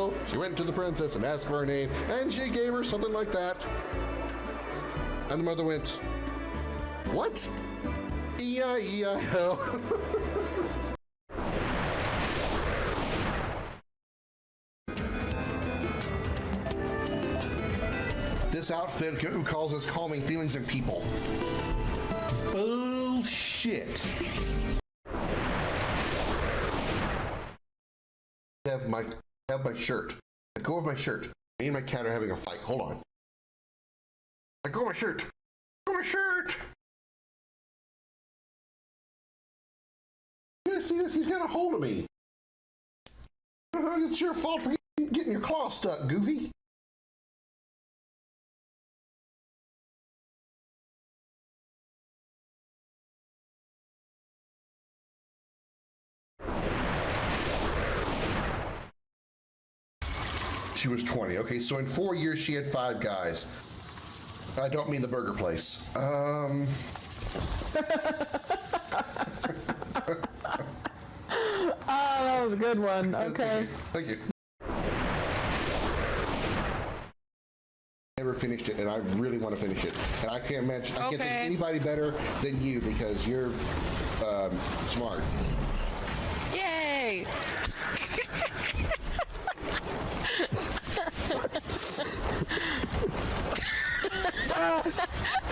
So she went to the princess and asked for her name, and she gave her something like that. And the mother went, "What? E-I-E-I-O." This outfit causes calming feelings in people. Bullshit. Have my shirt. Let go of my shirt. Me and my cat are having a fight. Hold on. Let go of my shirt. Let go of my shirt. You guys see this? He's got a hold of me. It's your fault for getting your claw stuck, Goofy. She was 20. Okay, so in 4 years she had 5 guys. I don't mean the burger place. Oh, that was a good one. Okay. Thank you. Never finished it, and I really want to finish it. And I can't imagine. I can't think of anybody better than you because you're smart. Yay!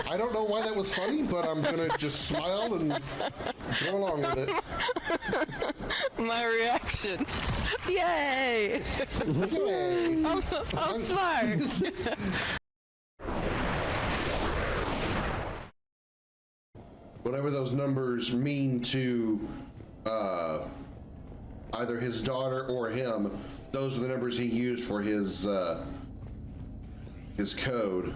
I don't know why that was funny, but I'm gonna just smile and go along with it. My reaction. Yay! Yay! I'm smart. Whatever those numbers mean to either his daughter or him, those are the numbers he used for his code,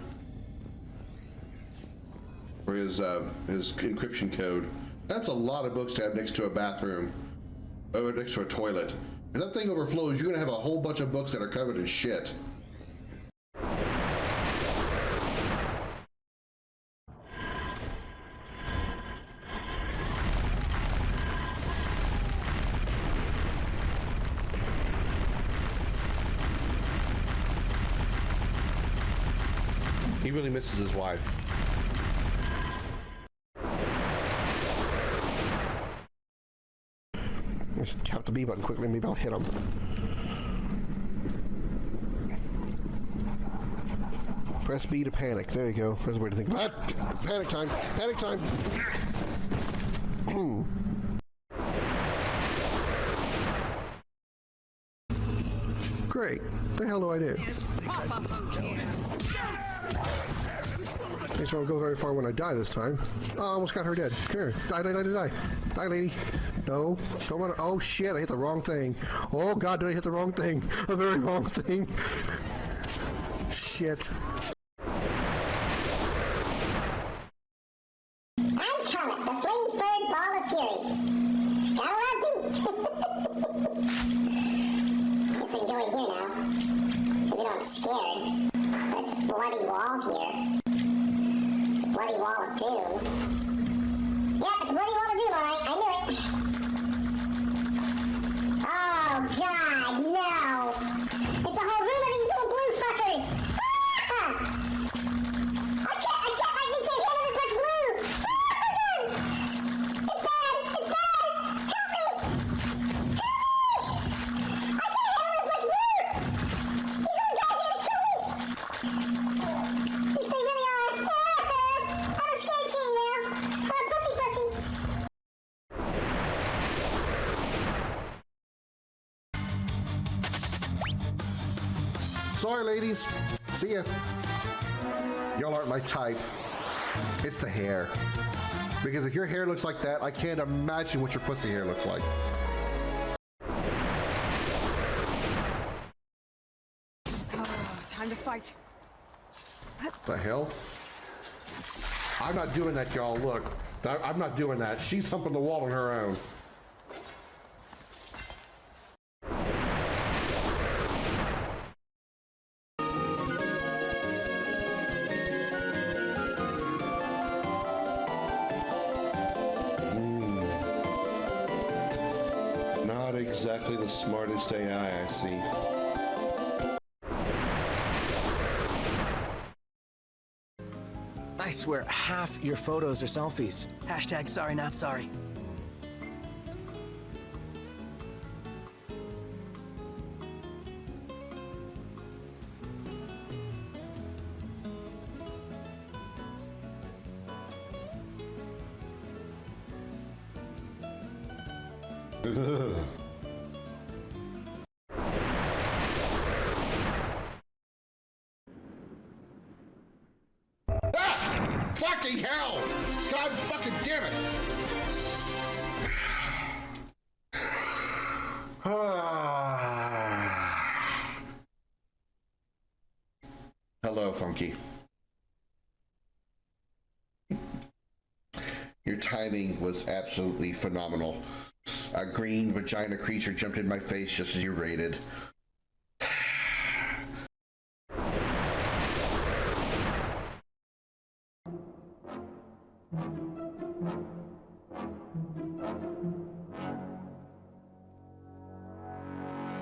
for his encryption code. That's a lot of books to have next to a bathroom, or next to a toilet. If that thing overflows, you're gonna have a whole bunch of books that are covered in shit. He really misses his wife. Let's tap the B button quickly, maybe I'll hit him. Press B to panic. There you go. There's a way to think about it. Panic time. Panic time. Great. What the hell do I do? Makes me won't go very far when I die this time. Oh, I almost got her dead. Come here. Die, die, die, die, die. Die, lady. No. Don't want to. Oh, shit. I hit the wrong thing. Oh, God, did I hit the wrong thing? The very wrong thing. Shit. I'm Comet, the flame-furred ball of fury. Gotta love me. What's I'm doing here now? Maybe I'm scared. But it's a bloody wall here. It's a bloody wall of doom. Yep, it's a bloody wall of doom, alright. I knew it. Oh, God, no. It's a whole room of these little blue fuckers. Ah! I can't handle this much blue. It's bad. It's bad. Help me. I can't handle this much blue. These little guys are gonna kill me. They really are. I'm a scared kitty now. Pussy. Sorry, ladies. See ya. Y'all aren't my type. It's the hair. Because if your hair looks like that, I can't imagine what your pussy hair looks like. Time to fight. What the hell? I'm not doing that, y'all. Look. I'm not doing that. She's humping the wall on her own. Not exactly the smartest AI I see. swear half your photos are selfies. Hashtag sorry not sorry. Ah! Fucking hell! God fucking damn it! Hello, Funky. Your timing was absolutely phenomenal. A green vagina creature jumped in my face just as you raided.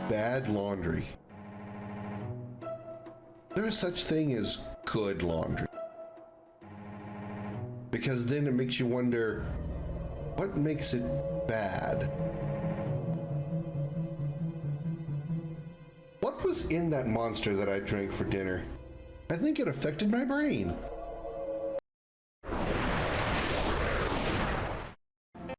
Bad laundry. There is such thing as good laundry. Because then it makes you wonder, what makes it bad? What was in that monster that I drank for dinner? I think it affected my brain.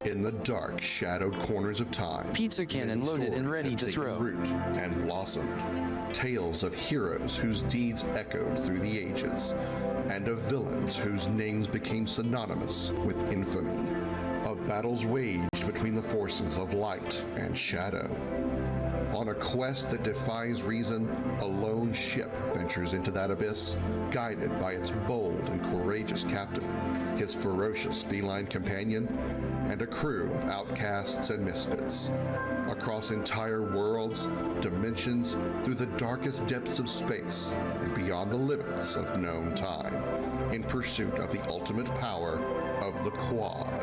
In the dark, shadowed corners of time, Pizza cannon loaded and ready to throw. Root and blossomed. Tales of heroes whose deeds echoed through the ages, and of villains whose names became synonymous with infamy. Of battles waged between the forces of light and shadow. On a quest that defies reason, a lone ship ventures into that abyss, guided by its bold and courageous captain, his ferocious feline companion, and a crew of outcasts and misfits. Across entire worlds, dimensions, through the darkest depths of space, and beyond the limits of known time, in pursuit of the ultimate power of the Quad.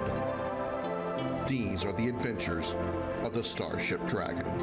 These are the adventures of the Starship Dragon.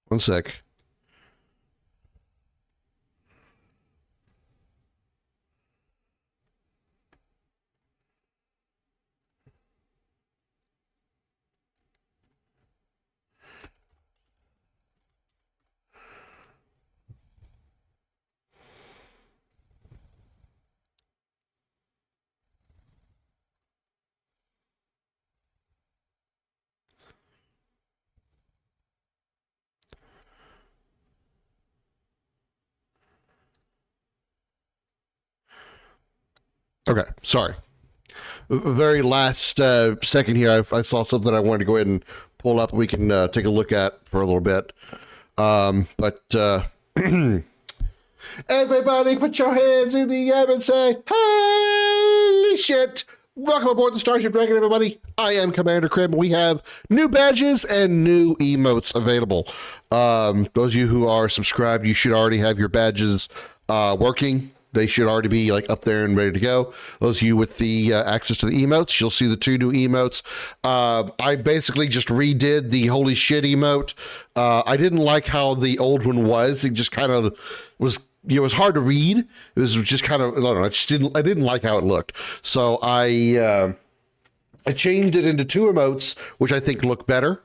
One sec. Okay, sorry. very last second here, I saw something I wanted to go ahead and pull up. We can take a look at for a little bit. Everybody put your hands in the air and say, holy shit. Welcome aboard the Starship Dragon, everybody. I am Commander Krim. We have new badges and new emotes available. Those of you who are subscribed, you should already have your badges working. They should already be like up there and ready to go. Those of you with the access to the emotes, you'll see the 2 new emotes. I basically just redid the holy shit emote. I didn't like how the old one was. It just kind of was, it was hard to read. It was just kind of, I don't know, I didn't like how it looked. So I changed it into 2 emotes, which I think look better.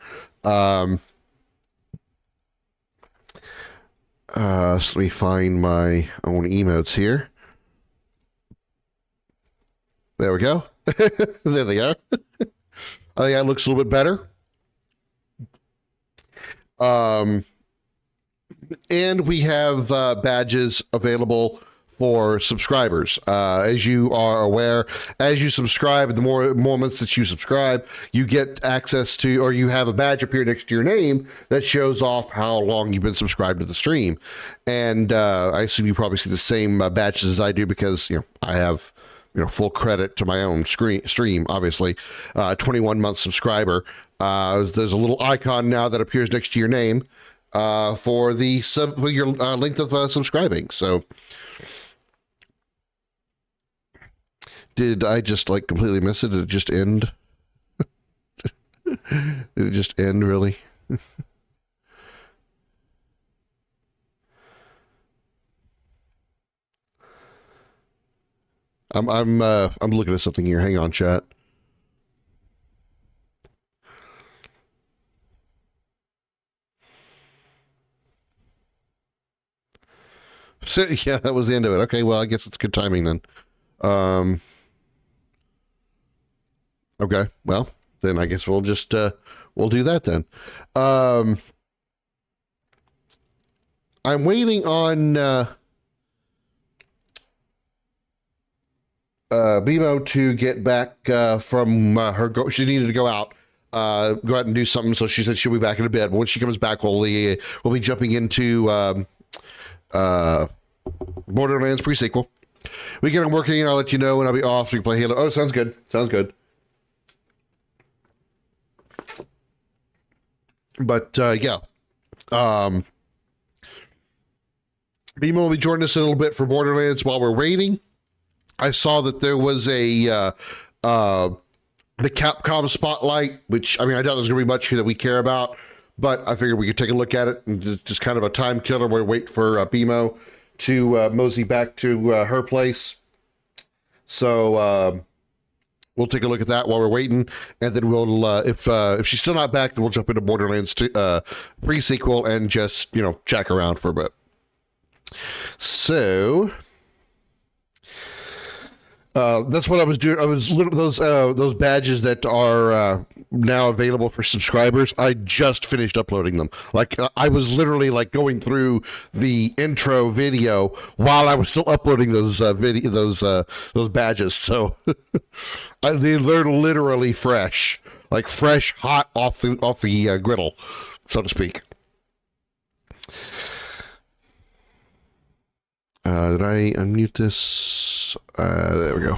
Let me find my own emotes here. There we go. There they are. I think that looks a little bit better. And we have badges available for subscribers. As you are aware, as you subscribe, the more months that you subscribe, you get access to, or you have a badge appear next to your name that shows off how long you've been subscribed to the stream. And I assume you probably see the same badges as I do because, I have, full credit to my own stream, obviously. 21-month subscriber. There's a little icon now that appears next to your name for your length of subscribing. So, did I just completely miss it? Did it just end? Did it just end, really? I'm looking at something here. Hang on, chat. So, yeah, that was the end of it. Okay, well, I guess it's good timing then. Okay, well, then I guess we'll just, we'll do that then. I'm waiting on, Bimo to get back, from, she needed to go out and do something, so she said she'll be back in a bit. But when she comes back, we'll be jumping into, Borderlands Pre-Sequel. We get them working, and I'll let you know when I'll be off so you can play Halo. Oh, sounds good. Sounds good. But, yeah. Beemo will be joining us in a little bit for Borderlands while we're waiting. I saw that there was the Capcom Spotlight, which, I doubt there's going to be much here that we care about, but I figured we could take a look at it and just kind of a time killer. We'll wait for Beemo to mosey back to her place. So we'll take a look at that while we're waiting, and then we'll if she's still not back, then we'll jump into Borderlands Pre-Sequel and just check around for a bit. So that's what I was doing. I was those badges that are now available for subscribers. I just finished uploading them. I was literally going through the intro video while I was still uploading those badges. So they're literally fresh, fresh, hot off the griddle, so to speak. Did I unmute this? There we go.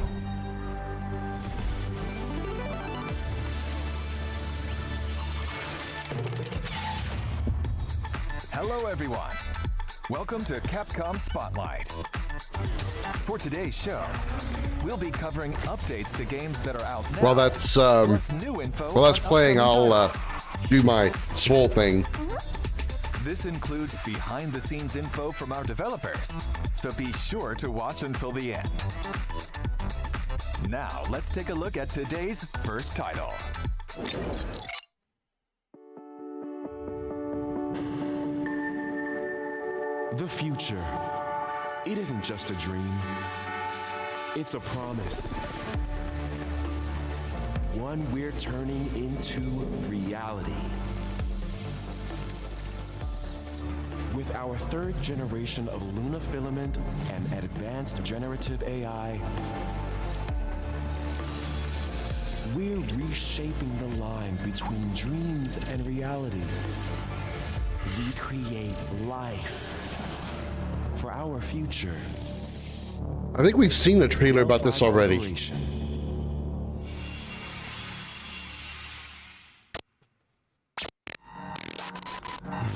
Hello, everyone. Welcome to Capcom Spotlight. For today's show, we'll be covering updates to games that are out now. While that's new info while that's playing, I'll do my swole thing. This includes behind-the-scenes info from our developers, so be sure to watch until the end. Now, let's take a look at today's first title. The future. It isn't just a dream. It's a promise. One we're turning into reality. With our third generation of Luna filament and advanced generative AI, We're reshaping the line between dreams and reality. We create life for our future. I think we've seen a trailer about this already.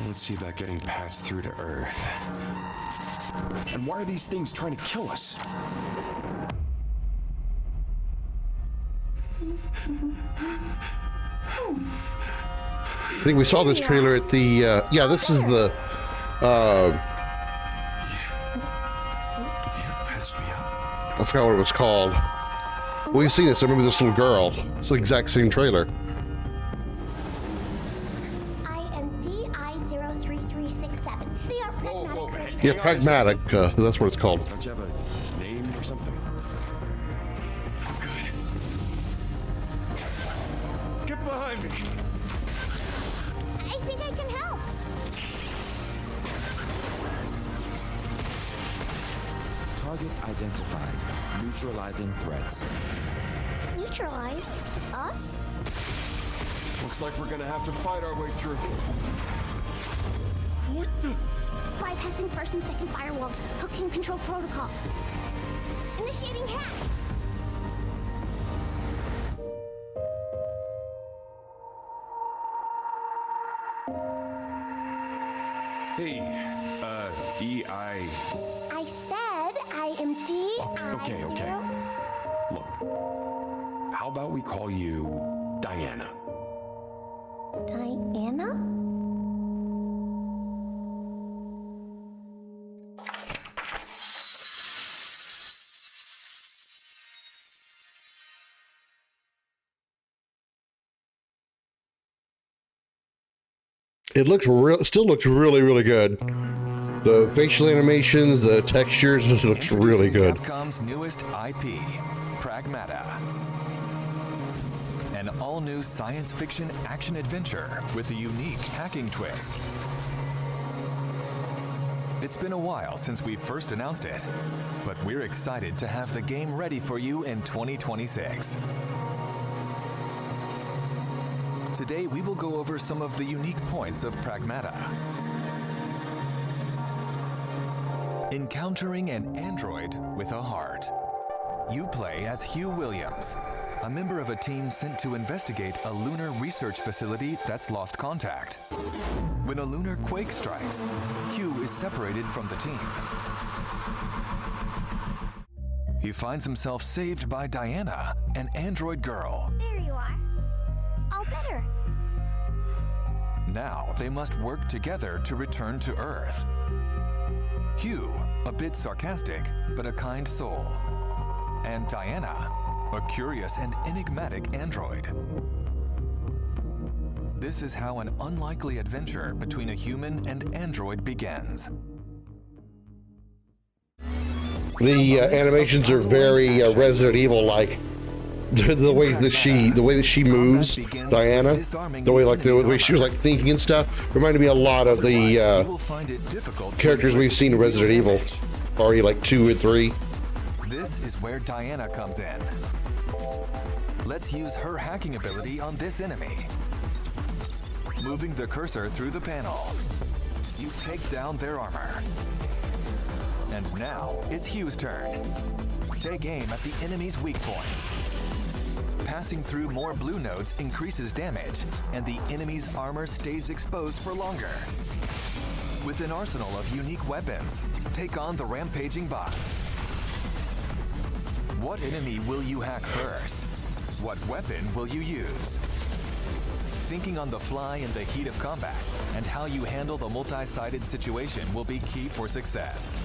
Let's see about getting patched through to Earth. And why are these things trying to kill us? I think we saw this trailer at the, yeah, this is the, I forgot what it was called. We've seen this, I remember this little girl. It's the exact same trailer. I am DI-03367. They are pragmatic. Yeah, pragmatic, that's what it's called. Don't you have a name or something? Oh, good. Get behind me! I think I can help. Targets identified. Neutralizing threats. Neutralize us? Looks like we're gonna have to fight our way through. What the? Bypassing first and second firewalls. Hooking control protocols. Initiating hack. Hey, D.I. I said I am Okay. DI-0. Look, how about we call you Diana? Diana? It looks still looks really, really good. The facial animations, the textures, this looks really good. Capcom's newest IP, Pragmata. An all-new science fiction action-adventure with a unique hacking twist. It's been a while since we first announced it, but we're excited to have the game ready for you in 2026. Today, we will go over some of the unique points of Pragmata. Encountering an android with a heart. You play as Hugh Williams, a member of a team sent to investigate a lunar research facility that's lost contact. When a lunar quake strikes, Hugh is separated from the team. He finds himself saved by Diana, an android girl. There you are. All better. Now they must work together to return to Earth. Hugh, a bit sarcastic, but a kind soul. And Diana, a curious and enigmatic android. This is how an unlikely adventure between a human and android begins. The animations are very Resident Evil-like. The way that she moves, Diana, the way she was like thinking and stuff, reminded me a lot of the characters we've seen in Resident Evil, already like 2 and 3. This is where Diana comes in. Let's use her hacking ability on this enemy. Moving the cursor through the panel, you take down their armor. And now it's Hugh's turn. Take aim at the enemy's weak points. Passing through more blue nodes increases damage, and the enemy's armor stays exposed for longer. With an arsenal of unique weapons, take on the rampaging bots. What enemy will you hack first? What weapon will you use? Thinking on the fly in the heat of combat and how you handle the multi-sided situation will be key for success.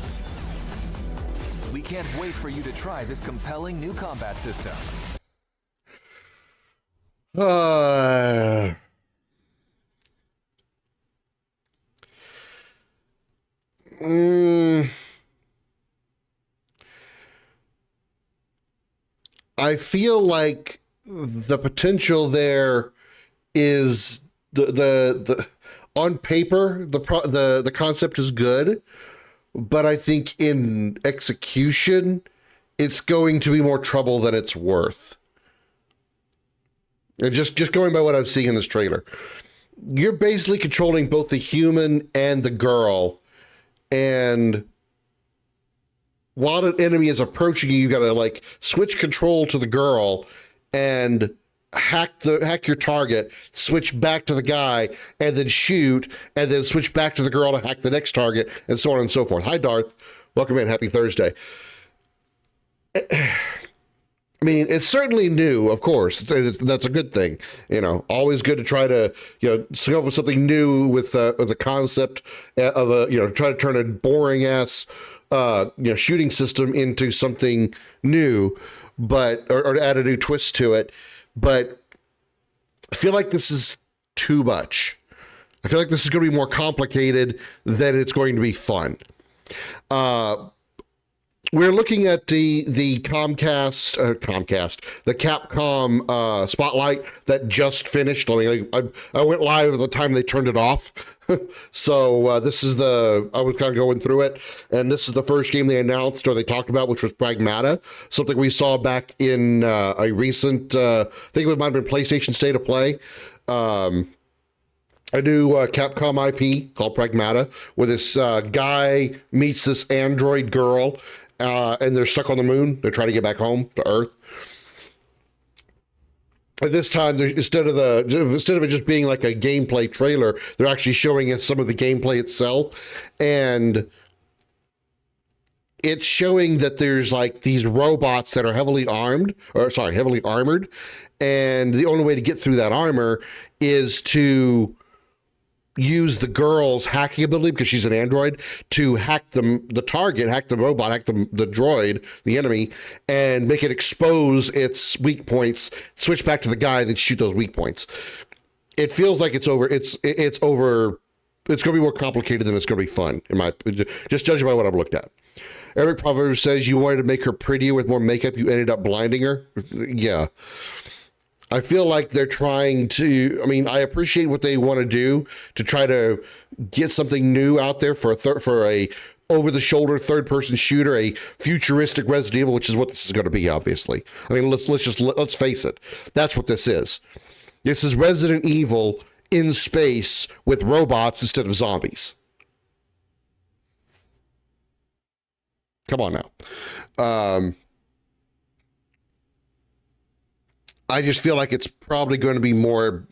We can't wait for you to try this compelling new combat system. I feel like the potential there is the on paper the concept is good, but I think in execution it's going to be more trouble than it's worth. And just going by what I'm seeing in this trailer, you're basically controlling both the human and the girl. And while an enemy is approaching you, you got to like switch control to the girl and hack your target, switch back to the guy, and then shoot, and then switch back to the girl to hack the next target, and so on and so forth. Hi, Darth. Welcome in. Happy Thursday. I mean, it's certainly new, of course. That's a good thing. You know, always good to try to, come up with something new with a concept of try to turn a boring ass, shooting system into something new, but or to add a new twist to it. But I feel like this is too much. I feel like this is going to be more complicated than it's going to be fun. We're looking at the Comcast, the Capcom Spotlight that just finished. I mean, I went live at the time they turned it off. So this is I was kind of going through it, and this is the first game they announced or they talked about, which was Pragmata, something we saw back in a recent, I think it might have been PlayStation State of Play. A new Capcom IP called Pragmata, where this guy meets this android girl, and they're stuck on the moon. They're trying to get back home to Earth. At this time, instead of it just being like a gameplay trailer, they're actually showing us some of the gameplay itself, and it's showing that there's like these robots that are heavily armored, and the only way to get through that armor is to use the girl's hacking ability, because she's an android, to hack the target, hack the robot, hack the droid, the enemy, and make it expose its weak points, switch back to the guy, then shoot those weak points. It feels like it's going to be more complicated than it's going to be fun, just judging by what I've looked at. Eric Proverbs says, you wanted to make her prettier with more makeup, you ended up blinding her. Yeah. I feel like they're trying to, I appreciate what they want to do to try to get something new out there for a over-the-shoulder third-person shooter, a futuristic Resident Evil, which is what this is going to be, obviously. Let's face it. That's what this is. This is Resident Evil in space with robots instead of zombies. Come on now. I just feel like it's probably going to be more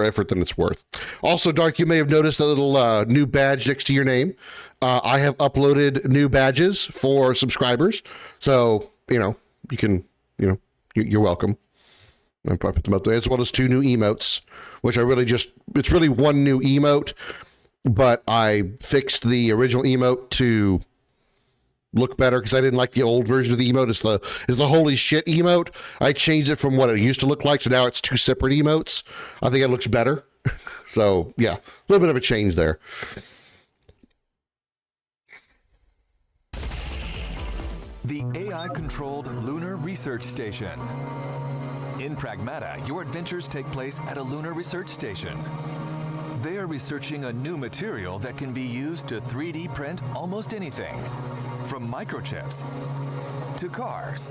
effort than it's worth. Also, Dark, you may have noticed a little new badge next to your name. I have uploaded new badges for subscribers, so you can you're welcome. I put them up there, as well as 2 new emotes, which it's really one new emote, but I fixed the original emote to look better because I didn't like the old version of the emote. It's the holy shit emote. I changed it from what it used to look like, so now it's 2 separate emotes. I think it looks better. So yeah, a little bit of a change there. The AI-controlled Lunar Research Station. In Pragmata, your adventures take place at a lunar research station. They are researching a new material that can be used to 3D print almost anything, from microchips to cars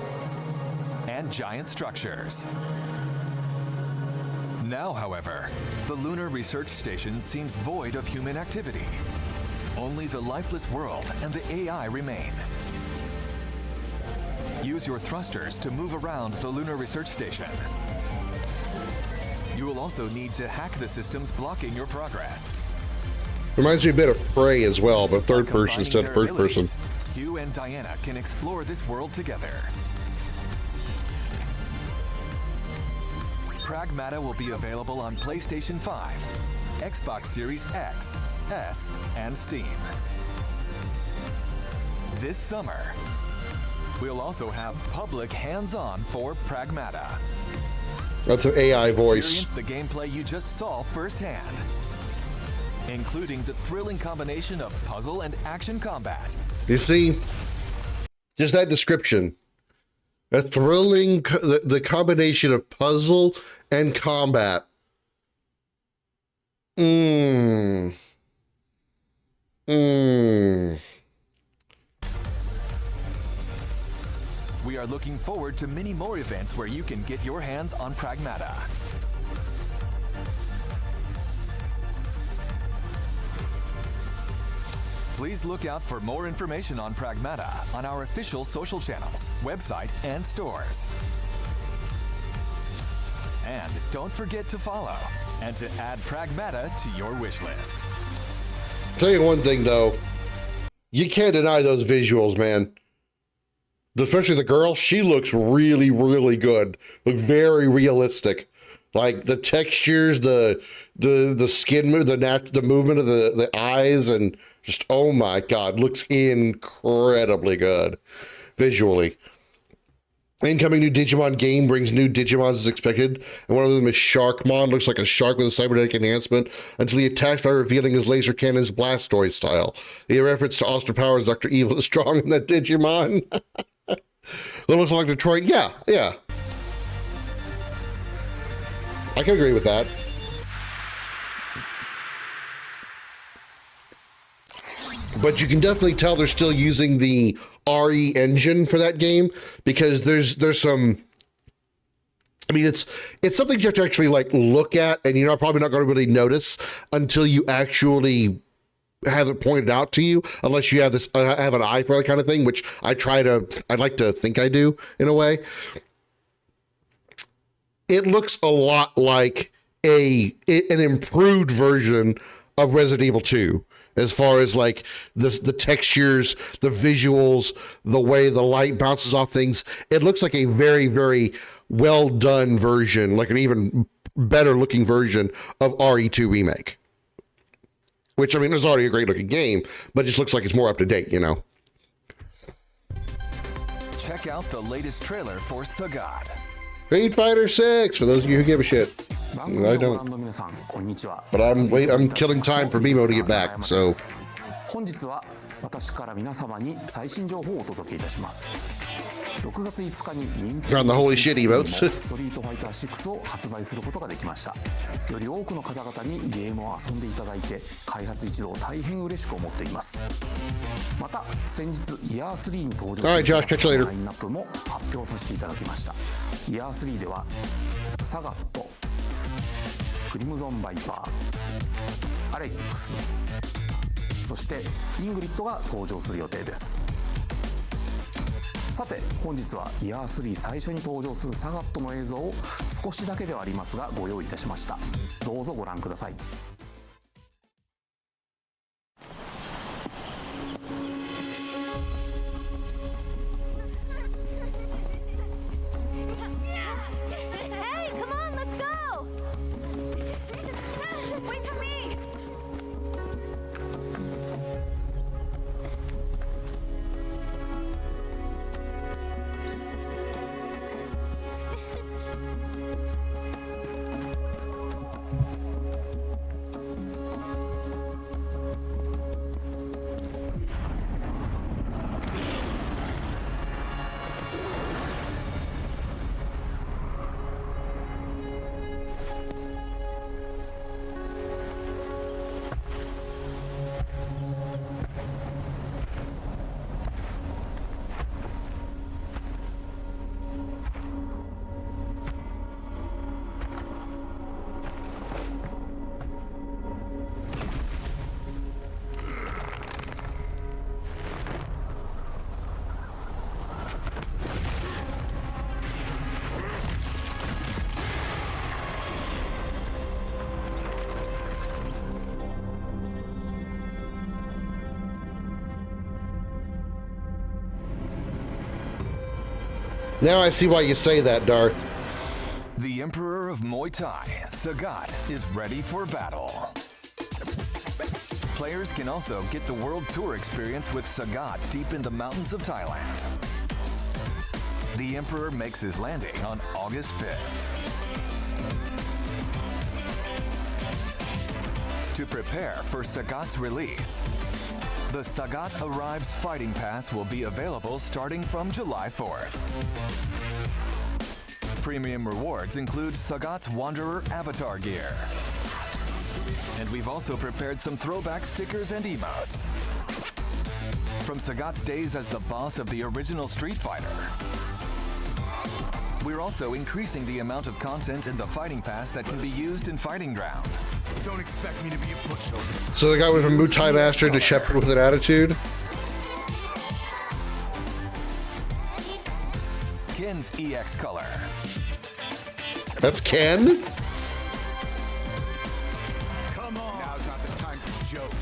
and giant structures. Now, however, the Lunar Research Station seems void of human activity. Only the lifeless world and the AI remain. Use your thrusters to move around the Lunar Research Station. You will also need to hack the systems blocking your progress. Reminds me a bit of Prey as well, but third person instead of first person. You and Diana can explore this world together. Pragmata will be available on PlayStation 5, Xbox Series X, S, and Steam. This summer, we'll also have public hands-on for Pragmata. That's an AI voice. Experience the gameplay you just saw firsthand, including the thrilling combination of puzzle and action combat. You see, just that description, a thrilling, the combination of puzzle and combat. We are looking forward to many more events where you can get your hands on Pragmata. Please look out for more information on Pragmata on our official social channels, website, and stores. And don't forget to follow and to add Pragmata to your wish list. I'll tell you one thing, though. You can't deny those visuals, man. Especially the girl, she looks really, really good. Look very realistic. Like the textures, the skin move, the movement of the eyes, and just, oh my God, looks incredibly good visually. Incoming new Digimon game brings new Digimons as expected, and one of them is Sharkmon. Looks like a shark with a cybernetic enhancement until he attacks by revealing his laser cannon's Blastoise style. The reference to Austin Powers' Dr. Evil is strong in that Digimon. That looks like Detroit. Yeah. I can agree with that. But you can definitely tell they're still using the RE engine for that game, because there's some, I mean, it's something you have to actually like look at, and you're probably not going to really notice until you actually have it pointed out to you, unless you have this have an eye for that kind of thing, which I'd like to think I do in a way. It looks a lot like an improved version of Resident Evil 2, as far as like the textures, the visuals, the way the light bounces off things. It looks like a very, very well done version, like an even better looking version of RE2 Remake. Which, I mean, is already a great looking game, but it just looks like it's more up to date, you know? Check out the latest trailer for Sagat. Street Fighter 6, for those of you who give a shit. I don't. But I'm killing time for BMO to get back, so. 本日は私から皆様に最新情報をお届けいたします。6月5日に任天堂 holy shit emotes. ストリートファイター6を発売することができました。より多くの方々にゲームを遊んでいただいて、開発一同大変嬉しく思っています。また先日イヤー3に登場するラインナップも発表させていただきました。イヤー3ではサガット、クリムゾンバイパー、アレックス、そしてイングリッドが登場する予定です。さて本日はイヤー3最初に登場するサガットの映像を少しだけではありますがご用意いたしました。どうぞご覧ください。Now I see why you say that, Darth. The Emperor of Muay Thai, Sagat, is ready for battle. Players can also get the World Tour experience with Sagat deep in the mountains of Thailand. The Emperor makes his landing on August 5th. To prepare for Sagat's release, the Sagat Arrives Fighting Pass will be available starting from July 4th. Premium rewards include Sagat's Wanderer avatar gear. And we've also prepared some throwback stickers and emotes. From Sagat's days as the boss of the original Street Fighter, we're also increasing the amount of content in the Fighting Pass that can be used in Fighting Ground. Don't expect me to be a pushover. So the guy went from Mutai Master to Shepherd with an attitude? Ken's EX color. That's Ken? Come on. Now's not the time for jokes.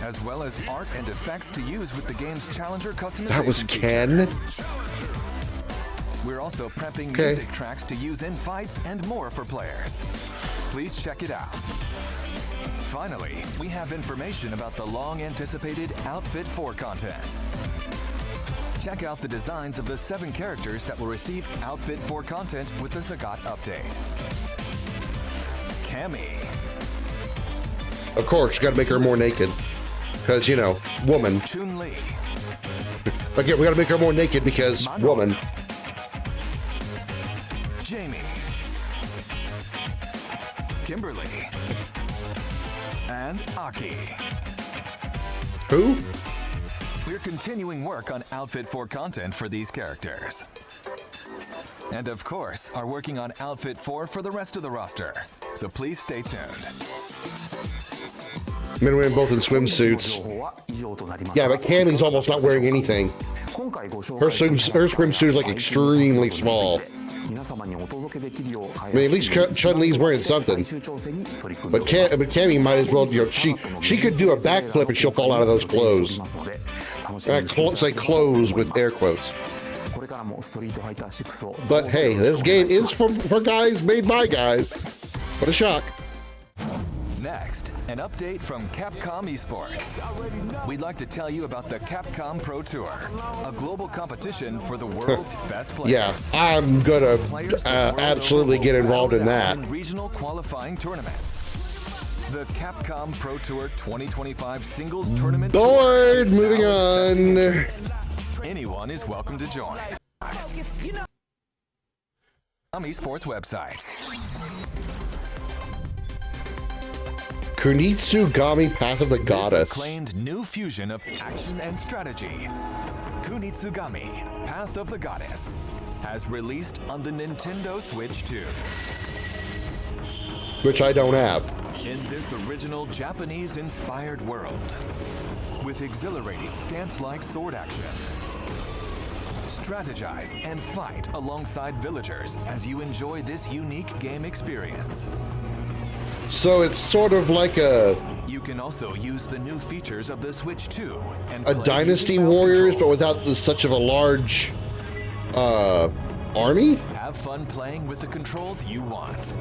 As well as art and effects to use with the game's Challenger customization. That was Ken? We're also prepping music tracks to use in fights and more for players. Please check it out. Finally, we have information about the long-anticipated Outfit 4 content. Check out the designs of the 7 characters that will receive Outfit 4 content with the Sagat update. Cammy. Of course, you gotta make her more naked. Because, you know, woman. Chun-Li. Again, we gotta make her more naked because woman. Jamie. Kimberly. And Aki. Who? We're continuing work on Outfit 4 content for these characters. And of course, are working on Outfit 4 for the rest of the roster. So please stay tuned. Men and women both in swimsuits. Yeah, but Cannon's almost not wearing anything. Her swimsuit is like extremely small. I mean, at least Chun-Li's wearing something. But Cammy might as well, you know, she could do a backflip and she'll fall out of those clothes. Say clothes with air quotes. But hey, this game is for guys made by guys. What a shock. Next, an update from Capcom Esports. We'd like to tell you about the Capcom Pro Tour, a global competition for the world's best players. Yeah, I'm gonna absolutely get involved in that. In regional qualifying tournaments. The Capcom Pro Tour 2025 Singles Tournament. Bored, moving on. Anyone is welcome to join. Capcom Esports website. Kunitsugami Path of the Goddess. This acclaimed new fusion of action and strategy, Kunitsugami Path of the Goddess, has released on the Nintendo Switch 2. Which I don't have. In this original Japanese-inspired world, with exhilarating dance-like sword action, strategize and fight alongside villagers as you enjoy this unique game experience. So it's sort of like a... You can also use the new features of the Switch 2 and a Dynasty Warriors, but without such of a large army? Have fun playing with the controls you want.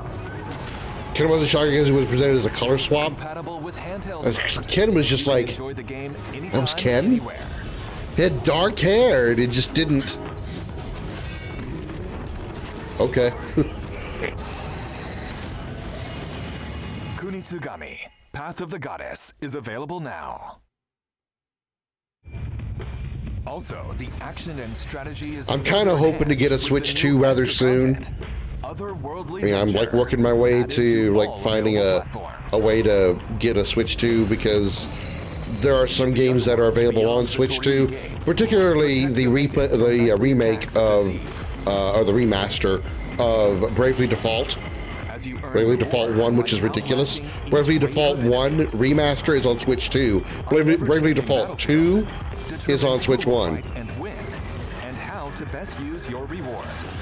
Ken wasn't shocking because it was presented as a color swap. Compatible with handheld. Ken was just like, enjoy the game that was Ken? He had dark hair, and it just didn't... Okay. Kunitsugami, Path of the Goddess, is available now. Also, the action and strategy is... I'm kind of hoping to get a Switch 2 rather soon. I mean, I'm like working my way to like finding a way to get a Switch 2 because there are some games that are available on Switch 2, particularly the remake of, or the remaster of Bravely Default. Bravely Default 1, which is ridiculous. Bravely Default 1 remaster is on Switch 2. Bravely Default 2 is on Switch 1. And how to best use your rewards.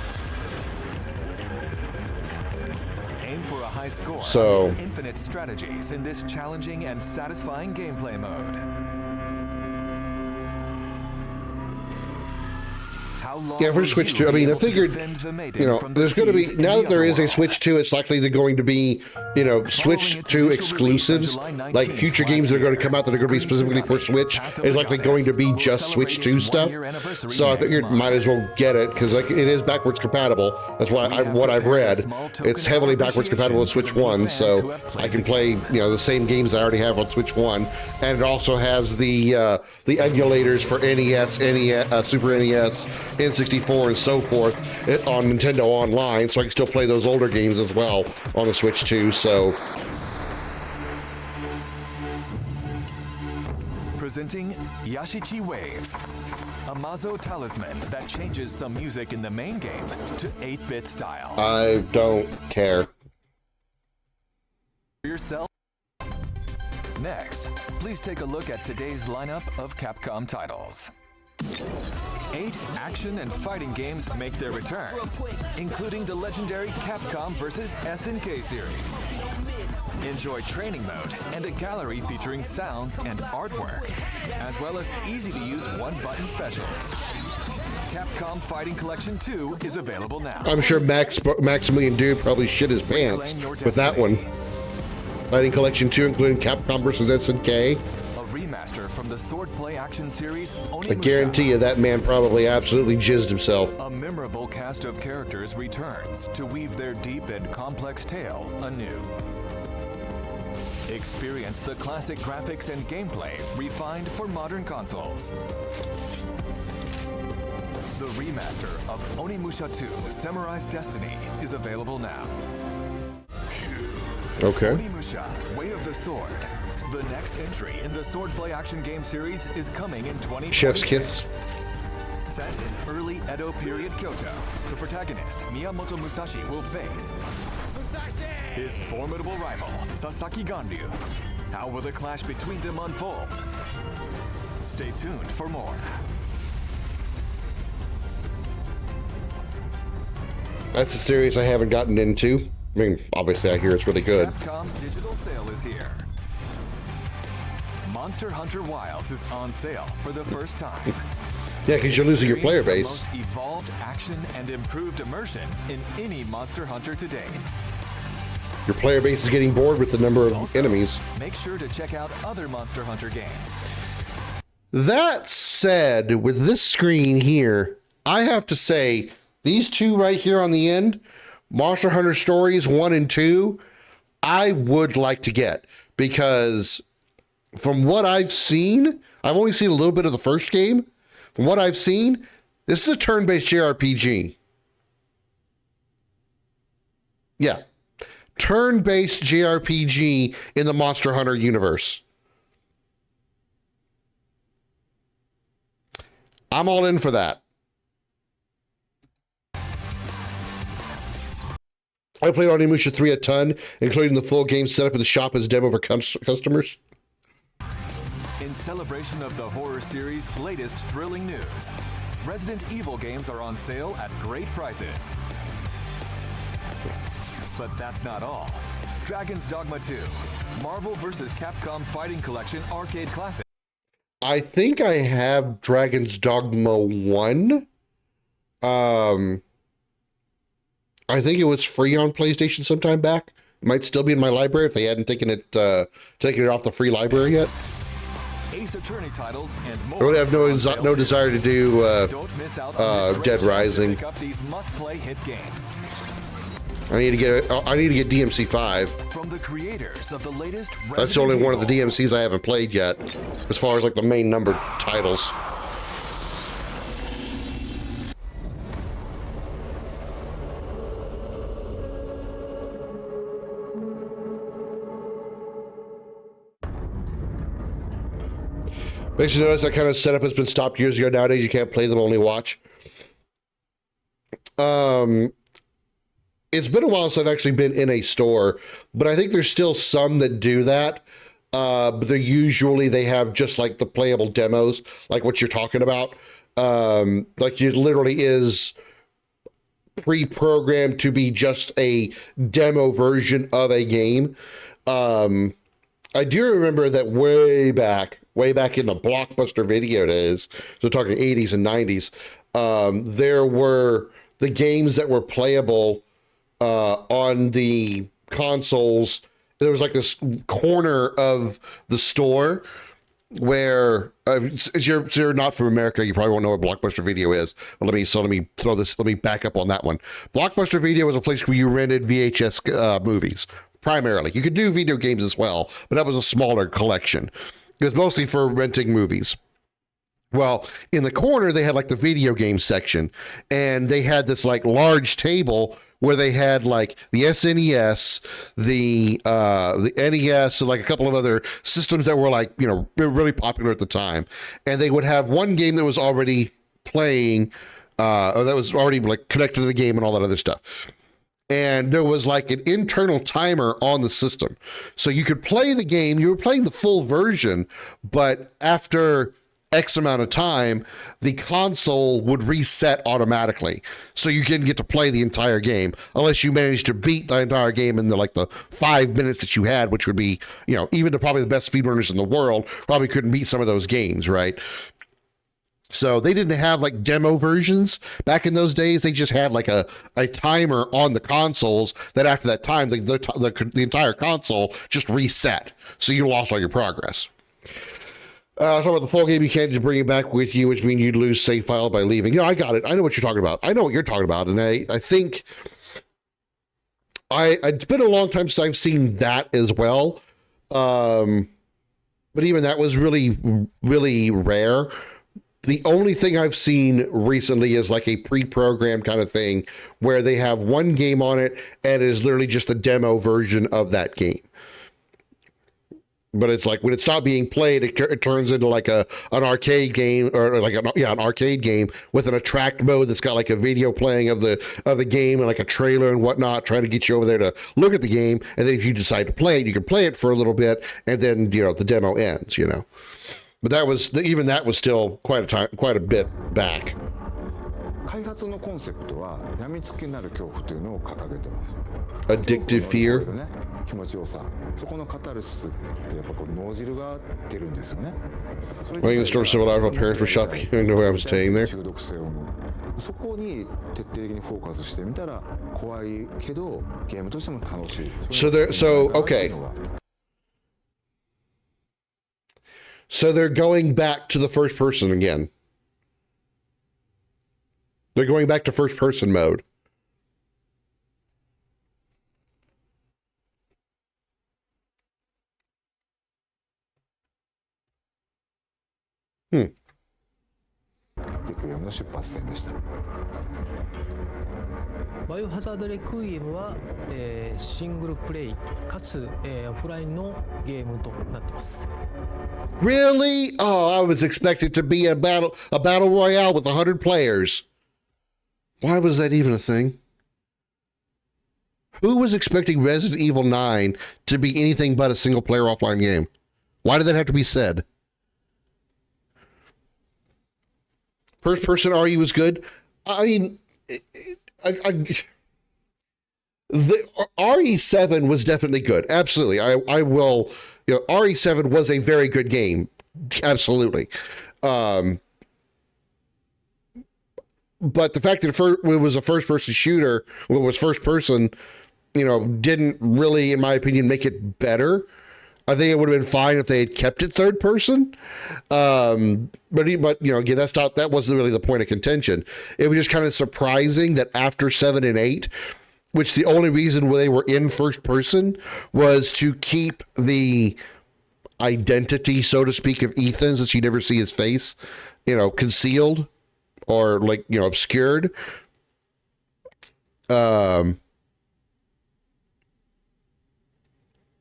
Aim for a high score. So, infinite strategies in this challenging and satisfying gameplay mode. yeah, for Switch 2, I mean, I figured, you know, there's going to be, now that there is a Switch 2, it's likely going to be, you know, Switch 2 exclusives, like future games that are going to come out that are going to be specifically for Switch, is likely going to be just Switch 2 stuff. So I figured might as well get it, because like, it is backwards compatible. That's what I've read. It's heavily backwards compatible with Switch 1, so I can play, you know, the same games I already have on Switch 1. And it also has the emulators for NES, Super NES, N64 and so forth on Nintendo Online, so I can still play those older games as well on the Switch 2, so... Presenting Yashichi Waves, a Mazo talisman that changes some music in the main game to 8-bit style. I don't care. yourself. Next, please take a look at today's lineup of Capcom titles. 8 action and fighting games make their returns, including the legendary Capcom vs. SNK series. Enjoy training mode and a gallery featuring sounds and artwork, as well as easy-to-use one-button specials. Capcom Fighting Collection 2 is available now. I'm sure Maximilian Dude probably shit his pants with that one. Fighting Collection 2, including Capcom vs. SNK. A remaster from the swordplay action series I guarantee you that man probably absolutely jizzed himself. A memorable cast of characters returns to weave their deep and complex tale anew. Experience the classic graphics and gameplay refined for modern consoles. The remaster of Onimusha 2 Samurai's Destiny is available now. Okay. Onimusha, Way of the Sword. The next entry in the swordplay action game series is coming in 2026. Chef's kiss. Set in early Edo period Kyoto, the protagonist, Miyamoto Musashi, will face his formidable rival, Sasaki Ganryu. How will the clash between them unfold? Stay tuned for more. That's a series I haven't gotten into. I mean, obviously I hear it's really good. Capcom Digital Sale is here. Monster Hunter Wilds is on sale for the first time. Yeah, because you're losing your player base. The most evolved action and improved immersion in any Monster Hunter to date. Your player base is getting bored with the number of Also, enemies. make sure to check out other Monster Hunter games. That said, with this screen here, I have to say, these two right here on the end, Monster Hunter Stories 1 and 2, I would like to get. Because from what I've seen, I've only seen a little bit of the first game. From what I've seen, this is a turn-based JRPG. Yeah. Turn-based JRPG in the Monster Hunter universe. I'm all in for that. I played Onimusha 3 a ton, including the full game setup in the shop as demo for customers. In celebration of the horror series' latest thrilling news, Resident Evil games are on sale at great prices. But that's not all. Dragon's Dogma 2, Marvel vs. Capcom Fighting Collection Arcade Classic. I think I have Dragon's Dogma 1. I think it was free on PlayStation sometime back. It might still be in my library if they hadn't taken it off the free library yet. Ace Attorney titles and more. I really have no desire to do Don't miss out on Dead Rising. pick up these must-play hit games. I need to get DMC 5. From the creators of the latest That's the only one of the DMCs I haven't played yet, as far as like the main numbered titles. Basically, notice that kind of setup has been stopped years ago. Nowadays, you can't play them, only watch. It's been a while since I've actually been in a store, but I think there's still some that do that. But they have just like the playable demos, like what you're talking about. Like it literally is pre-programmed to be just a demo version of a game. I do remember that way back in the Blockbuster video days, so talking 80s and 90s, there were the games that were playable on the consoles. There was like this corner of the store where if you're not from America, you probably won't know what Blockbuster Video is. But let me back up on that one. Blockbuster Video was a place where you rented VHS movies. Primarily, you could do video games as well, but that was a smaller collection. It was mostly for renting movies. Well, in the corner, they had like the video game section, and they had this like large table where they had like the SNES, the NES, and like a couple of other systems that were like, really popular at the time. And they would have one game that was already playing, or that was already like connected to the game and all that other stuff. and there was like an internal timer on the system. So you could play the game, you were playing the full version, but after X amount of time, the console would reset automatically. So you didn't get to play the entire game unless you managed to beat the entire game in the 5 minutes that you had, which would be, even probably the best speedrunners in the world probably couldn't beat some of those games, right? So they didn't have like demo versions back in those days. They just had like a timer on the consoles that after that time, the entire console just reset. So you lost all your progress. Talking about the full game, you can't just bring it back with you, which means you'd lose save file by leaving. I got it. I know what you're talking about. I know what you're talking about. And I think it's been a long time since I've seen that as well. But even that was really, really rare. The only thing I've seen recently is like a pre-programmed kind of thing where they have one game on it and it is literally just a demo version of that game. But it's like when it's not being played, it turns into like an arcade game or like an arcade game with an attract mode that's got like a video playing of the game and like a trailer and whatnot, trying to get you over there to look at the game. And then if you decide to play it, you can play it for a little bit and then the demo ends. But that was still quite a bit back. 開発のコンセプトは病みつきになる恐怖というのを掲げてます。Addictive fear. 気持ちよさ。そこのカタルシスってやっぱこう脳汁が出るんですよね。Running the store several hours while parents were shopping, I know where I was staying there. 中毒性を生む。そこに徹底的にフォーカスしてみたら怖いけどゲームとしても楽しい。So okay. So they're going back to the first person again. They're going back to first person mode. Hmm. の出発点でした。バイオハザードレクイエムは、シングルプレイかつ、オフラインのゲームとなっています。Really? Oh, I was expected to be a battle royale with 100 players. Why was that even a thing? Who was expecting Resident Evil 9 to be anything but a single player offline game? Why did that have to be said? First person RE was good. I mean, the RE7 was definitely good. Absolutely. I will, RE7 was a very good game. Absolutely. But the fact that it was a first person shooter, it was first person, didn't really, in my opinion, make it better. I think it would have been fine if they had kept it third person. But again, that wasn't really the point of contention. It was just kind of surprising that after 7 and 8, which the only reason they were in first person was to keep the identity, so to speak, of Ethan, since you never see his face, concealed or obscured.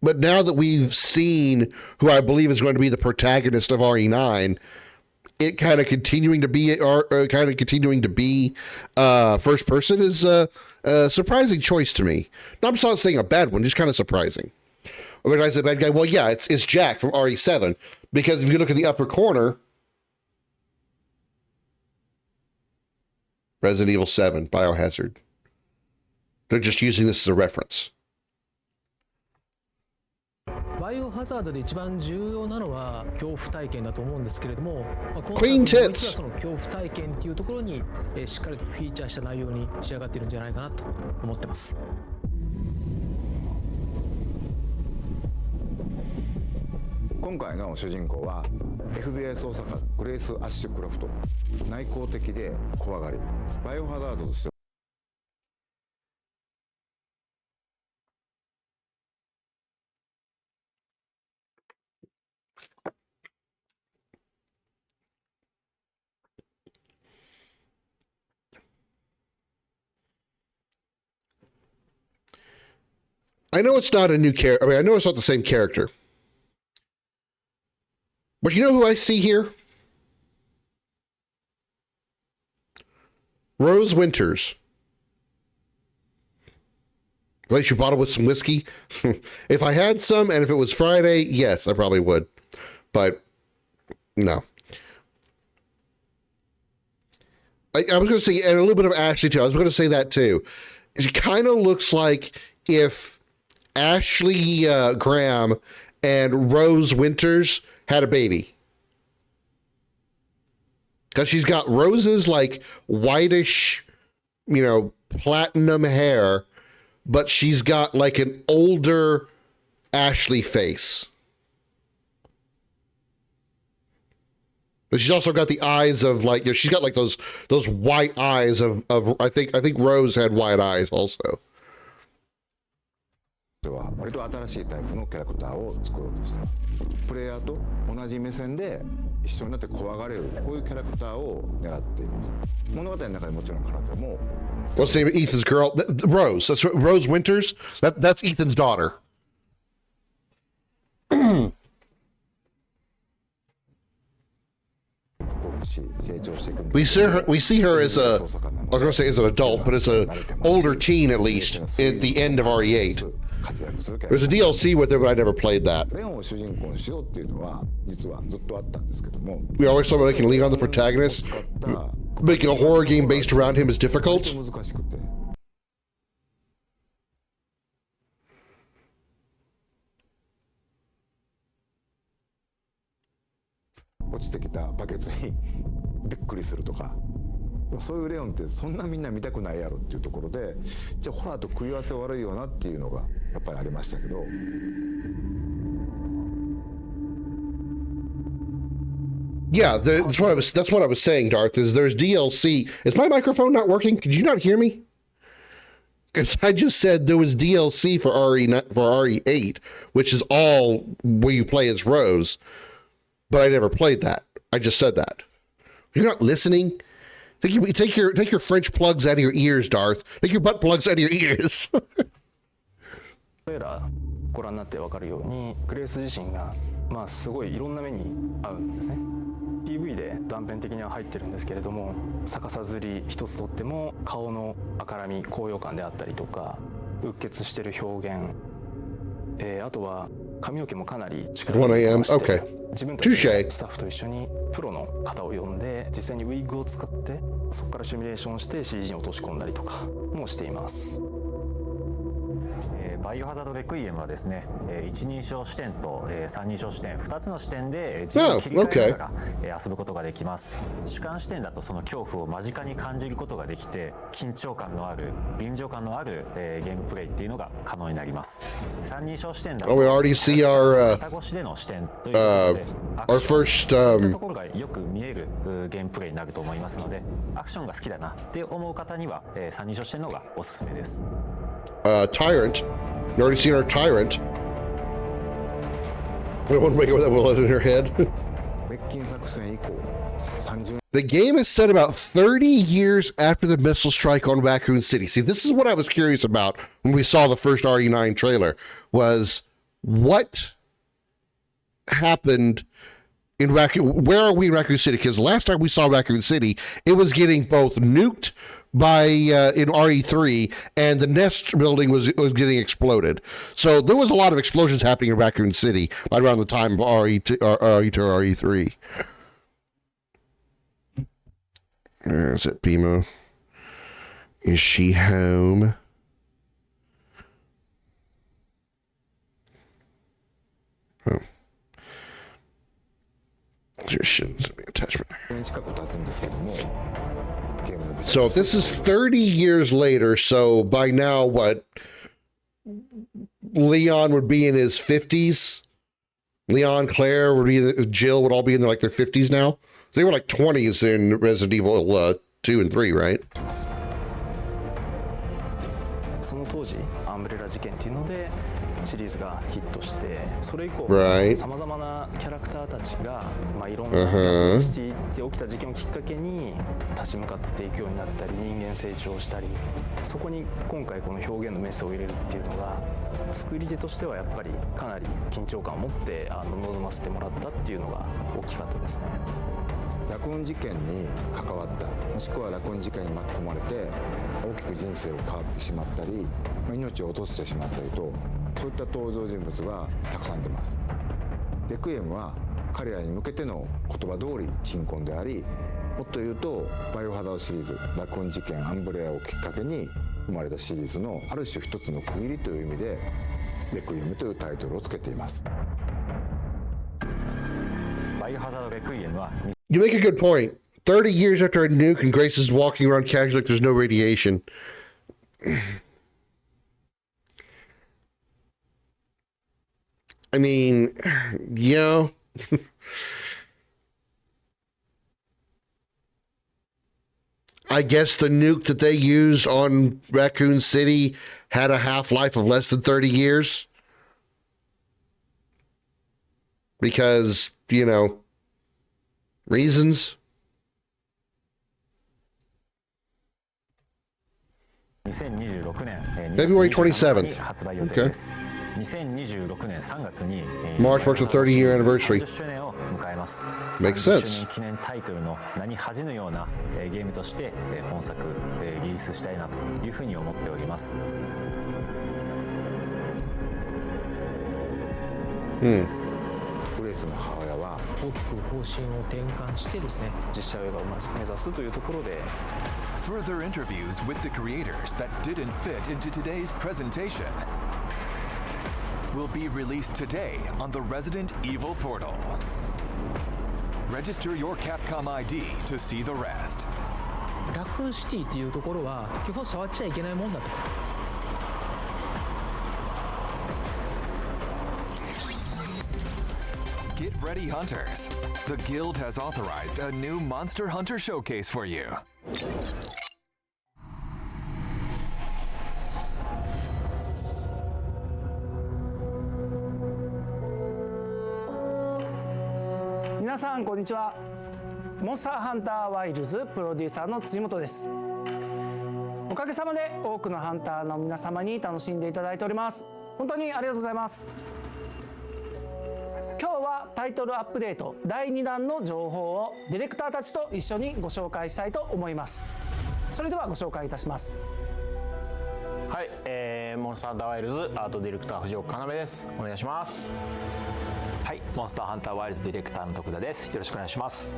But now that we've seen who I believe is going to be the protagonist of RE9, it kind of continuing to be first person is a surprising choice to me. I'm not saying a bad one, just kind of surprising. When I say bad guy, well, yeah, it's Jack from RE7, because if you look at the upper corner, Resident Evil 7, Biohazard. They're just using this as a reference. バイオハザードで一番重要なのは恐怖体験だと思うんですけれども、Queen Tits その恐怖体験っていうところに、しっかりとフィーチャーした内容に仕上がっているんじゃないかなと思ってます。今回の主人公は FBI 捜査官グレイス・アッシュクロフト。内向的で怖がり。バイオハザードとして I know it's not a new character. I mean, I know it's not the same character. But you know who I see here? Rose Winters. At least you bought it with some whiskey. If I had some, and if it was Friday, yes, I probably would. But no. I was going to say, and a little bit of Ashley too. I was going to say that too. She kind of looks like if Ashley Graham and Rose Winters had a baby. Because she's got Rose's like whitish, platinum hair, but she's got like an older Ashley face. But she's also got the eyes of like, she's got like those white eyes of I think Rose had white eyes also. は割と新しいタイプのキャラクターを作ろうとしています。プレイヤーと同じ目線で一緒になって怖がれるこういうキャラクターを狙っています。物語の中でもちろん彼女も What's the name of Ethan's girl? Rose. That's Rose Winters. That's Ethan's daughter. We see her as a, I was going to say as an adult, but as an older teen at least at the end of RE8. There's a DLC with her, but I never played that. We always thought making Leon the protagonist. Making a horror game based around him is difficult. 落ちてきたバケツにびっくりするとか、そういうレオンってそんなみんな見たくないやろっていうところで、じゃあホラーと食い合わせ悪いよなっていうのがやっぱりありましたけど。Yeah, that's what I was saying, Darth. Is there's DLC? Is my microphone not working? Could you not hear me? Because I just said there was DLC for RE8, which is all where you play as Rose. But I never played that. I just said that. You're not listening? Take your French plugs out of your ears, Darth. Take your butt plugs out of your ears. ご覧になって分かるようにグレース自身がすごいいろんな目に合うんですね。PV で断片的には入ってるんですけれども、逆さずり一つとっても顔の赤らみ高揚感であったりとか、うっ血してる表現、あとは髪の毛もかなり力を入れてまして、自分たちのスタッフと一緒にプロの方を呼んで実際にウィッグを使ってそこからシミュレーションして CG に落とし込んだりとかもしています。バイオハザードレクイエムはですね、一人称視点と三人称視点2つの視点で自分を切り替えながら遊ぶことができます。主観視点だとその恐怖を間近に感じることができて、緊張感のある臨場感のあるゲームプレイっていうのが可能になります。三人称視点だと肩越しでの視点というところでそういったところがよく見えるゲームプレイになると思いますので、アクションが好きだなって思う方には三人称視点の方がおすすめです。Tyrant. You already seen our Tyrant. I don't want to make it with that bullet in her head. The game is set about 30 years after the missile strike on Raccoon City. See, this is what I was curious about when we saw the first RE9 trailer, was what happened in Raccoon. Where are we in Raccoon City? Because last time we saw Raccoon City, it was getting both nuked by in RE3, and the Nest building was getting exploded. So there was a lot of explosions happening in Raccoon City right around the time of RE2 or RE3. Where is it, BMO? Is she home? Oh. There shouldn't be an attachment. So if this is 30 years later, so by now, what? Leon would be in his 50s. Leon, Claire, Jill would all be in their 50s now. They were like 20s in Resident Evil 2 and 3, right? その当時アンブレラ事件っていうのでシリーズがヒットして、それ以降さまざまなキャラクターたちがいろんなシティで起きた事件をきっかけに立ち向かっていくようになったり、人間成長したり、そこに今回この表現のメスを入れるっていうのが作り手としてはやっぱりかなり緊張感を持って臨ませてもらったっていうのが大きかったですね。ラクーン事件に関わった、もしくはラクーン事件に巻き込まれて大きく人生を変わってしまったり、命を落としてしまったりと、そういった登場人物がたくさん出ます。レクイエムは彼らに向けての言葉通り鎮魂であり、もっと言うとバイオハザードシリーズ、ラクーン事件アンブレアをきっかけに生まれたシリーズのある種一つの区切りという意味でレクイエムというタイトルをつけています。バイオハザードレクイエムは You make a good point. 30 years after a nuke and Grace is walking around casually like there's no radiation. I mean, you know, I guess the nuke that they used on Raccoon City had a half-life of less than 30 years. Because, you know, reasons. 2026年 February 27th. 発売予定です。2026年3月に March marks the 30-year anniversary. 30周年を迎えます。 Makes 30 sense. 周年記念タイトルの名に恥じぬようなゲームとして本作リリースしたいなというふうに思っております。グレイスの母親は大きく方針を転換してですね、実写映画を目指すというところで。Further interviews with the creators that didn't fit into today's presentation will be released today on the Resident Evil portal. Register your Capcom ID to see the rest. ラクーンシティっていうところは基本触っちゃいけないもんだと。Get ready, hunters. The Guild has authorized a new Monster Hunter showcase for you. 皆さんこんにちは。モンスターハンターワイルズプロデューサーの辻本です。おかげさまで多くのハンターの皆様に楽しんでいただいております。本当にありがとうございます。今日はタイトルアップデート第2弾の情報をディレクターたちと一緒にご紹介したいと思います。それではご紹介いたします。はい、モンスターハンターワイルズアートディレクター藤岡要です。お願いします。はい、モンスターハンターワイルズディレクターの徳田です。よろしくお願いします。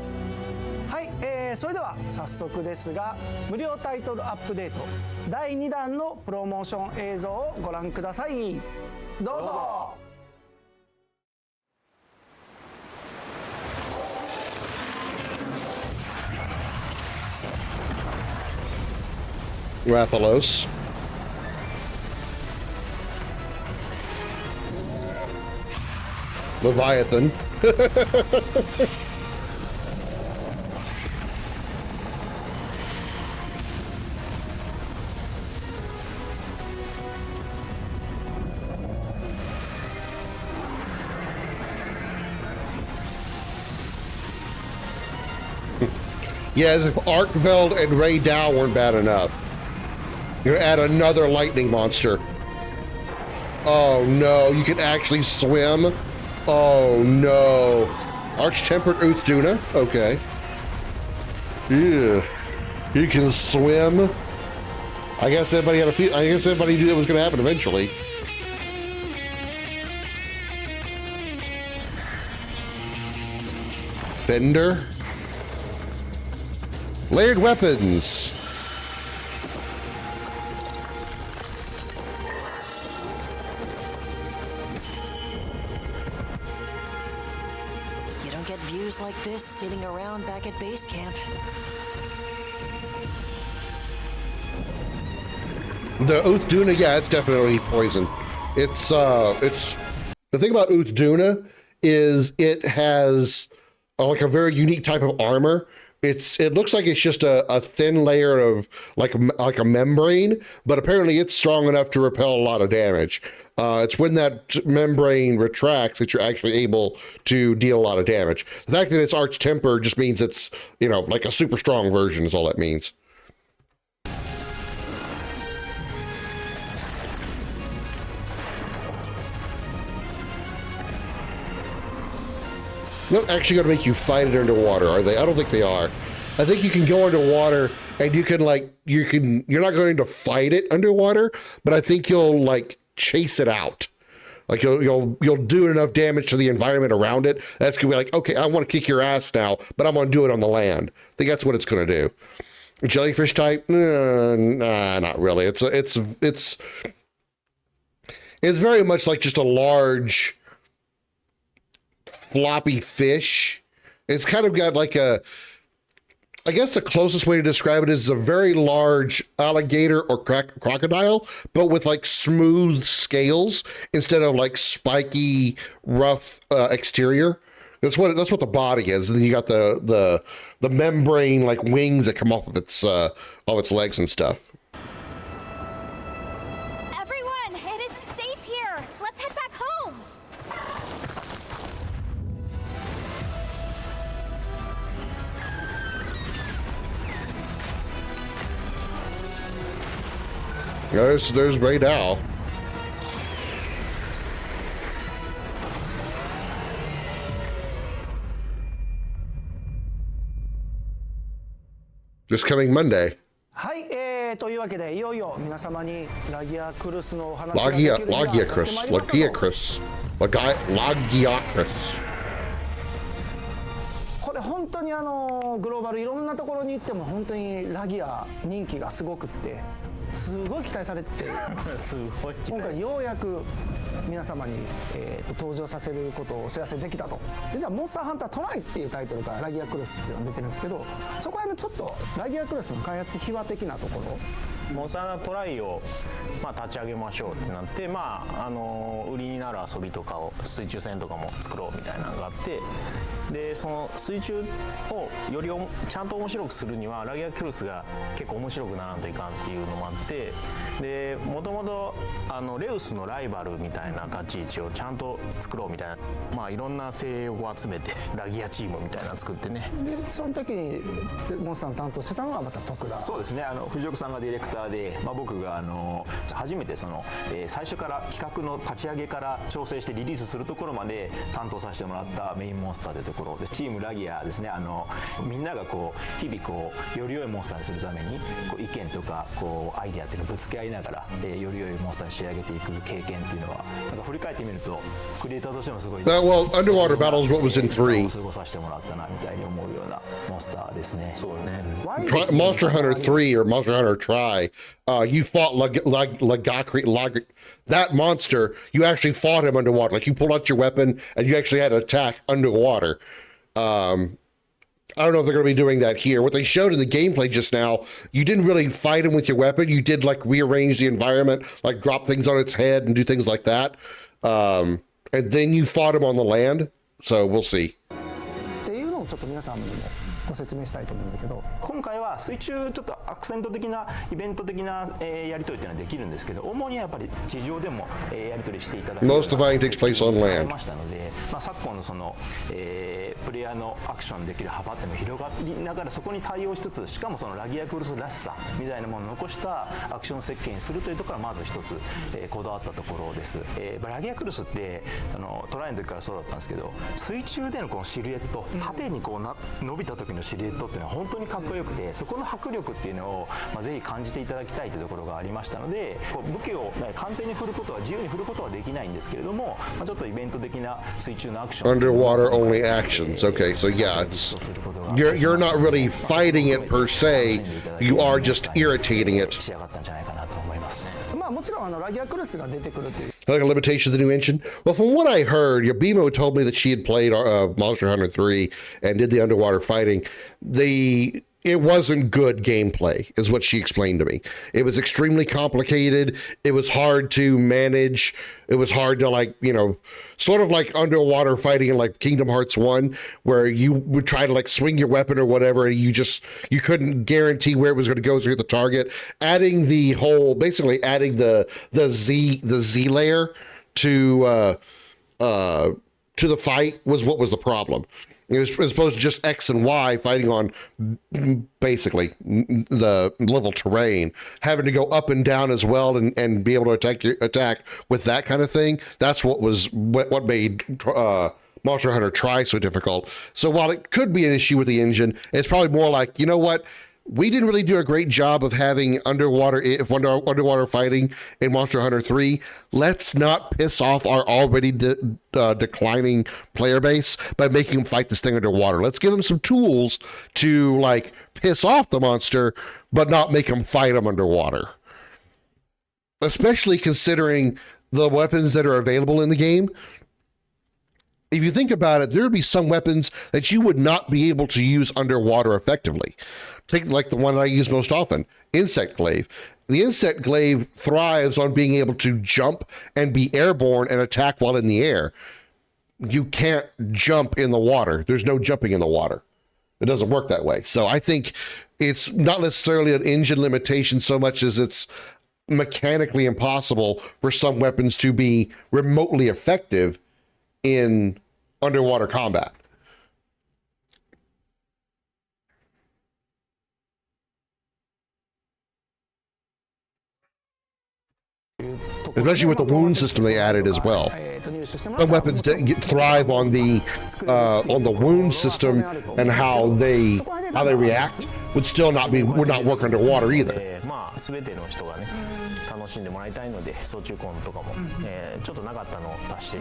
はい、それでは早速ですが無料タイトルアップデート第2弾のプロモーション映像をご覧ください。どうぞ。Rathalos. Leviathan. Yeah, as if Arkveld and Ray Dow weren't bad enough. You're gonna add another lightning monster. Oh no, you can actually swim? Oh no. Arch-tempered Uthduna? Okay. Yeah. You can swim? I guess everybody had I guess everybody knew that was gonna happen eventually. Fender? Layered weapons. You don't get views like this sitting around back at base camp. The Uthduna, yeah, it's definitely poison. It's the thing about Uthduna is it has like a very unique type of armor. It looks like it's just a thin layer of like a membrane, but apparently it's strong enough to repel a lot of damage. It's when that membrane retracts that you're actually able to deal a lot of damage. The fact that it's arch tempered just means it's, you know, like a super strong version is all that means. not actually going to make you fight it underwater, are they? I don't think they are. I think you can go underwater and you can you're not going to fight it underwater, but I think you'll like chase it out. Like you'll do enough damage to the environment around it. That's gonna be like, okay, I want to kick your ass now, but I'm gonna do it on the land. I think that's what it's gonna do. Jellyfish type? Nah, not really. It's very much like just a large floppy fish. It's kind of got like I guess the closest way to describe it is a very large alligator or crocodile, but with like smooth scales instead of like spiky, rough exterior. That's what the body is. And then you got the membrane like wings that come off of its legs and stuff. Everyone, it isn't safe here. Let's head back home. There's Ray Dow. This coming Monday. はい、というわけでいよいよ皆様にラギアクルスのお話ができる日がやってまいりましたと。これ本当にグローバルいろんなところに行っても本当にラギア人気がすごくってすごい期待されてすごい今回ようやく皆様に、登場させることをお知らせできたと。実はモンスターハンタートライっていうタイトルからラギアクルスっていうのが出てるんですけど、そこはちょっとラギアクルスの開発秘話的なところモンスタートライを、立ち上げましょうってなって、売りになる遊びとかを水中戦とかも作ろうみたいなのがあって、でその水中をよりちゃんと面白くするにはラギアクルスが結構面白くならんといかんっていうのもあって、でもともとレウスのライバルみたいな立ち位置をちゃんと作ろうみたいな、いろんな精鋭を集めてラギアチームみたいなの作ってね。でその時にモンスターの担当してたのがまた徳田。そうですね、藤岡さんがディレクターで、僕が初めて最初から企画の立ち上げから調整してリリースするところまで担当させてもらったメインモンスターというところで、チームラギアですね、みんなが日々より良いモンスターにするために意見とかアイデアっていうのをぶつけ合いながら、より良いモンスターに仕上げていく経験っていうのはなんか振り返ってみるとクリエイターとしてもすごい。Well, Underwater Battle is what was in 3. 過ごさせてもらったなみたいに思うようなモンスターですね。そうね。Monster Hunter 3 or Monster Hunter Try, you fought that monster. You actually fought him underwater. Like you pulled out your weapon and you actually had to attack underwater. I don't know if they're going to be doing that here. What they showed in the gameplay just now, you didn't really fight him with your weapon. You did like rearrange the environment, like drop things on its head and do things like that. And then you fought him on the land. So we'll see. っていうのをちょっと皆さんにもご説明したいと思うんだけど、今回は水中ちょっとアクセント的なイベント的な、やり取りっていうのはできるんですけど、主にはやっぱり地上でも、やり取りしていただく Most of it takes place on land. ましたので、昨今のその、プレイヤーのアクションできる幅っていうのが広がりながらそこに対応しつつ、しかもそのラギアクルスらしさみたいなものを残したアクション設計にするというところがまず一つ、こだわったところです。ラギアクルスってトライの時からそうだったんですけど、水中でのこのシルエット、縦に伸びた時のシルエットっていうのは本当にかっこよくて、そこの迫力っていうのを、ぜひ感じていただきたいというところがありましたので、武器を、完全に振ることは自由に振ることはできないんですけれども、ちょっとイベント的な水中のアクション Underwater only actions. Okay, so yeah, you're not really fighting it per se. You are just irritating it. 仕上がったんじゃないかなと思います。もちろんラギアクルスが出てくるという。 Like a limitation of the new engine? Well, from what I heard, Yabimo told me that she had played Monster Hunter 3 and did the underwater fighting. It wasn't good gameplay, is what she explained to me. It was extremely complicated. It was hard to manage. It was hard to sort of like underwater fighting in like Kingdom Hearts 1, where you would try to like swing your weapon or whatever, and you couldn't guarantee where it was going to go to hit the target. Adding the Z layer to the fight was what was the problem. It was supposed to just X and Y fighting on basically the level terrain, having to go up and down as well and be able to attack with that kind of thing. That's what made Monster Hunter Try so difficult. So while it could be an issue with the engine, it's probably more like, you know what? We didn't really do a great job of having underwater fighting in Monster Hunter 3. Let's not piss off our already declining player base by making them fight this thing underwater. Let's give them some tools to like piss off the monster, but not make them fight them underwater. Especially considering the weapons that are available in the game. If you think about it, there would be some weapons that you would not be able to use underwater effectively. Take like the one I use most often, Insect Glaive. The Insect Glaive thrives on being able to jump and be airborne and attack while in the air. You can't jump in the water. There's no jumping in the water. It doesn't work that way. So I think it's not necessarily an engine limitation so much as it's mechanically impossible for some weapons to be remotely effective in underwater combat. Especially with the wound system they added as well. Some weapons thrive on the wound system, and how they react would not work underwater either. 全ての人がね楽しんでもらいたいので総中コンとかも、ちょっとなかったのを出させ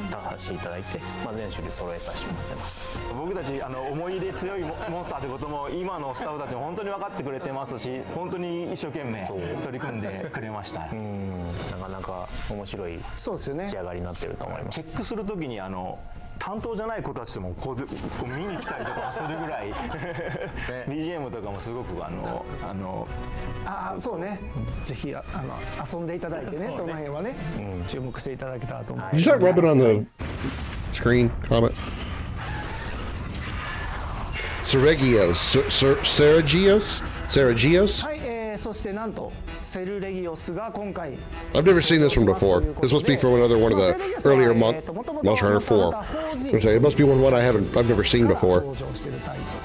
ていただいて、全種類揃えさせてもらってます。僕たち思い入れ強いモンスターってことも今のスタッフたちも本当に分かってくれてますし、本当に一生懸命取り組んでくれました。なかなか面白い仕上がりになってると思います。チェックするときに担当じゃない子たちともこう見に来たりとかするぐらいBGM とかもすごくそうね、ぜひ遊んでいただいてね、その辺はね、注目していただけたらと思います。You start rubbing on the screen, comment. Saragios? はい、そしてなんとセルレギオスが今回 I've never seen this one before. This must be from another one of the earlier Monster Hunter 4. It must be one I've never seen before.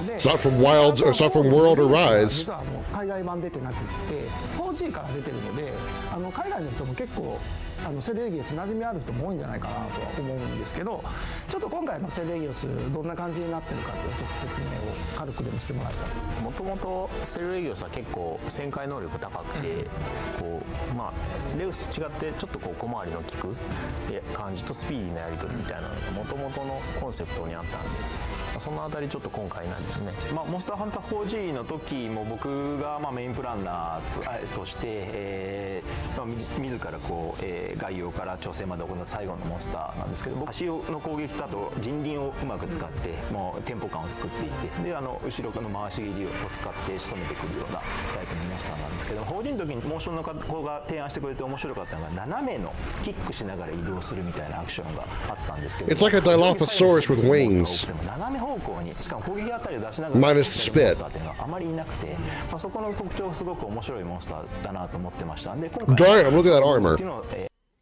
It's not from Wilds, or it's not from World or Rise. 海外版出てなくて 4G から出てるので海外の人も結構セルレギオス馴染みある人も多いんじゃないかなとは思うんですけど、ちょっと今回のセルレギオスどんな感じになってるかっていうちょっと説明を軽くでもしてもらえたら。もともとセルレギオスは結構旋回能力高くて、レウスと違ってちょっと小回りの利く感じとスピーディーなやり取りみたいなのがもともとのコンセプトにあったんで、そのあたりちょっと今回なんですね。モンスターハンター 4G の時も僕がメインプランナーとして、自ら概要から調整まで行った最後のモンスターなんですけど、足の攻撃だと人輪をうまく使ってもうテンポ感を作っていって、で後ろの回し切りを使って仕留めてくるようなタイプのモンスターなんですけど、4G の時にモーションの子が提案してくれて面白かったのが斜めのキックしながら移動するみたいなアクションがあったんですけど、 It's like a Dilophosaurus with wings. 斜め方向にしかも攻撃あたりを出しながら Minus the spit. モンスターっていうのはあまりいなくて、そこの特徴がすごく面白いモンスターだなと思ってましたんで、今回 Damn, look at that armor.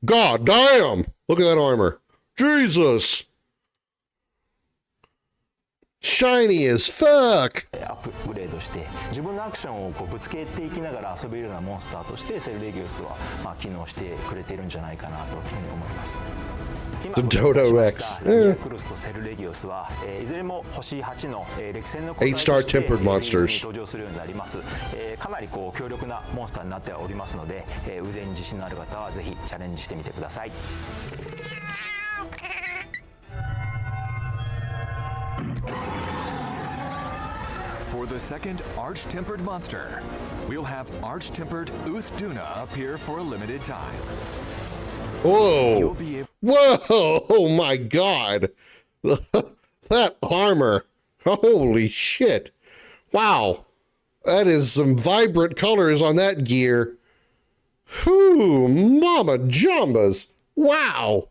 God damn! Look at that armor. Jesus! Shiny as fuck! アップグレードして自分のアクションをぶつけていきながら遊べるようなモンスターとしてセルレギオスは機能してくれているんじゃないかなというふうに思います。 The Dodo Rex. クルスとセルレギオスはいずれも星8の歴戦の 8-star tempered monsters. 登場するようになります。かなり強力なモンスターになっておりますので、腕に自信のある方はぜひチャレンジしてみてください。 For the second arch-tempered monster, we'll have arch-tempered Uthduna appear for a limited time. Whoa! Whoa! Oh my god! That armor! Holy shit! Wow! That is some vibrant colors on that gear. Whew! Mama jambas! Wow!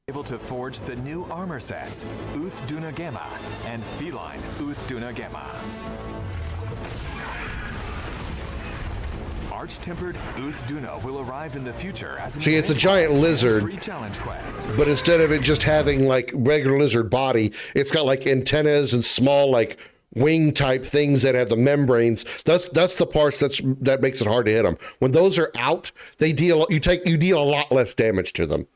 Able to forge the new armor sets, Uthduna Gamma and Feline Uthduna Gamma. Arch-tempered Uthduna will arrive in the future as See, it's a giant lizard, but instead of it just having like regular lizard body, it's got like antennas and small like wing type things that have the membranes. That's the parts that makes it hard to hit them. When those are out, you deal a lot less damage to them.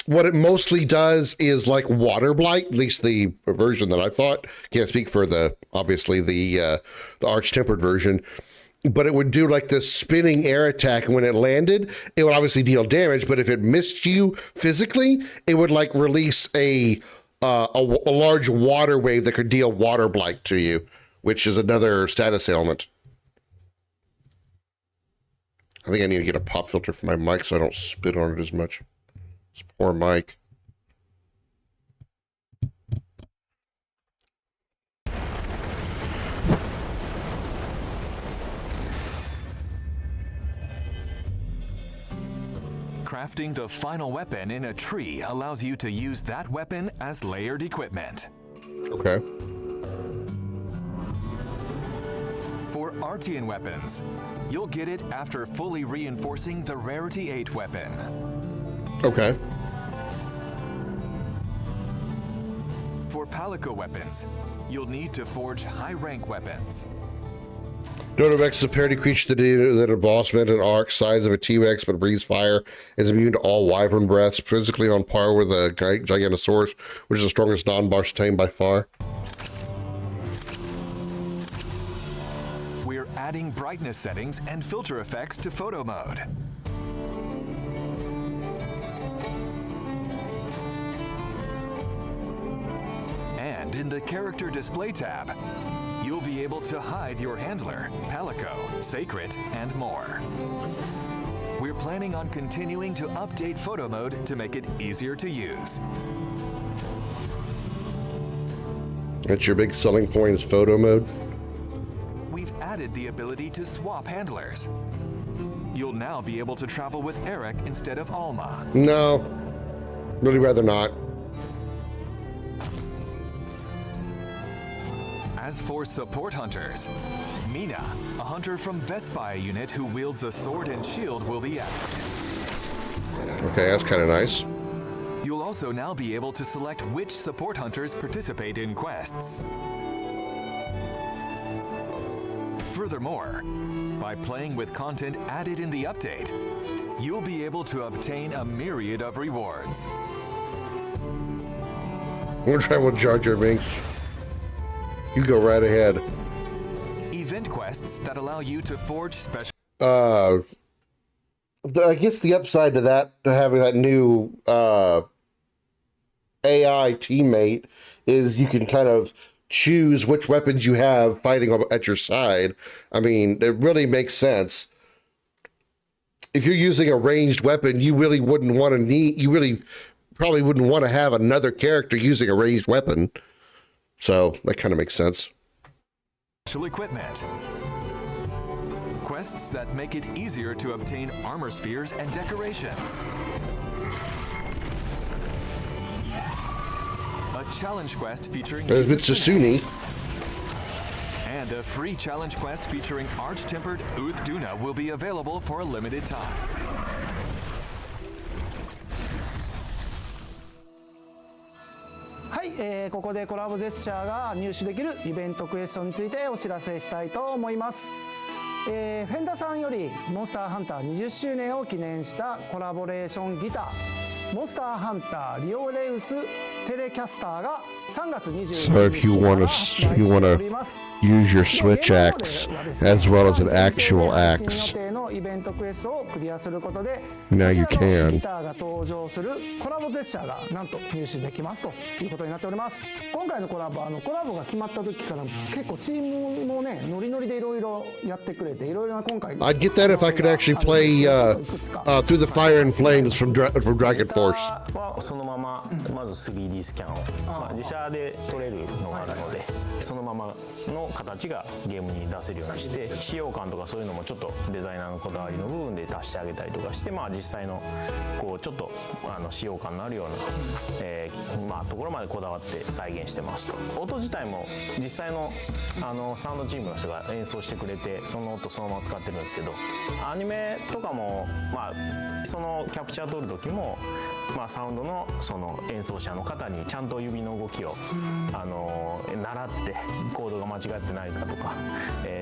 what it mostly does is like water blight, at least the version that I fought. Can't speak for the arch-tempered version, but it would do like this spinning air attack, and when it landed, it would obviously deal damage, but if it missed you physically, it would like release a large water wave that could deal water blight to you, which is another status ailment. I think I need to get a pop filter for my mic so I don't spit on it as much. This poor mic. Crafting the final weapon in a tree allows you to use that weapon as layered equipment. Okay. For Artian weapons, you'll get it after fully reinforcing the Rarity 8 weapon. Okay. For Palico weapons, you'll need to forge high-rank weapons. Dodovex is a parody creature that evolves from an arc, size of a T-Rex, but breathes fire, is immune to all wyvern breaths, physically on par with a Giganosaurus, which is the strongest non-boss tame by far. We're adding brightness settings and filter effects to photo mode. And in the Character Display tab, you'll be able to hide your handler, Palico, Sacred, and more. We're planning on continuing to update photo mode to make it easier to use. That's your big selling point, is photo mode? We've added the ability to swap handlers. You'll now be able to travel with Eric instead of Alma. No, really rather not. As for support hunters, Mina, a hunter from Vespia unit who wields a sword and shield, will be added. Okay, that's kind of nice. You'll also now be able to select which support hunters participate in quests. Furthermore, by playing with content added in the update, you'll be able to obtain a myriad of rewards. I'm gonna try with Jar Jar Binks. You go right ahead. Event quests that allow you to forge special. I guess the upside to that, to having that new AI teammate, is you can kind of choose which weapons you have fighting at your side. I mean, it really makes sense. If you're using a ranged weapon, you really wouldn't want to probably wouldn't want to have another character using a ranged weapon. So that kind of makes sense. Special equipment. Quests that make it easier to obtain armor spheres and decorations. A challenge quest featuring Mitsusuni. And a free challenge quest featuring arch-tempered Uth Duna will be available for a limited time.はい、ここでコラボジェスチャーが入手できるイベントクエストについてお知らせしたいと思います。フェンダさんよりモンスターハンター20周年を記念したコラボレーションギターモンスターハンターリオレウステレキャスターが3月21日 So if you want to use your switch axe as well as an actual axe, now you can. ギターが登場するコラボジェスチャーがなんと入手できますということになっております。今回のコラボが決まった時から結構チームもねノリノリでいろいろやってくれていろいろな今回 I'd get that if I could actually play Through the Fire and Flames from Dragon Force. はそのまままず 3D スキャンを、自社で撮れるのがあるのでそのままの形がゲームに出せるようにして使用感とかそういうのもちょっとデザイナーのこだわりの部分で足してあげたりとかして、実際のこうちょっと使用感のあるような、ところまでこだわって再現してますと。音自体も実際のサウンドチームの人が演奏してくれてその音そのまま使ってるんですけどアニメとかもそのキャプチャー撮る時もサウンドのその演奏者の方にちゃんと指の動きを習ってコードが間違ってないかとか、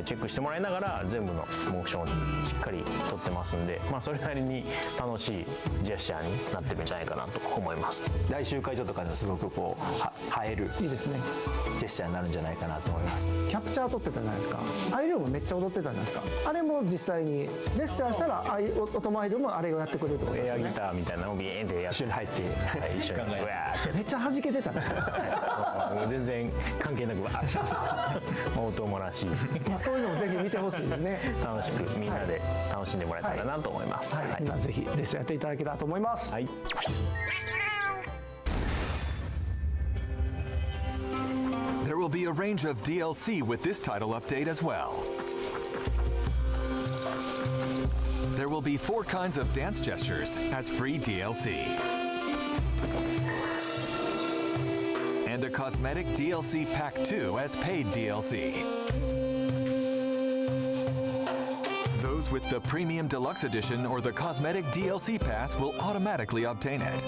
チェックしてもらいながら全部のモーションをしっかり撮ってますんで、それなりに楽しいジェスチャーになってるんじゃないかなと思います。来週会場とかでもすごくこう映えるいいですねジェスチャーになるんじゃないかなと思います。キャプチャー撮ってたじゃないですか。アイルームめっちゃ踊ってたじゃないですか。あれも実際にジェスチャーしたらオトマイルもあれをやってくれるってことですよね。エアギターみたいなのをビーンってやって一緒に入って、一緒にうわーってめっちゃ弾けてたね全然関係なくわー音もらしいそういうのもぜひ見てほしいですね楽しくみんなで楽しんでもらえたらなと思います。みんなぜひジェスチャーやっていただけたらと思います。There will be a range of DLC with this title update as well. There will be 4 kinds of dance gestures as free DLC. And a cosmetic DLC Pack 2 as paid DLC. Those with the Premium Deluxe Edition or the Cosmetic DLC Pass will automatically obtain it.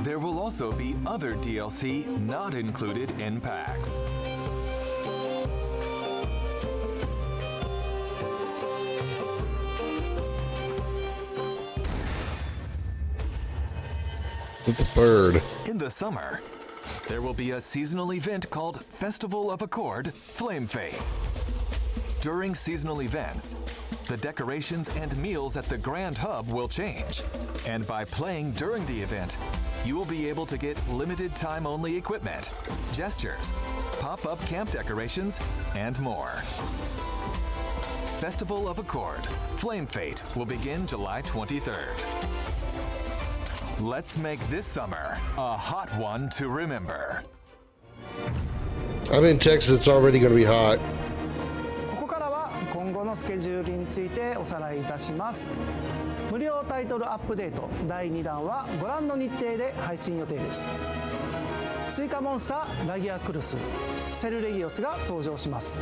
There will also be other DLC not included in packs. With the bird. In the summer, there will be a seasonal event called Festival of Accord Flame Fate. During seasonal events, the decorations and meals at the Grand Hub will change. And by playing during the event, you will be able to get limited time only equipment, gestures, pop-up camp decorations, and more. Festival of Accord Flame Fate will begin July 23rd. Let's make this summer a hot one to remember. I'm in Texas, it's already going to be hot. ここからは今後のスケジュールについておさらいいたします。無料タイトルアップデート第2弾はご覧の日程で配信予定です。追加モンスターラギアクルス、セルレギオスが登場します。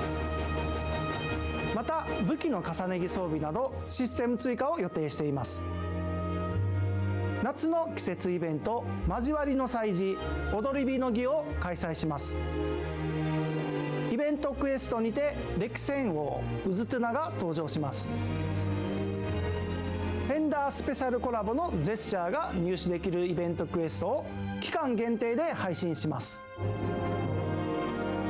また武器の重ね着装備などシステム追加を予定しています。夏の季節イベント交わりの祭事踊り火の儀を開催します。イベントクエストにて歴戦王ウズトゥナが登場します。フェンダースペシャルコラボのジェスチャーが入手できるイベントクエストを期間限定で配信します。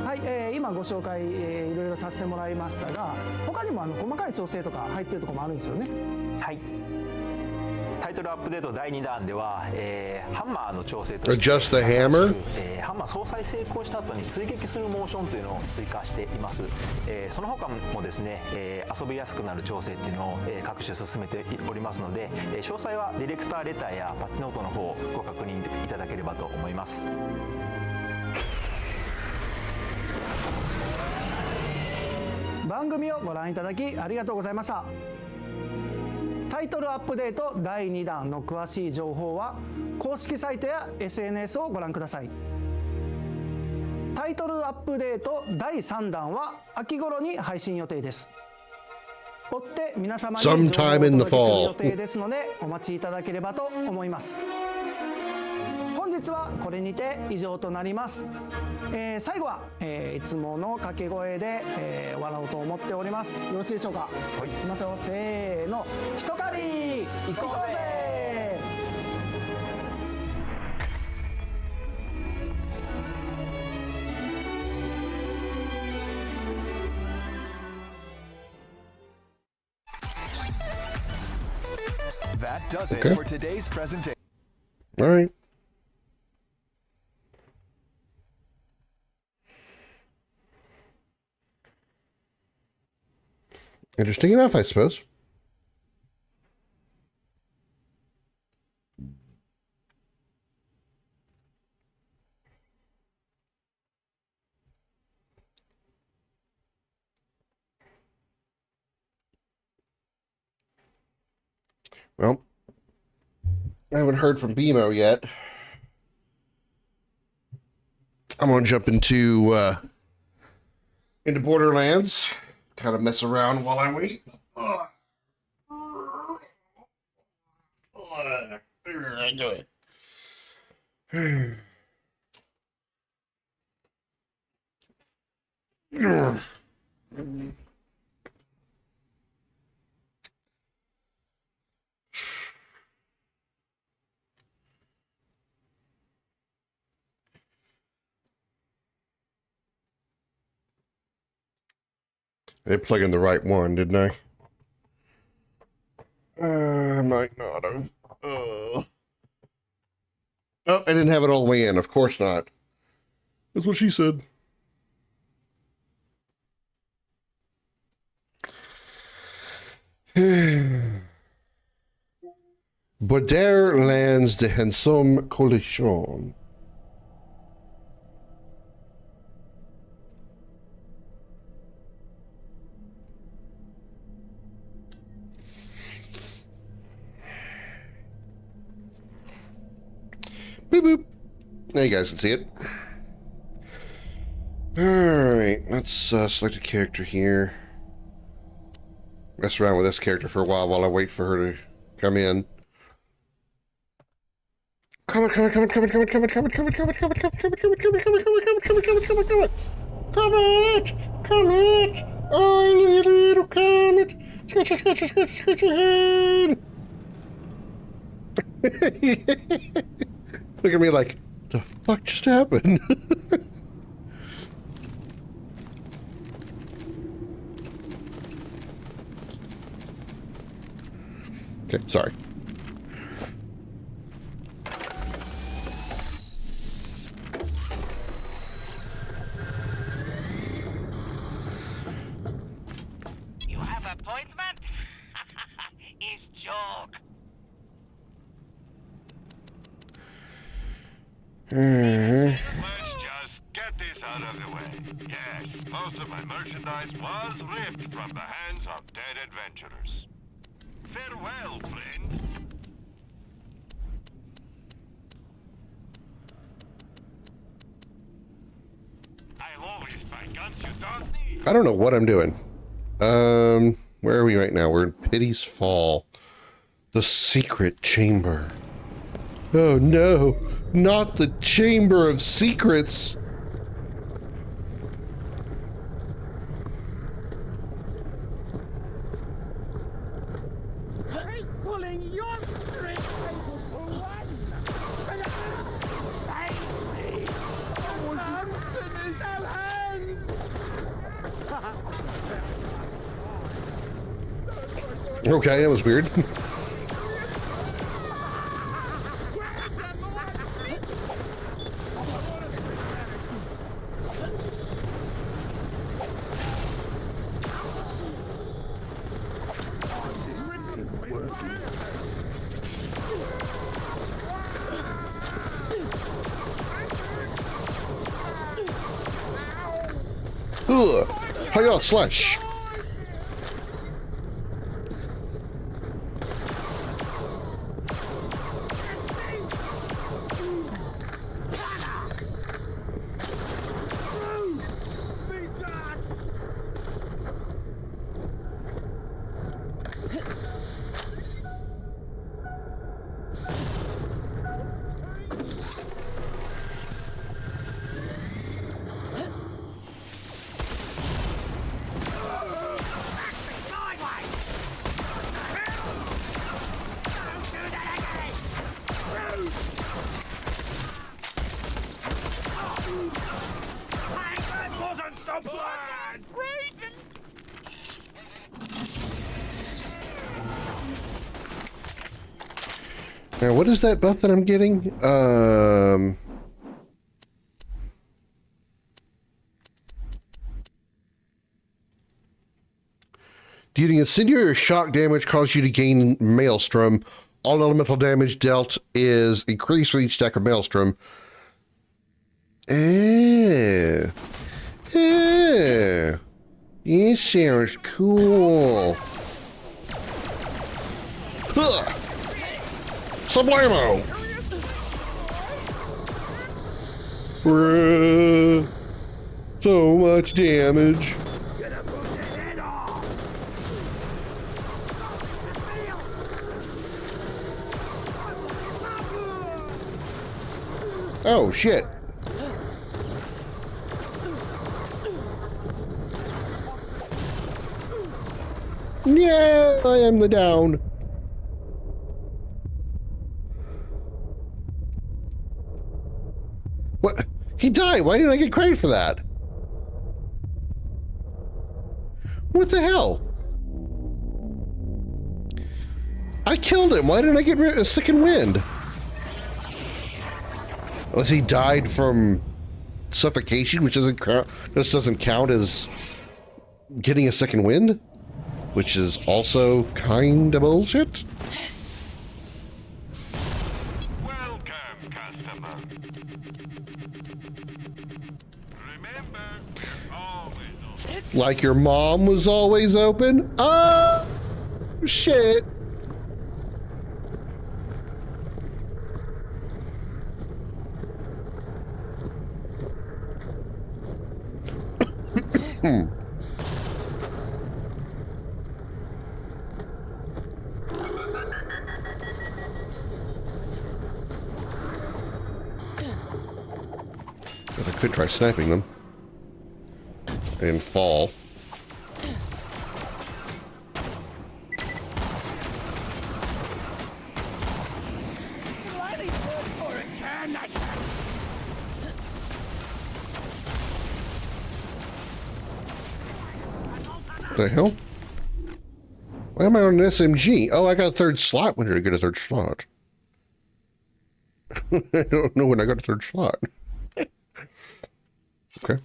はい、今ご紹介、いろいろさせてもらいましたが、他にも細かい調整とか入ってるところもあるんですよね。はい。タイトルアップデート第2弾では、ハンマーの調整として Adjust the hammer? ハンマー総裁成功した後に追撃するモーションというのを追加しています。その他もですね、遊びやすくなる調整っていうのを、各種進めておりますので、詳細はディレクターレターやパッチノートの方をご確認いただければと思います。番組をご覧いただきありがとうございました。タイトルアップデート第2弾の詳しい情報は公式サイトや SNS をご覧ください。タイトルアップデート第3弾は秋頃に配信予定です。追って皆様に情報をお届けする予定ですのでお待ちいただければと思います。本日はこれにて以上となります。最後は、いつもの掛け声で、笑おうと思っております。よろしいでしょうか。はい、いきますよ。せーの、ひと狩り行こうぜ。That does it for today's presentation. All right. Interesting enough, I suppose. Well, I haven't heard from BMO yet. I'm gonna jump into Borderlands, kind of mess around while I wait. I do it. I did plug in the right one, didn't I? I might not have. Oh, I didn't have it all the way in. Of course not. That's what she said. Borderlands The Handsome Collection. Boop boop. Now you guys can see it. Alright, let's select a character here. Mess around with this character for a while I wait for her to come in. Come on. Oh, little comet. Scratch your head. Look at me like, the fuck just happened? Okay, sorry. You have appointment? It's joke. Let's just get this out of the way. Yes, most of my merchandise was ripped from the hands of dead adventurers. Farewell, friend. I'll always buy guns you don't need. I don't know what I'm doing. Where are we right now? We're in Pity's Fall. The secret chamber. Oh no, not the Chamber of Secrets. Pulling your string, Okay, that was weird. Ugh. Hiya, slash. Now, what is that buff that I'm getting? Dealing incendiary or shock damage causes you to gain Maelstrom. All elemental damage dealt is increased for each stack of Maelstrom. Yeah, it sounds cool. Huh. Sublimo! Bruh. So much damage. Oh, shit. Yeah, I am the down. What? He died. Why didn't I get credit for that? What the hell? I killed him. Why didn't I get a second wind? Unless he died from suffocation, which doesn't count. This doesn't count as getting a second wind, which is also kind of bullshit. Welcome, customer. Remember, you're always open. Like your mom was always open? Oh, shit. Guess I could try sniping them and fall. What the hell? Why am I on an SMG? Oh, I got a third slot. When did I get a third slot? I don't know when I got a third slot. Okay.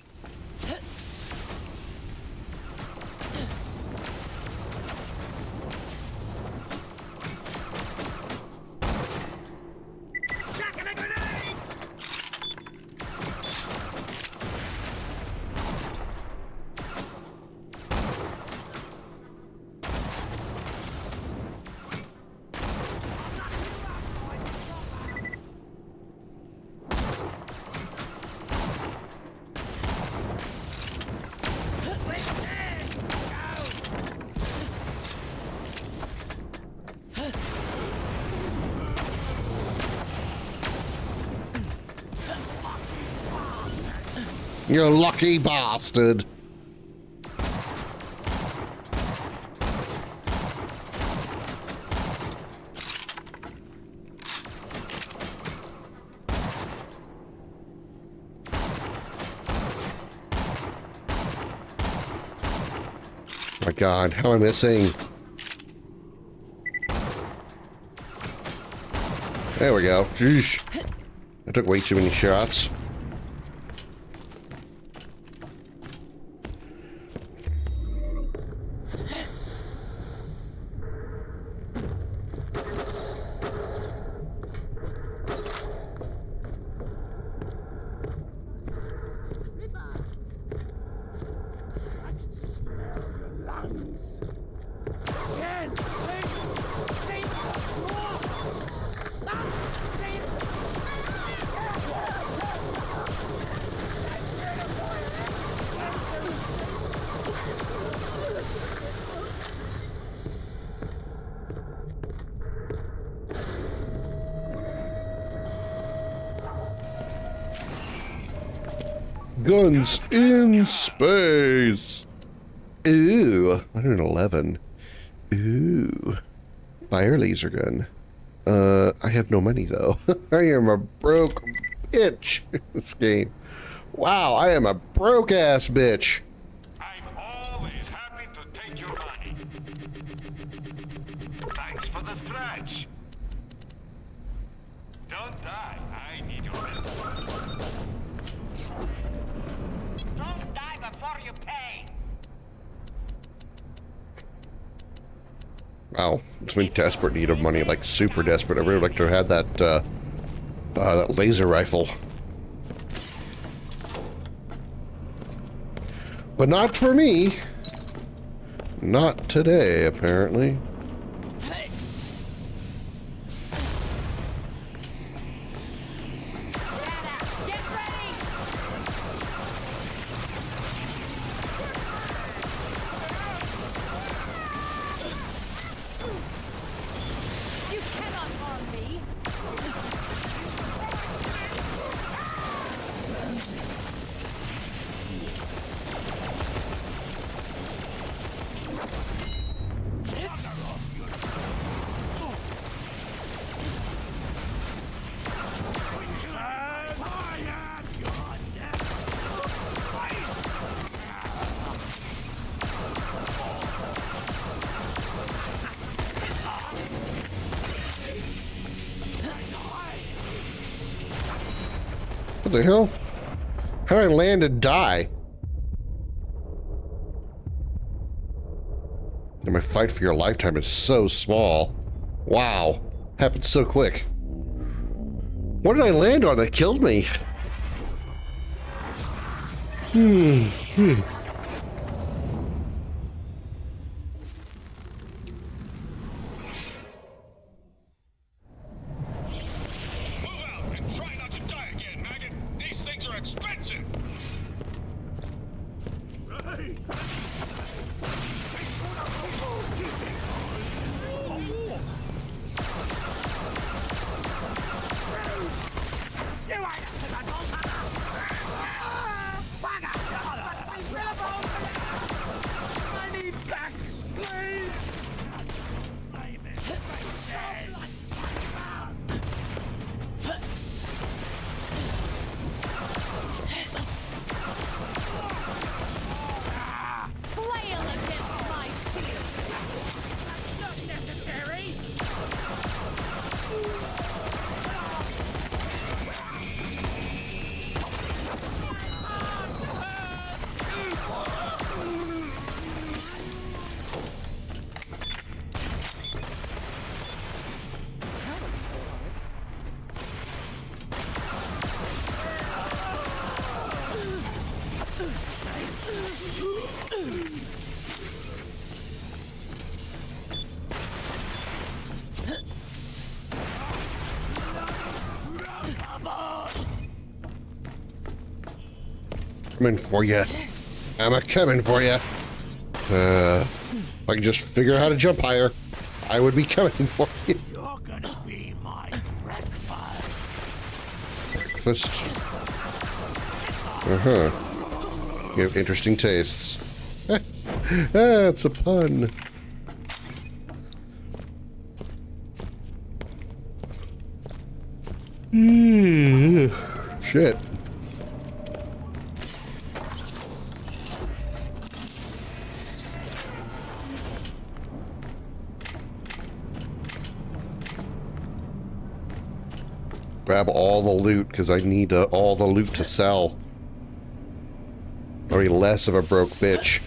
You lucky bastard. My God, how am I missing? There we go. Sheesh. I took way too many shots. Guns in space. Ooh, 111. Ooh, fire laser gun. I have no money though. I am a broke bitch in this game. Wow, I am a broke ass bitch. I'm always happy to take your money. Thanks for the scratch. Don't die. I need your help. Don't die before you pay. Wow, it's been desperate need of money, like super desperate. I really like to have had that laser rifle. But not for me. Not today, apparently. What the hell? How did I land and die? And my fight for your lifetime is so small. Wow. Happened so quick. What did I land on that killed me? Coming for you. I'm a coming for you. If I could just figure out how to jump higher, I would be coming for you. You're gonna be my Breakfast. Uh-huh. You have interesting tastes. That's a pun. Shit. Grab all the loot because I need all the loot to sell. Or be less of a broke bitch.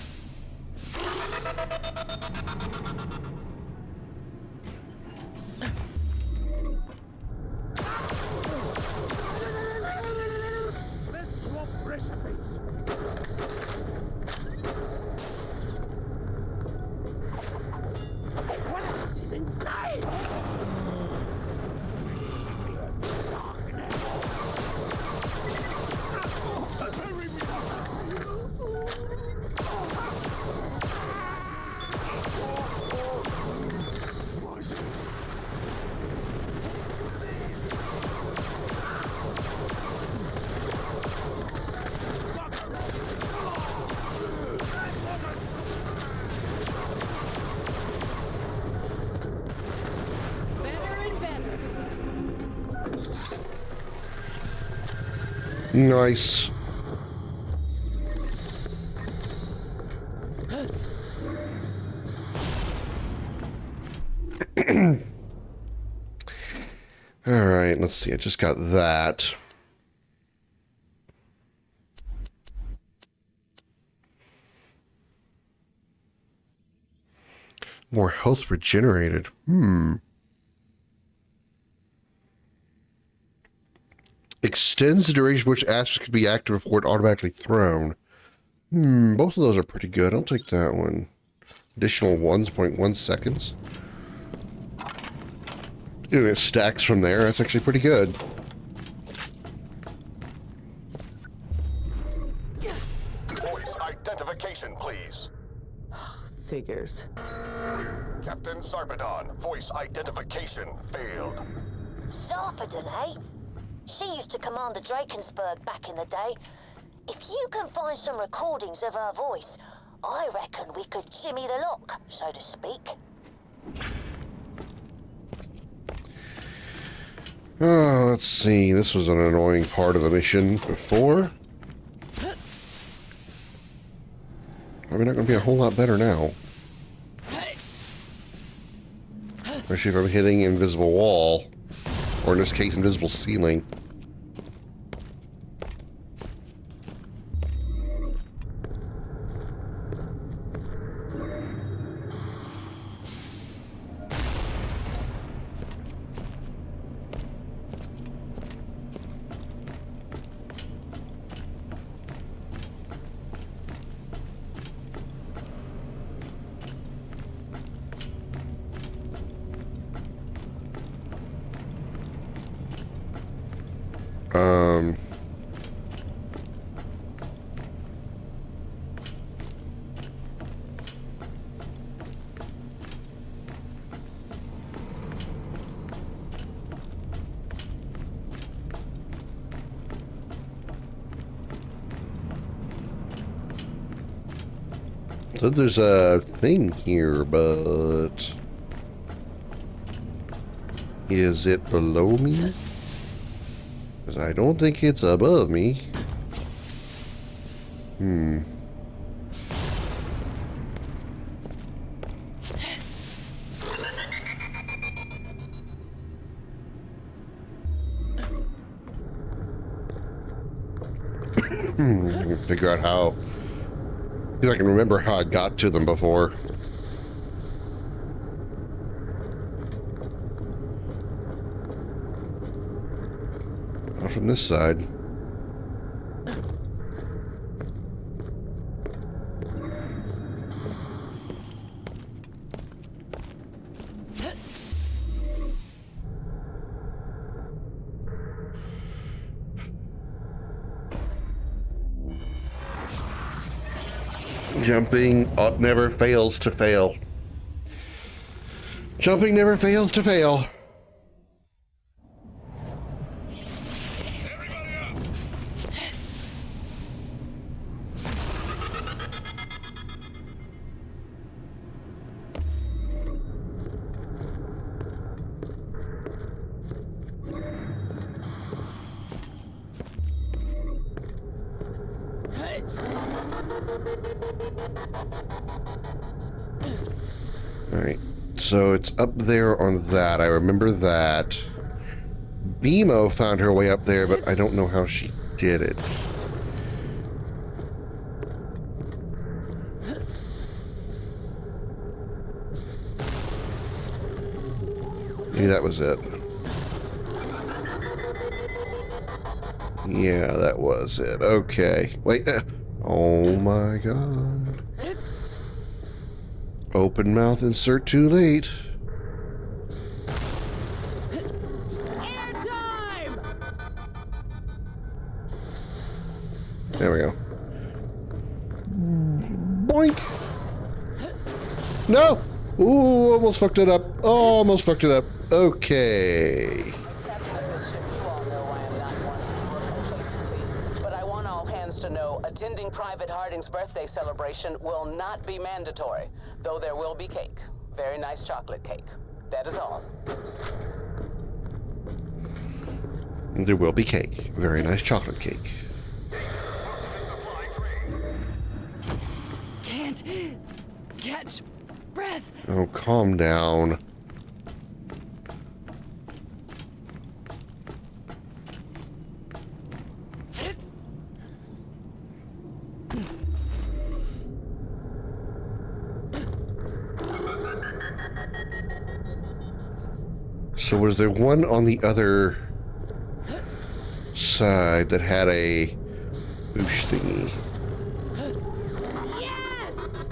Nice. All right, let's see. I just got that. More health regenerated. Extends the duration which aspects can be active before it automatically thrown. Both of those are pretty good. I'll take that one. Additional 1.1 seconds. And it stacks from there. That's actually pretty good. Voice identification, please. Figures. Captain Sarpedon, voice identification failed. Sarpedon, eh? She used to command the Drakensburg back in the day. If you can find some recordings of her voice, I reckon we could jimmy the lock, so to speak. Oh, let's see. This was an annoying part of the mission before. Probably not going to be a whole lot better now. Especially if I'm hitting invisible wall. Or in this case, invisible ceiling. So there's a thing here, but is it below me? Because I don't think it's above me. Figure out how. See if I can remember how I got to them before. Not from this side. Jumping never fails to fail. Jumping never fails to fail. Alright, so it's up there on that. I remember that. BMO found her way up there, but I don't know how she did it. Maybe that was it. Yeah, that was it. Okay. Wait. Oh my god. Open mouth, insert too late. There we go. Boink. No! Ooh, almost fucked it up. Oh, almost fucked it up. Okay. But I want all hands to know attending Private Harding's birthday celebration will not be mandatory, though there will be cake. Very nice chocolate cake. That is all. There will be cake. Very nice chocolate cake. Can't catch breath. Oh, calm down. So was there one on the other side that had a boosh thingy? Yes!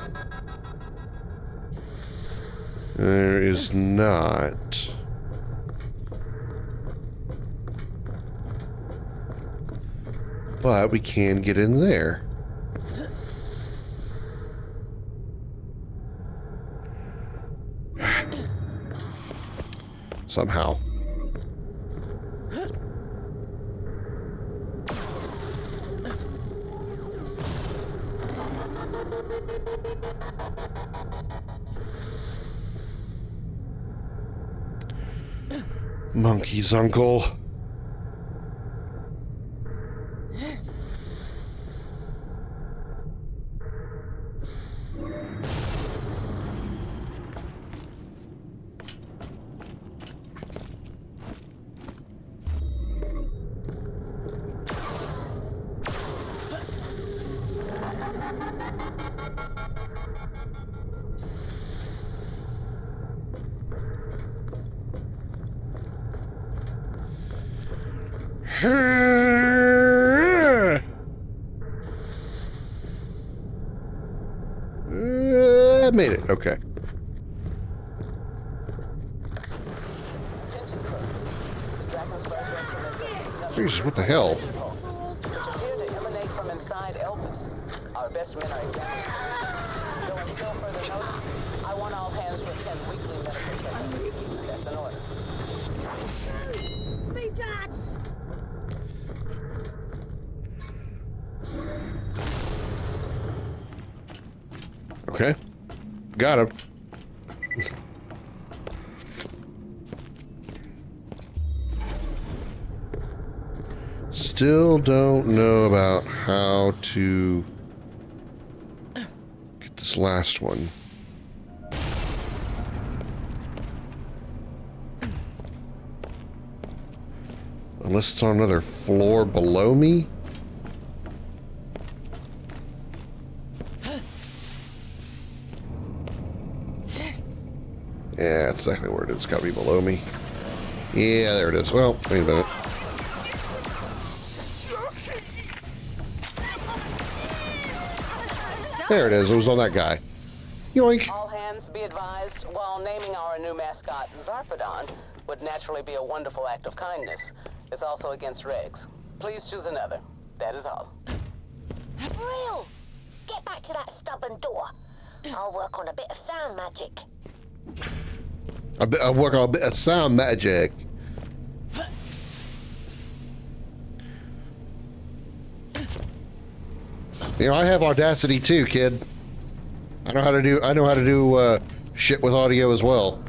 There is not. But we can get in there. Somehow. Monkey's uncle. I made it. Okay. Drakensberg's instruments are picking up Jesus, what the hell? pulses, which appear to emanate from inside Elvis. Our best men are examining the readings. Though until further notice, I want all hands to attend weekly medical checkups. That's an order. Me dads! Okay. Got him. Still don't know about how to get this last one. Unless it's on another floor below me. Yeah, that's exactly where it is. It's gotta be below me. Yeah, there it is. Well, wait a minute. There it is. It was on that guy. Yoink. All hands be advised, while naming our new mascot Zarpedon would naturally be a wonderful act of kindness, it's also against regs. Please choose another. That is all. Real! Get back to that stubborn door. I'll work on a bit of sound magic. I work on a bit of sound magic. You know, I have Audacity too, kid. I know how to do shit with audio as well.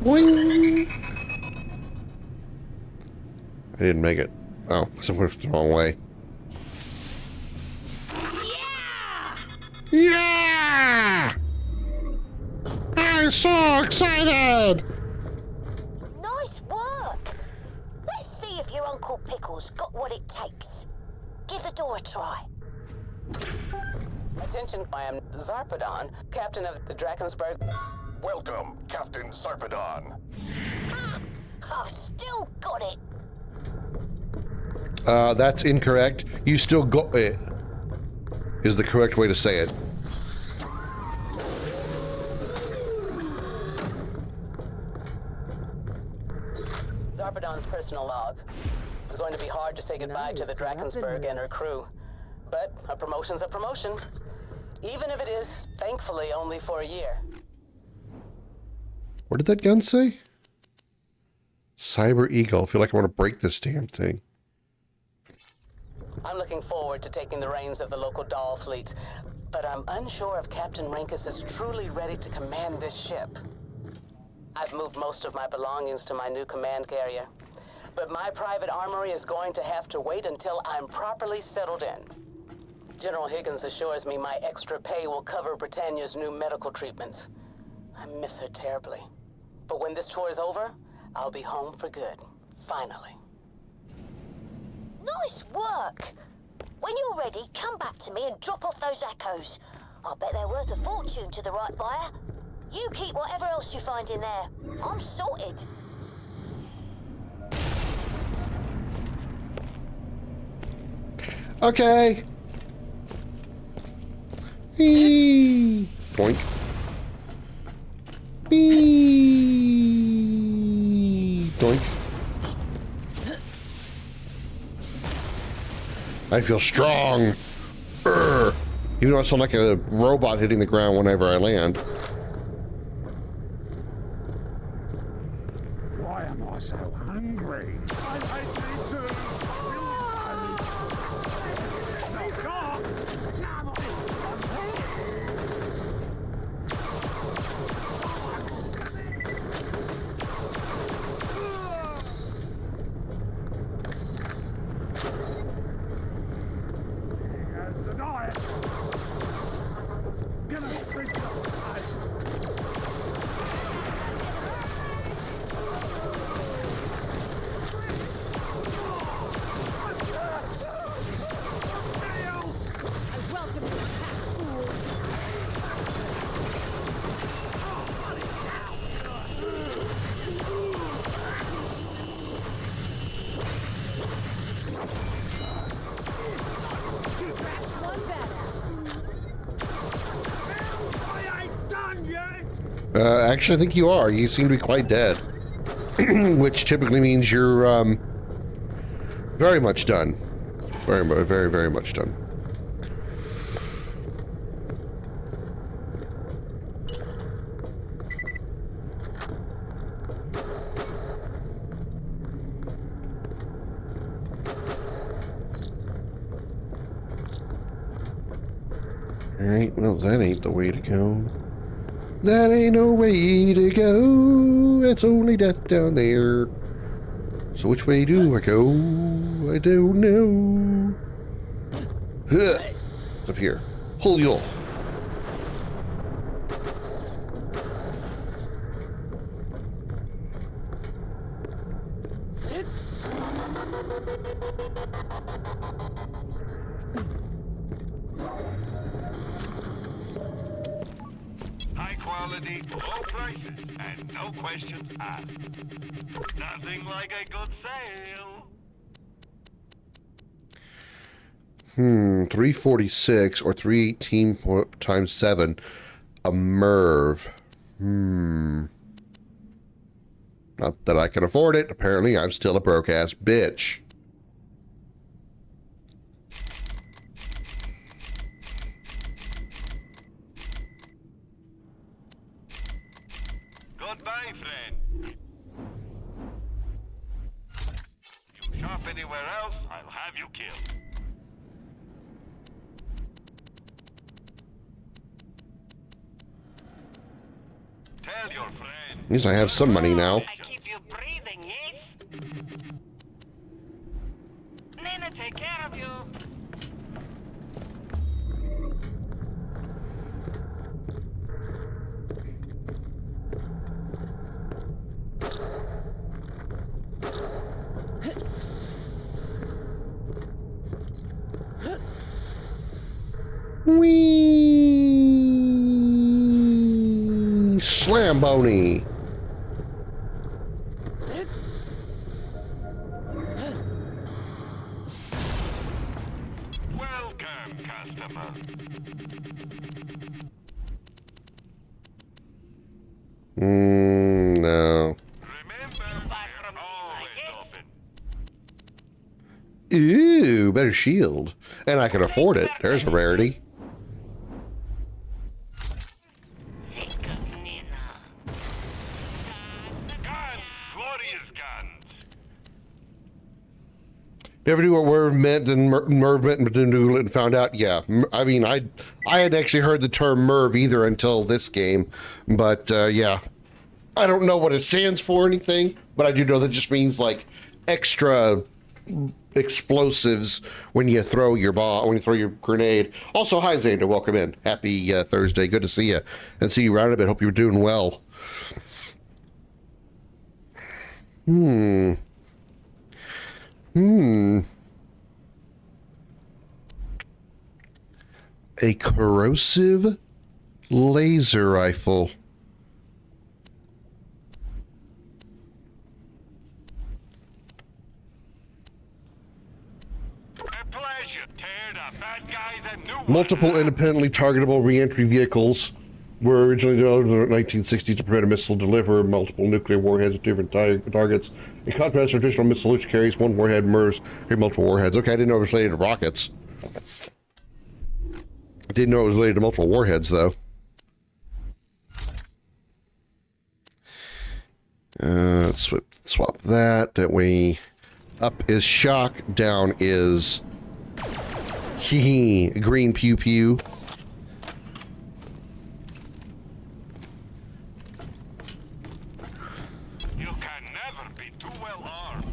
Boing. I didn't make it. Oh, somewhere the wrong way. Yeah! I'm so excited! Nice work! Let's see if your Uncle Pickle's got what it takes. Give the door a try. Attention, I am Zarpedon, captain of the Drakensberg. Welcome, Captain Zarpedon. Ha! I've still got it. That's incorrect. You still got it. Is the correct way to say it. Zarpedon's personal log. It's going to be hard to say goodbye to the Drakensberg and her crew. But a promotion's a promotion. Even if it is, thankfully, only for a year. What did that gun say? Cyber Eagle. I feel like I want to break this damn thing. I'm looking forward to taking the reins of the local doll fleet, but I'm unsure if Captain Rankus is truly ready to command this ship. I've moved most of my belongings to my new command carrier, but my private armory is going to have to wait until I'm properly settled in. General Higgins assures me my extra pay will cover Britannia's new medical treatments. I miss her terribly. But when this tour is over, I'll be home for good, finally. Nice work! When you're ready, come back to me and drop off those echoes. I bet they're worth a fortune to the right buyer. You keep whatever else you find in there. I'm sorted. Okay. Eee. Boink. Eee. Doink. I feel strong. Urgh. Even though I sound like a robot hitting the ground whenever I land. Why am I so hungry? I hate me too. Actually, I think you are. You seem to be quite dead. Which typically means you're, very much done. Very much done. Alright, well, that ain't the way to go. That ain't no way to go. It's only death down there. So which way do I go? I don't know. Huh. It's up here. Hold you all. High quality, low prices, and no questions asked. Nothing like a good sale. 346 or 318 times 7. A Merv. Not that I can afford it. Apparently, I'm still a broke-ass bitch. Goodbye, friend. You shop anywhere else, I'll have you killed. Tell your friend. At least I have some money now. I keep you breathing, yes? Nana, take care of you. Whee! Slambony. Welcome, customer. No. Ooh, better shield. And I can afford it. There's a rarity. Never knew what Merv meant, and Merv meant to Google it and found out. Yeah, I mean, I hadn't actually heard the term Merv either until this game, but yeah, I don't know what it stands for or anything, but I do know that just means like extra explosives when you throw your bomb, when you throw your grenade. Also, hi Xander, welcome in. Happy Thursday, good to see you, and see you around a bit. Hope you're doing well. A corrosive laser rifle. Multiple independently targetable re-entry vehicles were originally developed in the 1960s to prevent a missile deliver multiple nuclear warheads with different targets. In contrast, traditional missile which carries one warhead, MERS carry multiple warheads. Okay, I didn't know it was related to rockets. I didn't know it was related to multiple warheads, though. Let's swap that. That way, up is shock, down is green pew pew. You can never be too well armed.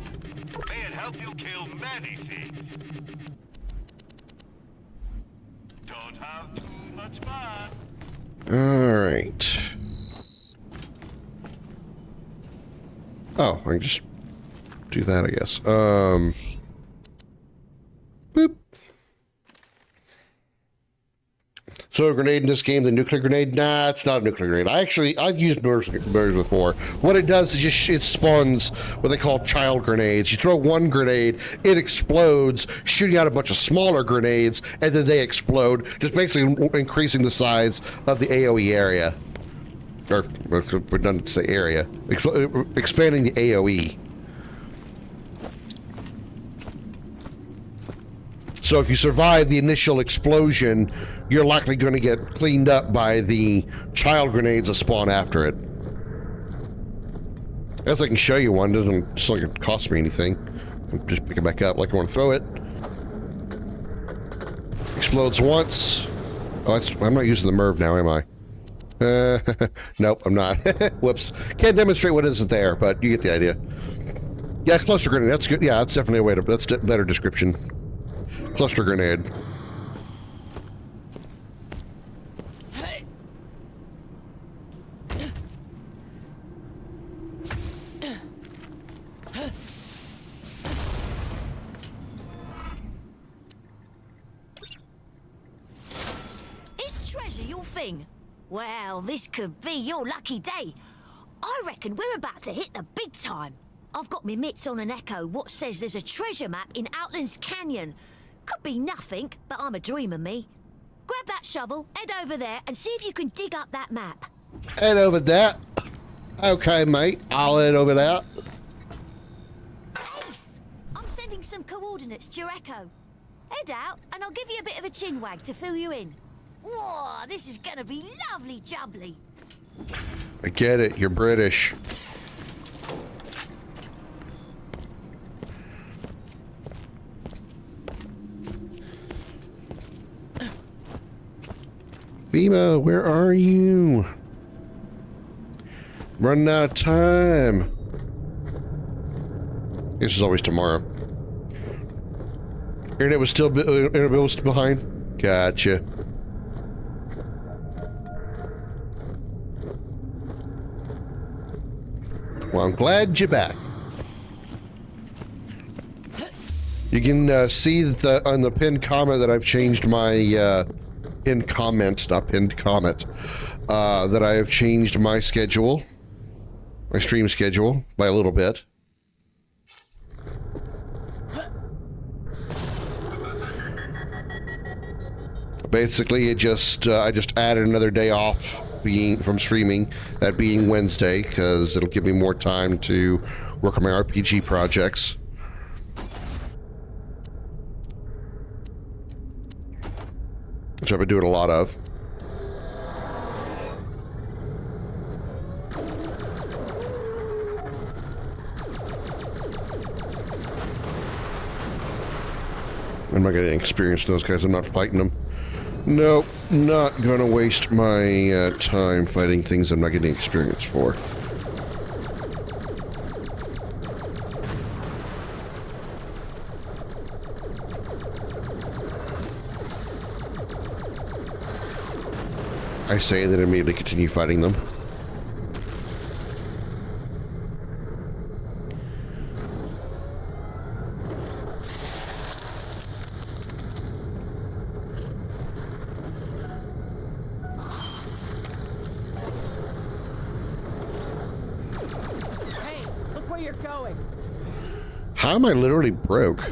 May it help you kill many things. Don't have too much fun. All right. Oh, I can just do that, I guess. Boop. So a grenade in this game, the nuclear grenade? Nah, it's not a nuclear grenade. I've used MERS before. What it does is it spawns what they call child grenades. You throw one grenade, it explodes, shooting out a bunch of smaller grenades, and then they explode, just basically increasing the size of the AoE area. or redundant to say area, expanding the AoE. So if you survive the initial explosion, you're likely going to get cleaned up by the child grenades that spawn after it. As I can show you one, it's not going to cost me anything. Just pick it back up like I want to throw it. Explodes once. Oh, I'm not using the MIRV now, am I? Nope, I'm not. Whoops. Can't demonstrate what isn't there, but you get the idea. Yeah, cluster grenade. That's good. Yeah, that's definitely a way to. That's a better description. Cluster grenade. Is treasure your thing? Well, this could be your lucky day. I reckon we're about to hit the big time. I've got me mitts on an echo what says there's a treasure map in Outlands Canyon. Could be nothing, but I'm a dreamer, me. Grab that shovel, head over there, and see if you can dig up that map. Head over there. Okay, mate. I'll head over there. Ace! I'm sending some coordinates to your echo. Head out, and I'll give you a bit of a chin wag to fill you in. Whoa, this is gonna be lovely jubbly. I get it. You're British. Vima, where are you? Running out of time. This is always tomorrow. Internet was still behind. Gotcha. Well, I'm glad you're back. You can see that on the pinned comment that I've changed my pinned comment, not pinned comment, that I have changed my schedule, my stream schedule by a little bit. Basically, I just added another day off from streaming, that being Wednesday, because it'll give me more time to work on my RPG projects. Which I've been doing a lot of. I'm not getting experience with those guys. I'm not fighting them. Nope, not gonna waste my time fighting things I'm not getting experience for. I say that immediately continue fighting them. Hey, look where you're going. How am I literally broke?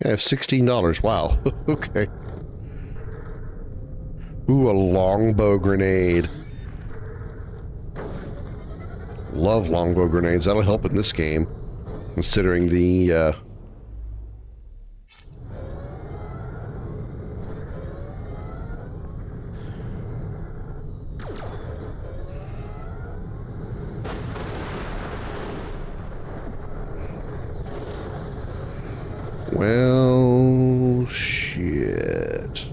Yeah, $16. Wow. Okay. Ooh, a longbow grenade. Love longbow grenades. That'll help in this game, considering the well, shit.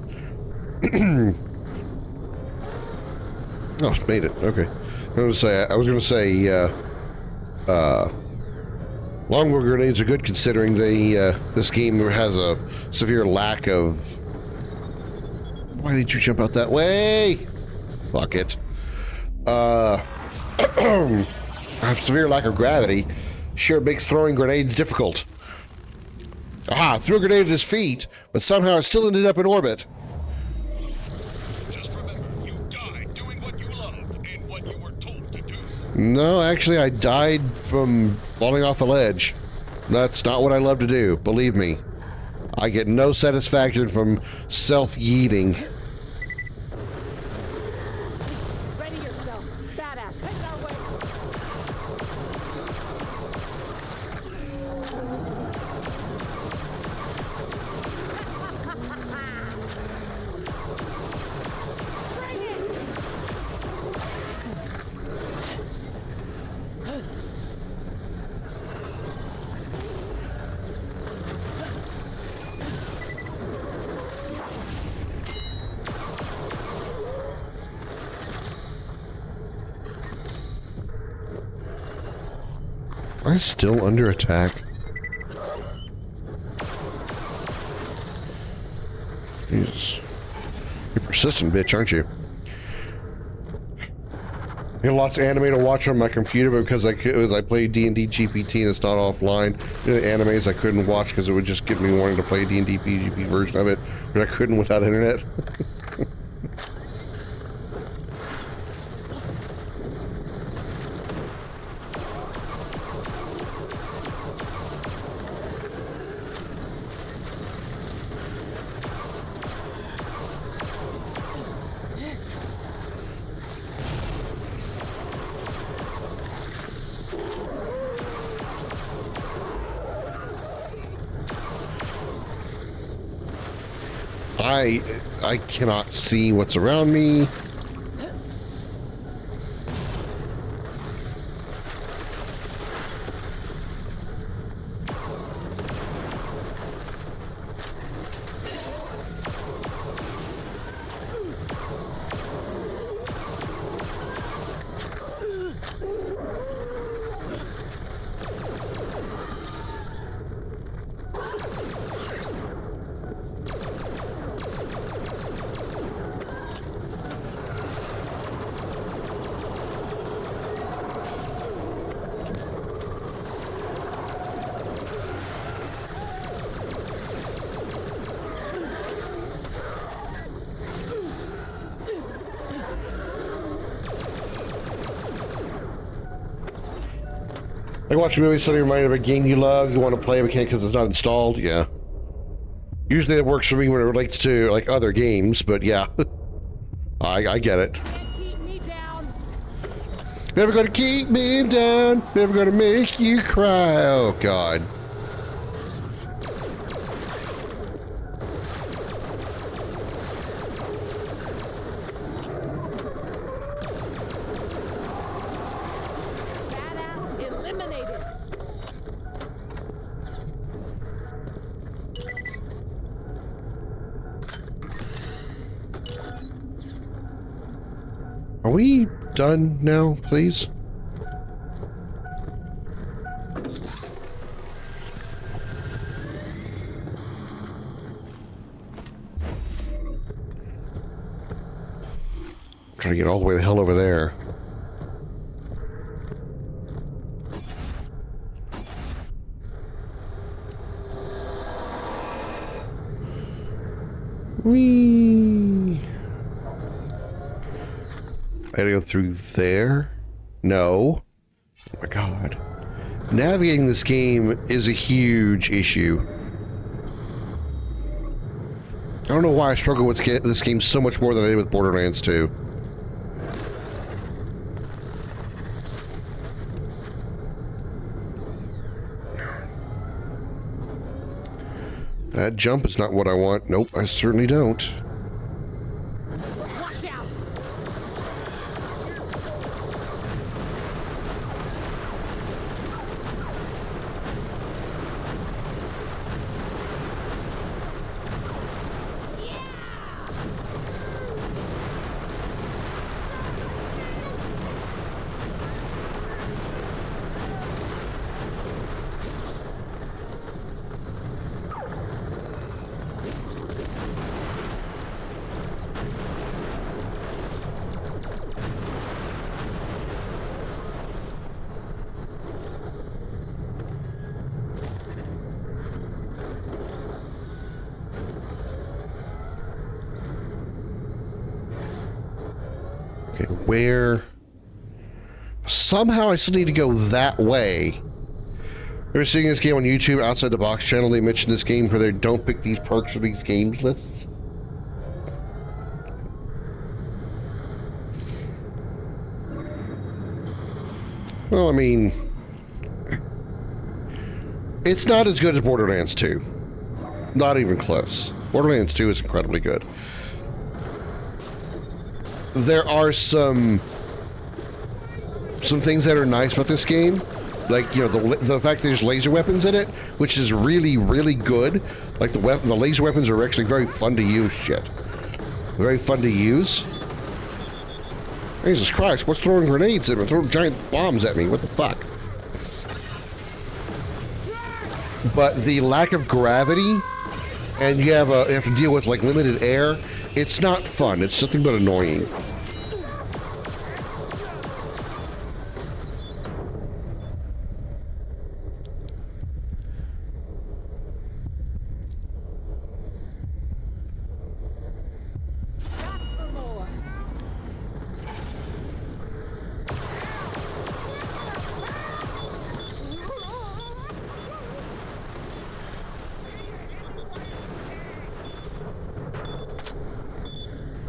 Oh, made it. Okay. I was gonna say, Longbow grenades are good considering this game has a severe lack of... Why did you jump out that way? Fuck it. I have severe lack of gravity. Sure makes throwing grenades difficult. Aha, threw a grenade at his feet, but somehow it still ended up in orbit. No, actually, I died from falling off a ledge. That's not what I love to do, believe me. I get no satisfaction from self-yeeting. Ready yourself, badass. Head our way. Am I still under attack? Jesus. You're a persistent bitch, aren't you? I have lots of anime to watch on my computer because I played D&D GPT and it's not offline. You know, the animes I couldn't watch because it would just get me wanting to play D&D PGP version of it, but I couldn't without internet. I cannot see what's around me. Like watching a movie, suddenly reminded of a game you love, you want to play, but can't because it's not installed. Yeah. Usually it works for me when it relates to like other games, but yeah. I get it. Never gonna keep me down, never gonna make you cry. Oh God. Are we done now, please? I'm trying to get all the way the hell over there. Whee! I gotta go through there? No. Oh my God. Navigating this game is a huge issue. I don't know why I struggle with this game so much more than I did with Borderlands 2. That jump is not what I want. Nope, I certainly don't. Okay, where? Somehow I still need to go that way. Ever seeing this game on YouTube Outside the Box channel? They mentioned this game for their don't pick these perks for these games lists. Well, I mean, it's not as good as Borderlands 2. Not even close. Borderlands 2 is incredibly good. There are some things that are nice about this game. Like, you know, the fact that there's laser weapons in it, which is really, really good. Like, the laser weapons are actually very fun to use. Shit. Very fun to use. Jesus Christ, what's throwing grenades at me? Throwing giant bombs at me. What the fuck? But the lack of gravity, and you have to deal with, like, limited air, it's not fun. It's nothing but annoying.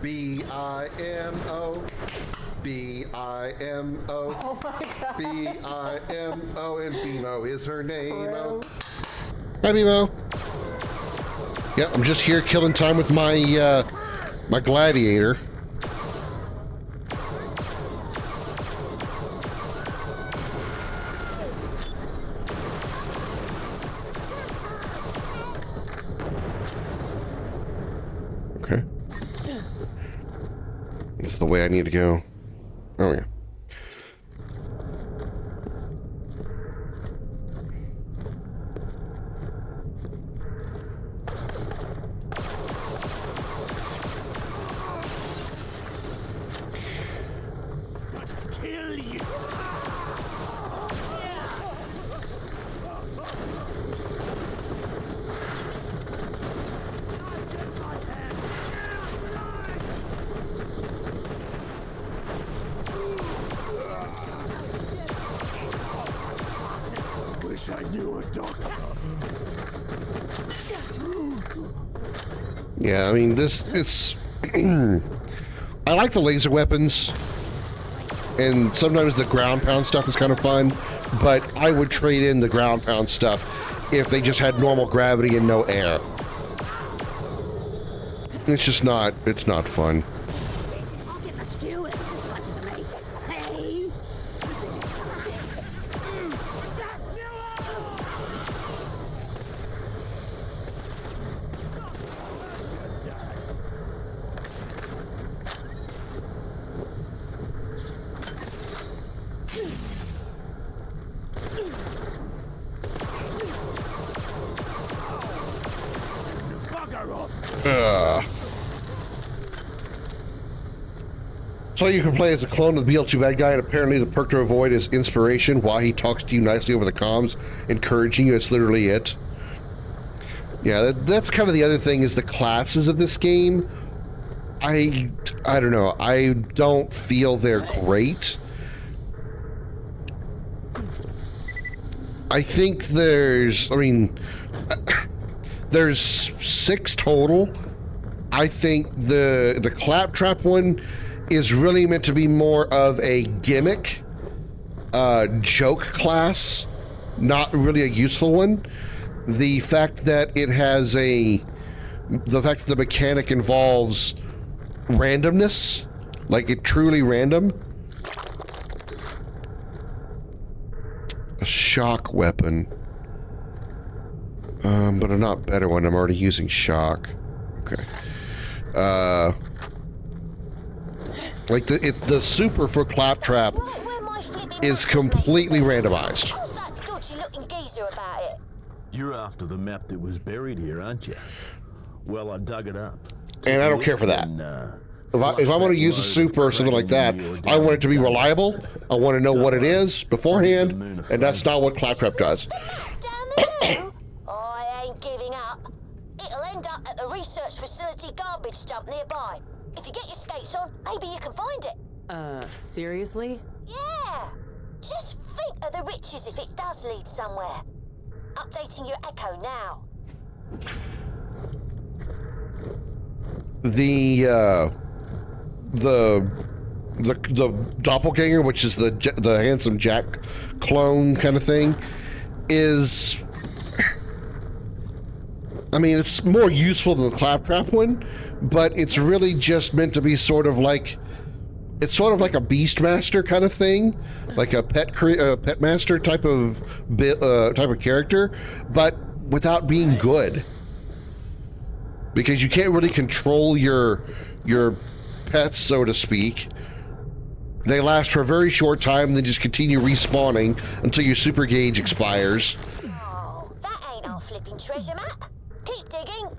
B-I-M-O, B-I-M-O, oh my God. B-I-M-O, and BMO is her name. Hi, BMO. Yeah, I'm just here killing time with my my gladiator. Okay. This is the way I need to go. Oh, yeah. Kill you. Wish I knew a doctor. Yeah, I mean, it's... I like the laser weapons, and sometimes the ground pound stuff is kind of fun, but I would trade in the ground pound stuff if they just had normal gravity and no air. It's just not, it's not fun. I'll get the skew if it's listen to me. Hey! So you can play as a clone of the BL2 bad guy, and apparently the perk to avoid is inspiration, why he talks to you nicely over the comms, encouraging you. It's literally it. Yeah, that's kind of the other thing, is the classes of this game. I don't know. I don't feel they're great. I think there's 6 total. I think the claptrap one is really meant to be more of a gimmick, joke class, not really a useful one. The fact that it has the fact that the mechanic involves randomness, like it truly random. A shock weapon, but a not better one. I'm already using shock. Okay. Like the super for claptrap is completely randomized. What's that dodgy-looking geezer about it? You're after the map that was buried here, aren't you? Well, I dug it up. And I don't care for that. If I want to use a super or something like that, I want it to be reliable. I want to know what it is beforehand, and that's not what claptrap does. I ain't giving up. It'll end up at the research facility garbage dump nearby. If you get your skates on, maybe you can find it. Seriously? Yeah. Just think of the riches if it does lead somewhere. Updating your echo now. The doppelganger, which is the Handsome Jack clone kind of thing, is, I mean, it's more useful than the Claptrap one, but it's really just meant to be sort of like, it's sort of like a Beastmaster kind of thing, like a pet master type of character, but without being good, because you can't really control your pets, so to speak. They last for a very short time, then just continue respawning until your super gauge expires. Oh, that ain't our flipping treasure map. Keep digging.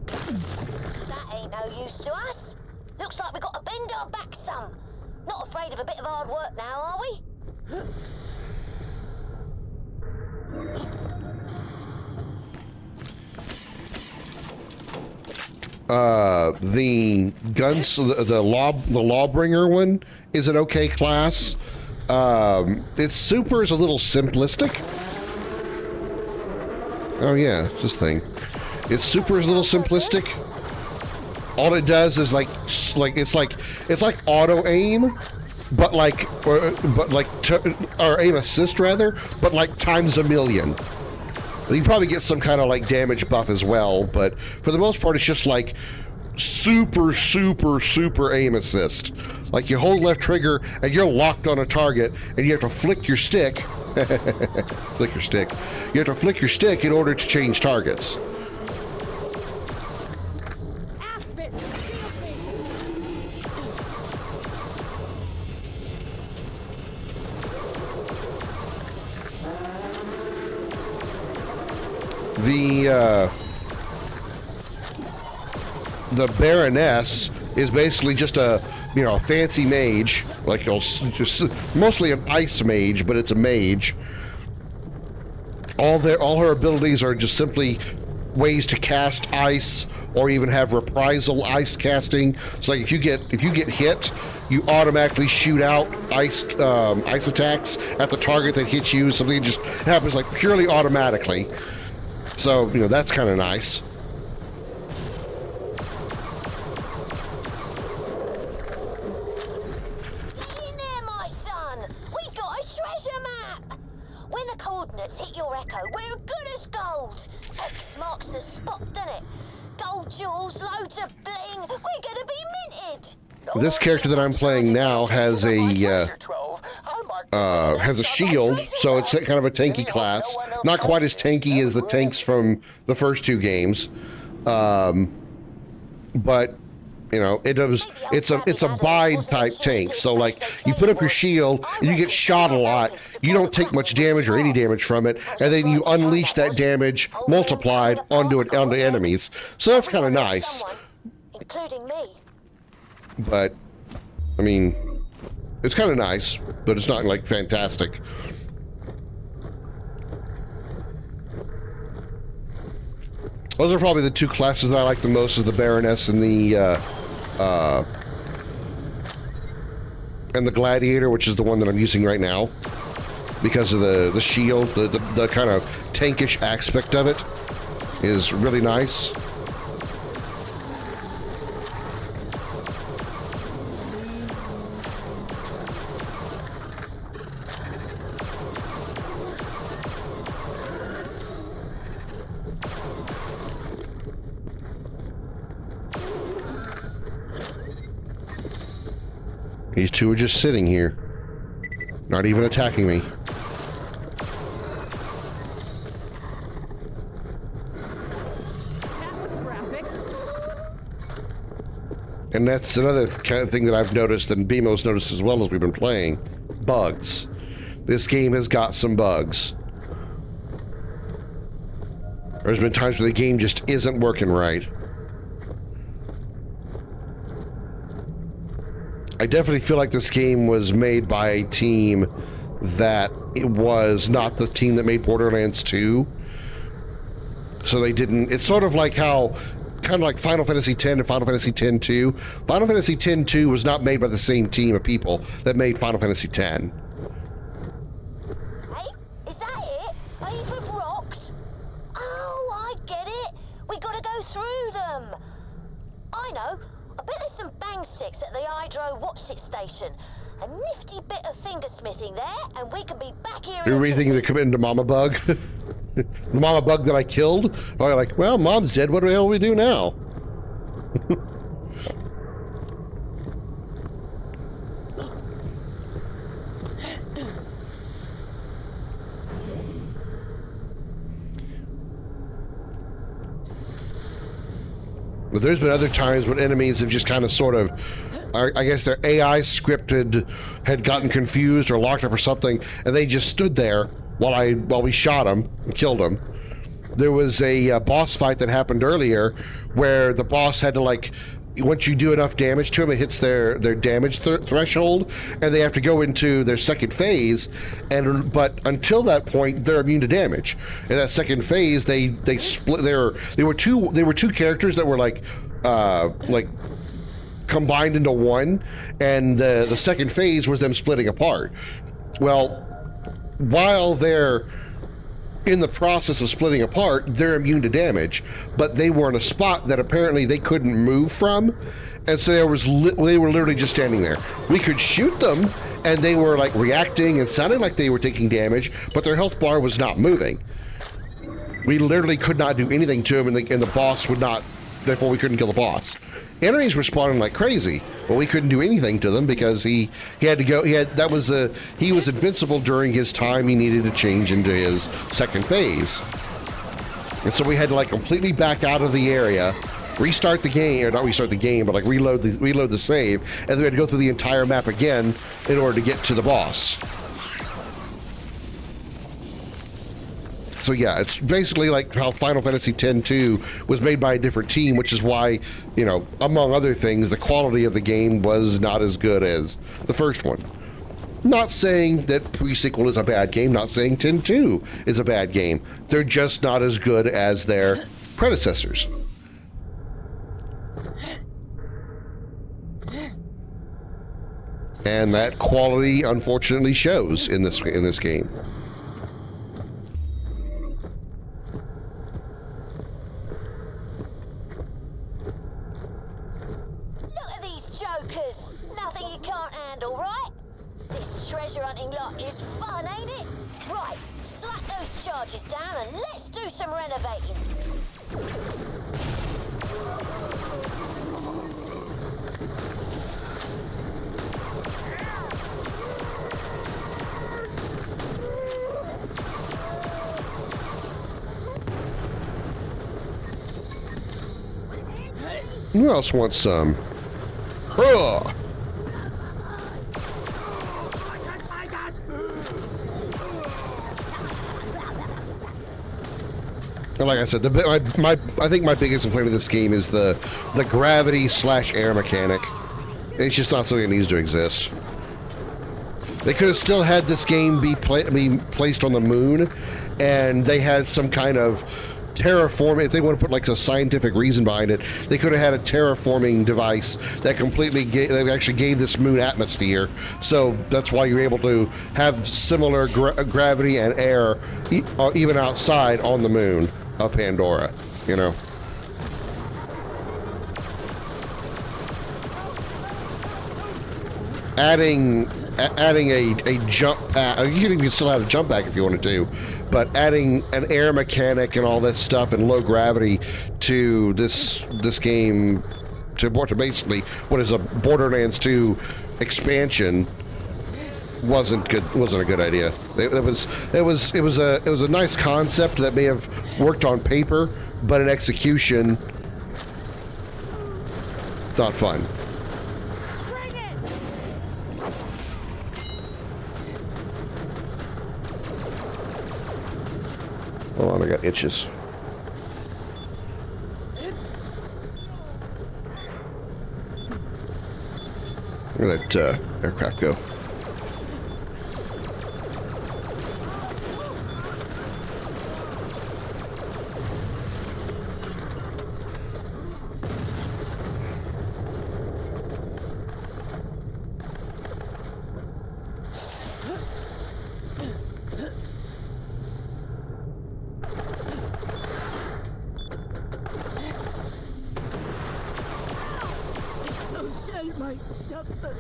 That ain't no use to us. Looks like we got to bend our back some. Not afraid of a bit of hard work now, are we? The guns, the Lawbringer one is an okay class. Its super is a little simplistic. Oh yeah, this thing. Its super is a little simplistic. All it does is it's like auto aim, but or aim assist rather, but like times a million. You probably get some kind of like damage buff as well, but for the most part, it's just like super aim assist. Like you hold left trigger and you're locked on a target, and you have to flick your stick. Flick your stick. You have to flick your stick in order to change targets. The Baroness is basically just a fancy mage, like just mostly an ice mage, but it's a mage. All her abilities are just simply ways to cast ice, or even have reprisal ice casting. So like if you get hit, you automatically shoot out ice attacks at the target that hits you. Something just happens like purely automatically. So that's kind of nice. Hit your echo. We're good as gold. X marks the spot, doesn't it? Gold jewels, loads of bling. We're gonna be minted. This character that I'm playing now has a shield, so it's kind of a tanky class. Not quite as tanky as the tanks from the first two games, but it's a bide type tank. So like you put up your shield and you get shot a lot, you don't take much damage or any damage from it, and then you unleash that damage multiplied onto enemies. So that's kind of nice. Including me. But I mean, it's kind of nice, but it's not like fantastic. Those are probably the two classes that I like the most, is the Baroness and the Gladiator, which is the one that I'm using right now, because of the shield, the kind of tankish aspect of it is really nice. These two are just sitting here, not even attacking me. That was graphic. And that's another kind of thing that I've noticed, and BMO's noticed as well as we've been playing. Bugs. This game has got some bugs. There's been times where the game just isn't working right. I definitely feel like this game was made by a team that it was not the team that made Borderlands 2. So they didn't... It's sort of like how kind of like Final Fantasy X and Final Fantasy X-2. Final Fantasy X-2 was not made by the same team of people that made Final Fantasy X. Hey, is that it? A heap of rocks? Oh, I get it. We gotta go through them. I know. I bet there's some bang sticks at the Hydro What's-It station. A nifty bit of fingersmithing there, and we can be back here. You're really thinking to come into Mama Bug? The Mama Bug that I killed? Oh, you're like, well, Mom's dead. What the hell do we do now? But there's been other times when enemies have just kind of sort of, I guess their AI scripted had gotten confused or locked up or something, and they just stood there while we shot them and killed them. There was a boss fight that happened earlier where the boss had to, like, once you do enough damage to them, it hits their damage threshold, and they have to go into their second phase. But until that point, they're immune to damage. In that second phase, they split. They were two characters that were like combined into one, and the second phase was them splitting apart. Well, while they're in the process of splitting apart, they're immune to damage, but they were in a spot that apparently they couldn't move from, and so they were literally just standing there. We could shoot them, and they were like reacting and sounding like they were taking damage, but their health bar was not moving. We literally could not do anything to them, and the boss would not. Therefore, we couldn't kill the boss. Enemies were spawning like crazy, but we couldn't do anything to them because he had to go. He was invincible during his time. He needed to change into his second phase, and so we had to like completely back out of the area, restart the game, or not restart the game, but like reload the save, and then we had to go through the entire map again in order to get to the boss. So yeah, it's basically like how Final Fantasy X-2 was made by a different team, which is why, you know, among other things, the quality of the game was not as good as the first one. Not saying that Pre-Sequel is a bad game, not saying X-2 is a bad game. They're just not as good as their predecessors. And that quality, unfortunately, shows in this game. Nothing you can't handle, right? This treasure hunting lot is fun, ain't it? Right, slap those charges down and let's do some renovating. Who else wants some? Ugh. And like I said, I think my biggest complaint with this game is the gravity/air mechanic. It's just not something that needs to exist. They could have still had this game be placed on the moon, and they had some kind of terraforming. If they want to put like a scientific reason behind it, they could have had a terraforming device that actually gave this moon atmosphere. So that's why you're able to have similar gravity and air even outside on the moon of Pandora, you know. Adding a jump pack. You can still have a jump pack if you wanted to, but adding an air mechanic and all that stuff and low gravity to this game, to basically what is a Borderlands 2 expansion, wasn't a good idea. It was a nice concept that may have worked on paper, but in execution, not fun. Hold on, I got itches. Where'd that aircraft go? My shelter.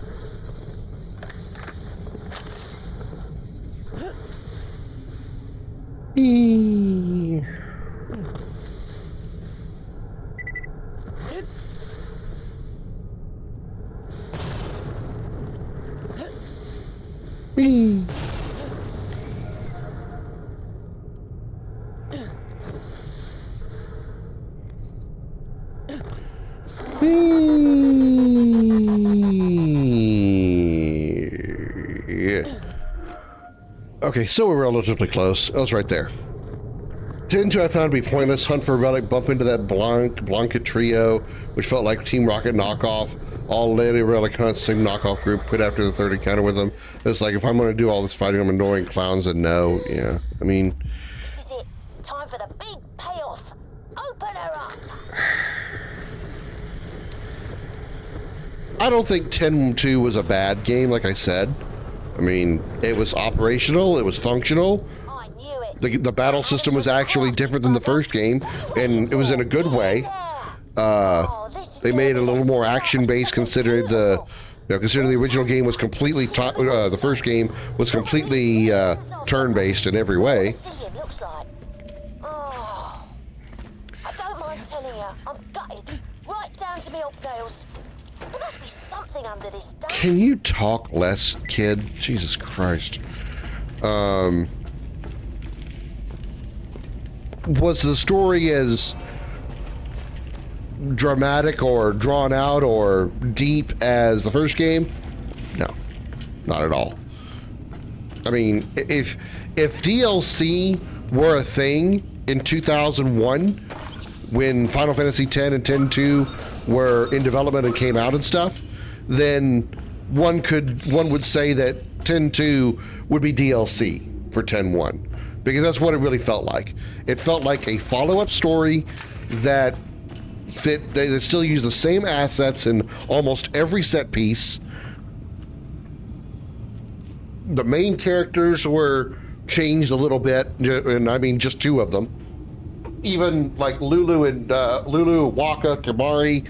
Okay, so we're relatively close. I was right there. 10-2 I found to be pointless. Hunt for relic, bump into that Blanca trio, which felt like Team Rocket knockoff. All Lady Relic Hunt, same knockoff group, quit after the third encounter with them. It's like, if I'm going to do all this fighting, I'm annoying clowns, and no, yeah. I mean... This is it. Time for the big payoff. Open her up. I don't think 10-2 was a bad game, like I said. I mean, it was operational, it was functional. The battle system was actually different than the first game, and it was in a good way. They made it a little more action-based, considering the original game was completely the first game was completely turn-based in every way. Oh, I don't mind telling you, I'm gutted, right down to my old nails. There must be something under this dust. Can you talk less, kid? Jesus Christ. Was the story as dramatic or drawn out or deep as the first game? No, not at all. I mean, if DLC were a thing in 2001, when Final Fantasy X and X-2 were in development and came out and stuff, then one would say that X-2 would be DLC for X-1. Because that's what it really felt like. It felt like a follow-up story that they still use the same assets in almost every set piece. The main characters were changed a little bit, and I mean just two of them. Even like Lulu, Waka, Kamari,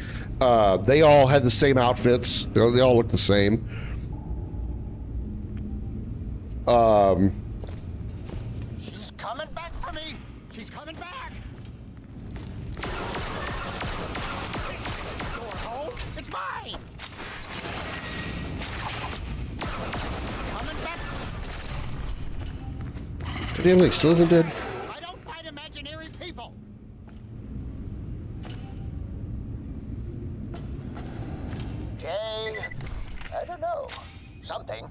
they all had the same outfits. They all looked the same. She's coming back for me. She's coming back. Door home. It's mine. Coming back. Damn, like still isn't dead. I don't fight imaginary people. I don't know. Something.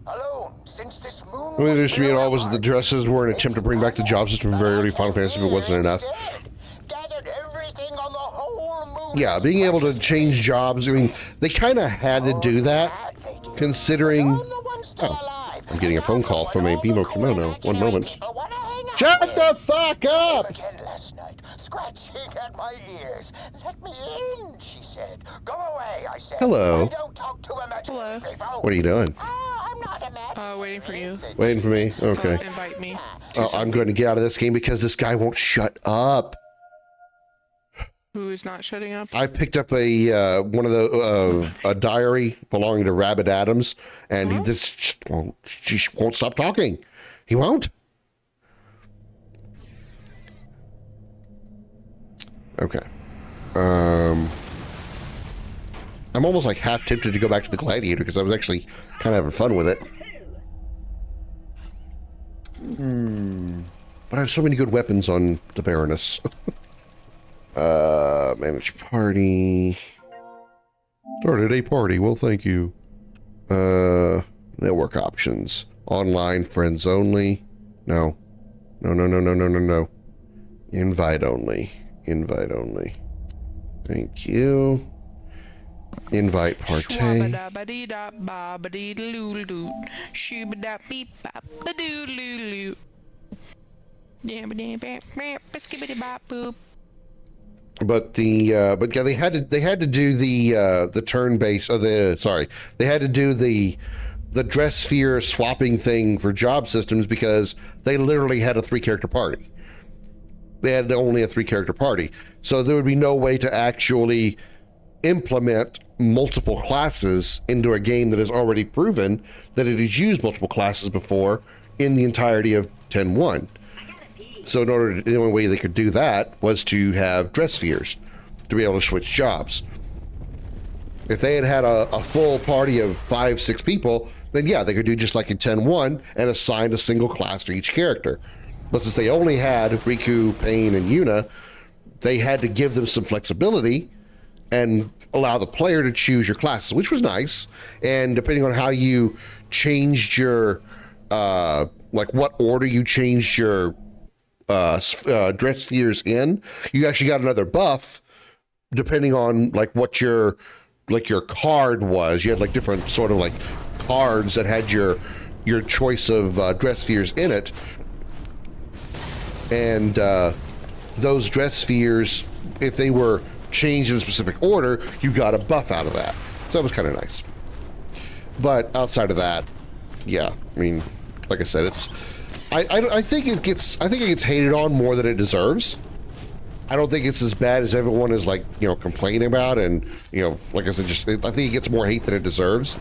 Alone since this moon. I mean, there's to me, it all was the dresses were an attempt to bring back the job system from very early Final Fantasy, but wasn't enough. Yeah, being able to change jobs. I mean, they kind of had to do that, considering. Oh, I'm getting a phone call from a Bimo Kimono. One moment. Shut the fuck up! Scratching at my ears. Let me in, she said. Go away, I said. Hello. I don't talk to imaginary people. What are you doing? Waiting for you. Waiting for me? Okay. Invite me. I'm going to get out of this game because this guy won't shut up. Who is not shutting up? I picked up a one of the a diary belonging to Rabbit Adams, and he just won't stop talking. He won't. Okay. I'm almost like half tempted to go back to the Gladiator because I was actually kind of having fun with it. But I have so many good weapons on the Baroness. Manage party. Started a party. Well, thank you. Network options. Online, friends only. No. No. Invite only. Invite only. Thank you. Invite partay. But yeah, they had to do the turn base they had to do the dress sphere swapping thing for job systems because they literally had a 3-character party. They had only a 3-character party, so there would be no way to actually implement multiple classes into a game that has already proven that it has used multiple classes before in the entirety of 10.1. So the only way they could do that was to have dress spheres to be able to switch jobs. If they had a full party of 5-6 people, then yeah, they could do just like in 10.1 and assign a single class to each character. But since they only had Riku, Pain, and Yuna, they had to give them some flexibility and allow the player to choose your classes, which was nice. And depending on how you changed your, like what order you changed your dress spheres in, you actually got another buff depending on like what your card was. You had like different sort of like cards that had your choice of dress spheres in it. And those dress spheres, if they were changed in a specific order, you got a buff out of that. So that was kind of nice. But outside of that, yeah, I mean, like I said, it's I think it gets hated on more than it deserves. I don't think it's as bad as everyone is like, complaining about, and like I said, I think it gets more hate than it deserves.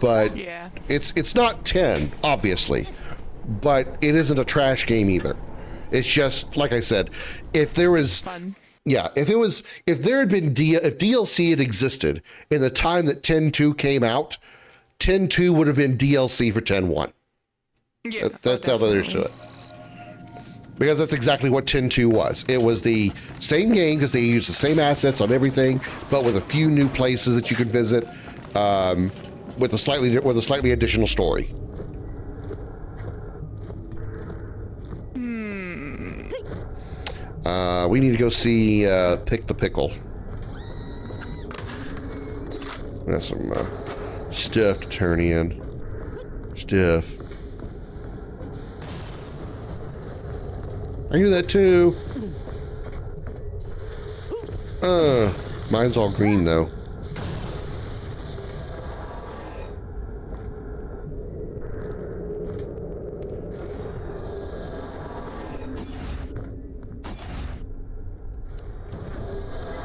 But yeah, it's not 10, obviously, but it isn't a trash game either. It's just like I said, if there was fun. Yeah, if DLC had existed in the time that 10.2 came out, 10.2 would have been DLC for 10.1. Yeah, that's how there is to it. Because that's exactly what 10.2 was. It was the same game because they used the same assets on everything, but with a few new places that you could visit, with a slightly additional story. We need to go see Pick the Pickle. That's some stuff to turn in. Stuff. I hear that too. Mine's all green though.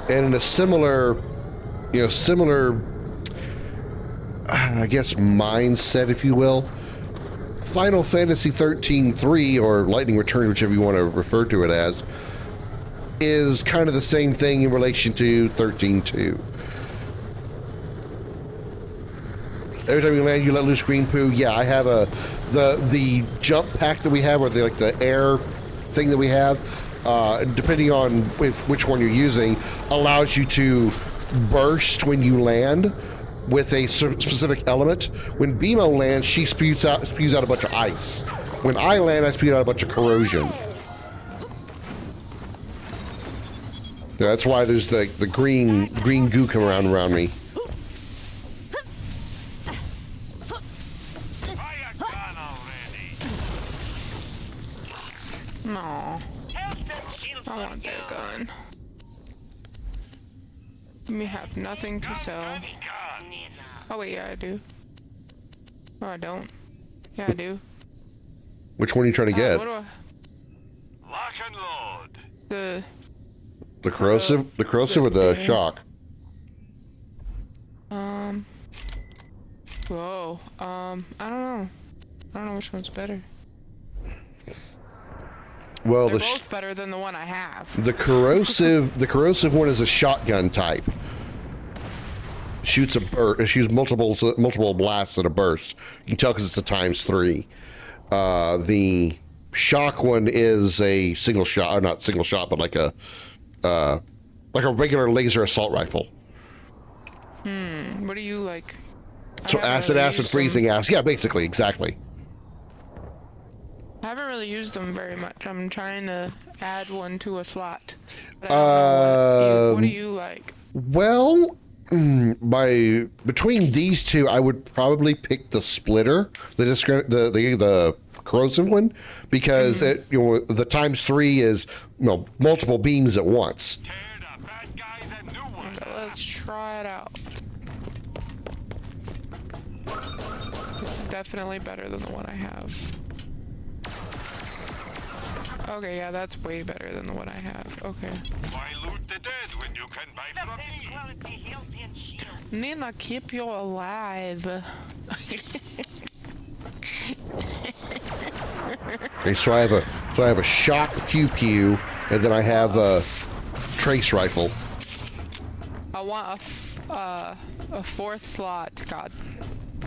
And in a similar, I guess, mindset, if you will, Final Fantasy 13-3, or Lightning Return, whichever you want to refer to it as, is kind of the same thing in relation to 13-2. Every time you land, you let loose green poo. Yeah, I have the jump pack that we have, or the air thing that we have. Depending on which one you're using, allows you to burst when you land with a specific element. When BMO lands, she spews out a bunch of ice. When I land, I spew out a bunch of corrosion. That's why there's the green goo come around me. No. I want that gun. We have nothing to sell. Oh wait, yeah I do. No I don't. Yeah I do. Which one are you trying to get? What do I... Lock and load. The corrosive or the shock? Whoa. I don't know. I don't know which one's better. Well, they're both better than the one I have. The corrosive one is a shotgun type. Shoots multiple blasts at a burst. You can tell because it's a ×3. The shock one is a single shot, or not single shot, but like a regular laser assault rifle. What do you like? So acid, freezing acid. Yeah, basically, exactly. I haven't really used them very much. I'm trying to add one to a slot. But I don't know what do you like? Well, between these two, I would probably pick the splitter, the corrosive one, because the ×3 is multiple beams at once. Okay, let's try it out. It's definitely better than the one I have. Okay, yeah, that's way better than the one I have. Okay. Why loot the dead when you can buy from me? Nina, keep you alive. Okay, so I have a shock pew pew, and then I have a trace rifle. I want a fourth slot. God,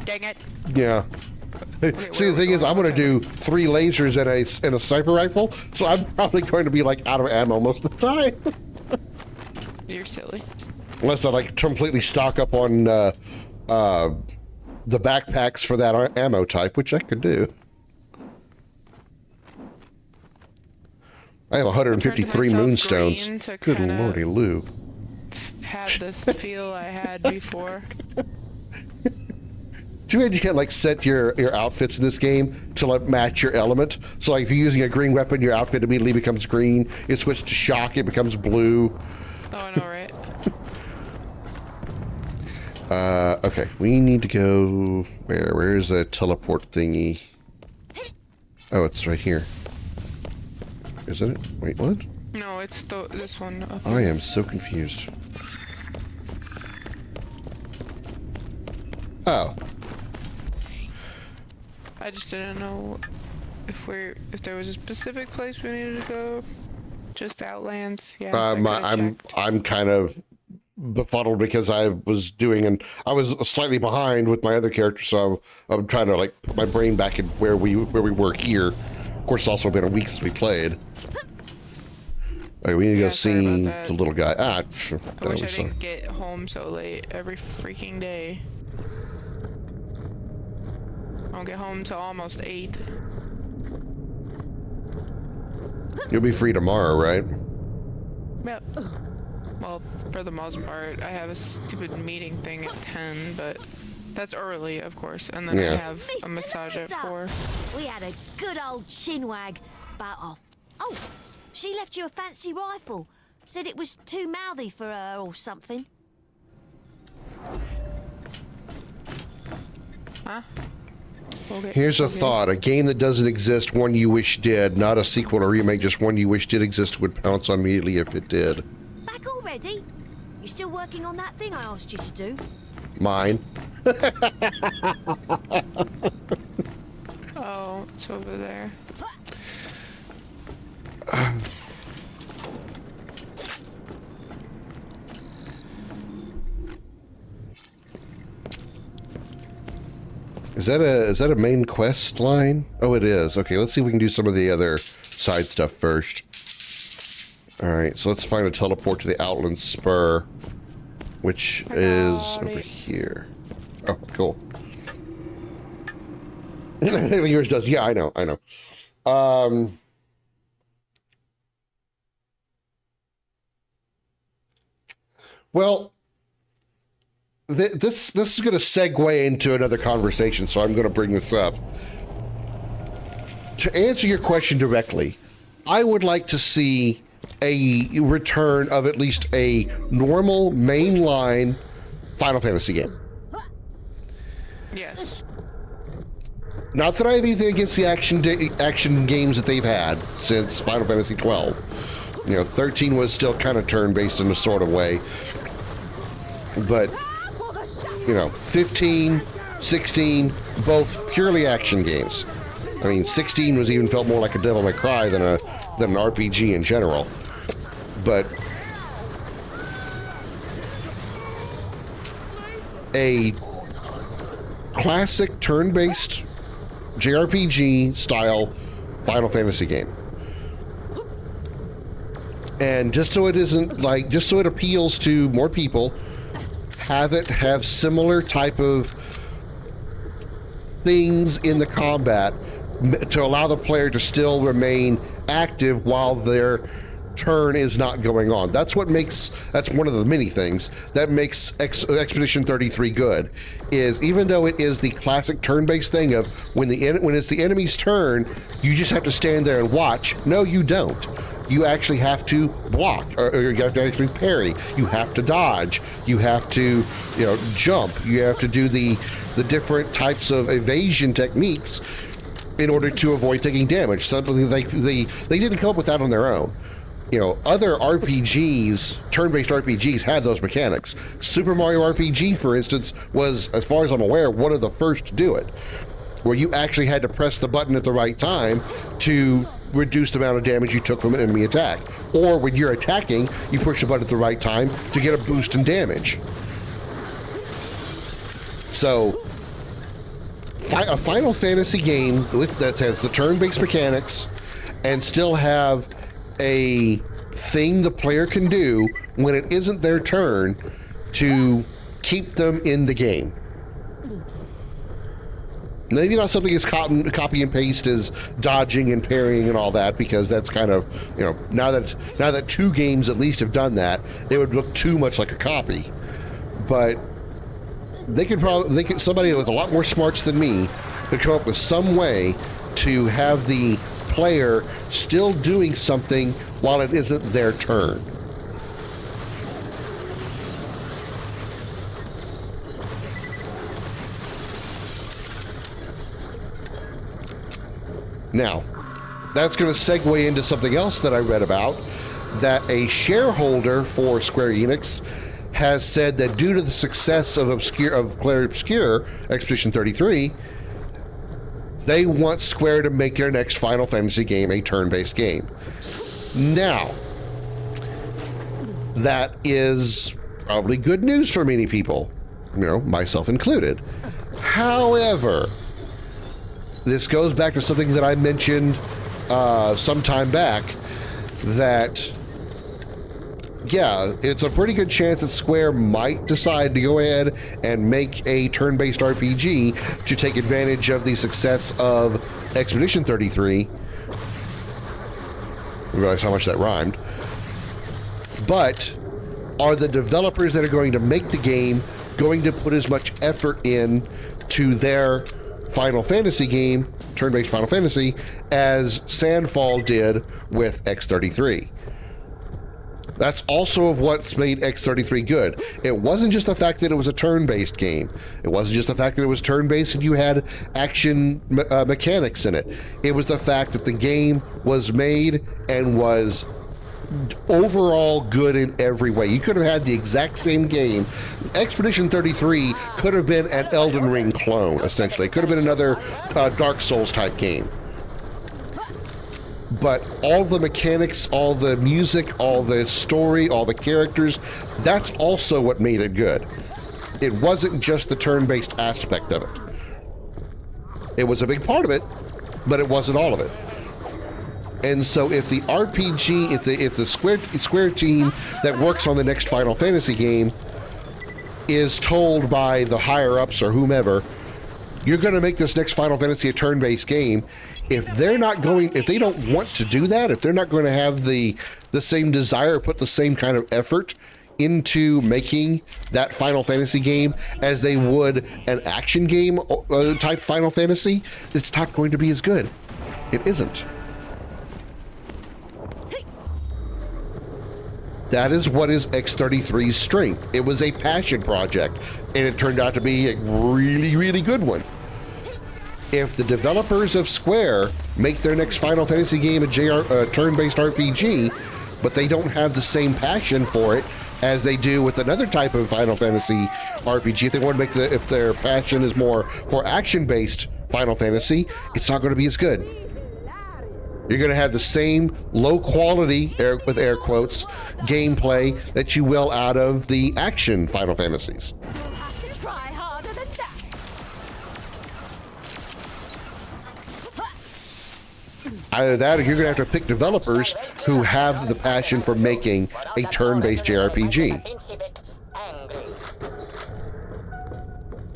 dang it. Yeah. See, the thing is, I'm going to do 3 lasers and a sniper rifle, so I'm probably going to be like out of ammo most of the time. You're silly. Unless I like completely stock up on the backpacks for that ammo type, which I could do. I have 153 moonstones. Good lordy, Lou. Had this feel I had before. Too bad you can't like set your outfits in this game to like match your element. So like if you're using a green weapon, your outfit immediately becomes green. It switches to shock, it becomes blue. Oh, I know, right? Okay, we need to go where's the teleport thingy? Oh, it's right here. Isn't it? Wait, what? No, it's this one. I am so confused. Oh. I just didn't know if there was a specific place we needed to go. Just Outlands. Yeah. I'm kind of befuddled because I was slightly behind with my other character, so I'm trying to like put my brain back in where we were here. Of course, it's also been a week since we played. Okay, we need to go see the little guy. I wish I didn't get home so late every freaking day. I don't get home till almost 8. You'll be free tomorrow, right? Yep. Well, for the most part, I have a stupid meeting thing at 10, but that's early, of course. And then I have a massage at 4. We had a good old chinwag, but oh, she left you a fancy rifle. Said it was too mouthy for her or something. Huh? Okay. Here's a thought. A game that doesn't exist, one you wish did. Not a sequel or remake, just one you wish did exist, would pounce on immediately if it did. Back already? You still working on that thing I asked you to do? Mine. Oh, it's over there. Is that a main quest line? Oh, it is. Okay, let's see if we can do some of the other side stuff first. All right, so let's find a teleport to the Outland Spur, which is over here. Oh, cool. Yours does. Yeah, I know. Well, this is going to segue into another conversation, so I'm going to bring this up. To answer your question directly, I would like to see a return of at least a normal mainline Final Fantasy game. Yes. Not that I have anything against the action games that they've had since Final Fantasy 12. You know, 13 was still kind of turn-based in a sort of way. But, you know, 15, 16, both purely action games. I mean, 16 was even felt more like a Devil May Cry than an RPG in general. But a classic turn-based JRPG style Final Fantasy game. And just so it isn't like, just so it appeals to more people, have similar type of things in the combat to allow the player to still remain active while their turn is not going on. That's one of the many things that makes Expedition 33 good, is even though it is the classic turn-based thing of when it's the enemy's turn, you just have to stand there and watch. No, you don't. You actually have to block, or you have to actually parry. You have to dodge. You have to, jump. You have to do the different types of evasion techniques in order to avoid taking damage. Something they didn't come up with that on their own. You know, other RPGs, turn-based RPGs, had those mechanics. Super Mario RPG, for instance, was, as far as I'm aware, one of the first to do it, where you actually had to press the button at the right time to reduce the amount of damage you took from an enemy attack. Or when you're attacking, you push the button at the right time to get a boost in damage. So, a Final Fantasy game that has the turn-based mechanics and still have a thing the player can do when it isn't their turn to keep them in the game. Maybe not something as copy and paste as dodging and parrying and all that, because that's kind of, you know, now that 2 games at least have done that, it would look too much like a copy. But somebody with a lot more smarts than me could come up with some way to have the player still doing something while it isn't their turn. Now, that's going to segue into something else that I read about, that a shareholder for Square Enix has said that due to the success of Clair Obscur Expedition 33, they want Square to make their next Final Fantasy game a turn-based game. Now, that is probably good news for many people, you know, myself included. However, this goes back to something that I mentioned some time back, that yeah, it's a pretty good chance that Square might decide to go ahead and make a turn-based RPG to take advantage of the success of Expedition 33. I realize how much that rhymed. But are the developers that are going to make the game going to put as much effort in to their Final Fantasy game, turn-based Final Fantasy, as Sandfall did with X33? That's also of what's made X33 good. It wasn't just the fact that it was a turn-based game. It wasn't just the fact that it was turn-based and you had action mechanics in it. It was the fact that the game was made and was overall good in every way. You could have had the exact same game. Expedition 33 could have been an Elden Ring clone, essentially. It could have been another Dark Souls type game. But all the mechanics, all the music, all the story, all the characters, that's also what made it good. It wasn't just the turn-based aspect of it. It was a big part of it, but it wasn't all of it. And so if the RPG, if the Square team that works on the next Final Fantasy game is told by the higher-ups or whomever, you're going to make this next Final Fantasy a turn-based game, if they don't want to do that, if they're not going to have the same desire, put the same kind of effort into making that Final Fantasy game as they would an action game type Final Fantasy, it's not going to be as good. It isn't. That is what is X33's strength. It was a passion project, and it turned out to be a really, really good one. If the developers of Square make their next Final Fantasy game a turn-based RPG, but they don't have the same passion for it as they do with another type of Final Fantasy RPG, if they want to make if their passion is more for action-based Final Fantasy, it's not going to be as good. You're going to have the same low quality, with air quotes, gameplay that you will out of the action Final Fantasies. Either that or you're going to have to pick developers who have the passion for making a turn-based JRPG.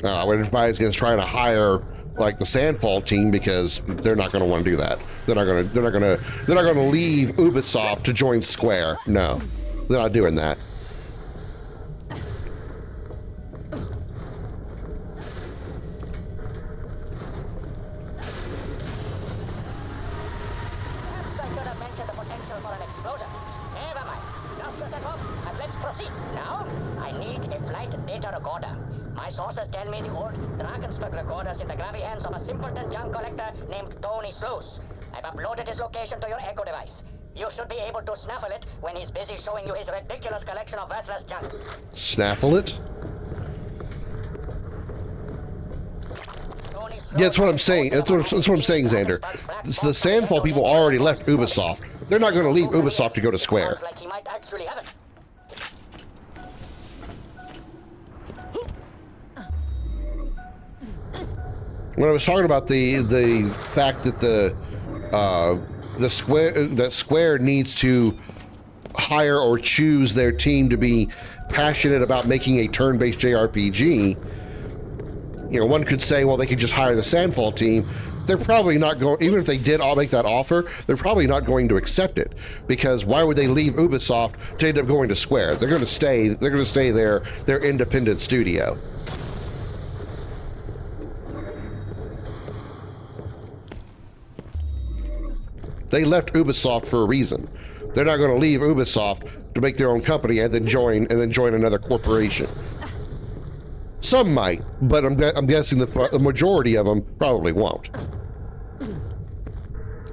I would advise against trying to hire like the Sandfall team, because they're not going to want to do that. They're not going to leave Ubisoft to join Square. No, they're not doing that. Test yourself off, and let's proceed. Now, I need a flight data recorder. My sources tell me the old Drakensberg recorder's in the grubby hands of a simpleton junk collector named Tony Sluice. I've uploaded his location to your Echo device. You should be able to snaffle it when he's busy showing you his ridiculous collection of worthless junk. Snaffle it? Yeah, that's what I'm saying. That's what I'm saying, Xander. The Sandfall people already left Ubisoft. They're not going to leave Ubisoft to go to Square. Sounds like he might actually have it. When I was talking about the fact that Square needs to hire or choose their team to be passionate about making a turn-based JRPG, you know, one could say, well, they could just hire the Sandfall team. They're probably not going, even if they did all make that offer, they're probably not going to accept it, because why would they leave Ubisoft to end up going to Square? They're going to stay their independent studio. They left Ubisoft for a reason. They're not going to leave Ubisoft to make their own company and then join another corporation. Some might, but I'm guessing the majority of them probably won't.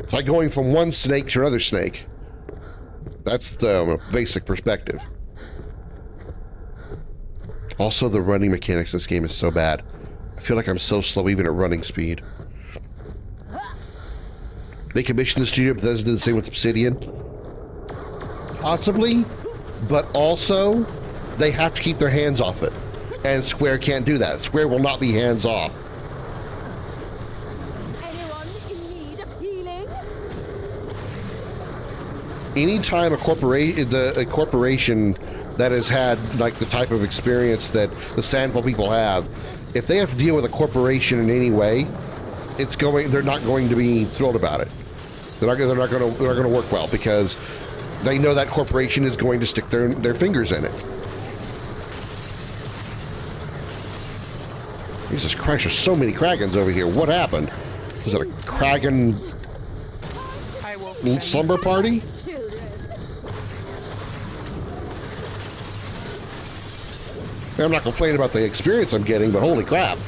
It's like going from one snake to another snake. That's the basic perspective. Also, the running mechanics in this game is so bad. I feel like I'm so slow even at running speed. They commissioned the studio, but they did the same with Obsidian. Possibly, but also they have to keep their hands off it. And Square can't do that. Square will not be hands off. Anyone in need of healing? Anytime a corporation that has had like the type of experience that the Sandfall people have, if they have to deal with a corporation in any way, they're not going to be thrilled about it. They're not going to work well, because they know that corporation is going to stick their fingers in it. Jesus Christ, there's so many Kragans over here. What happened? Was it a Kragan slumber party? I'm not complaining about the experience I'm getting, but holy crap.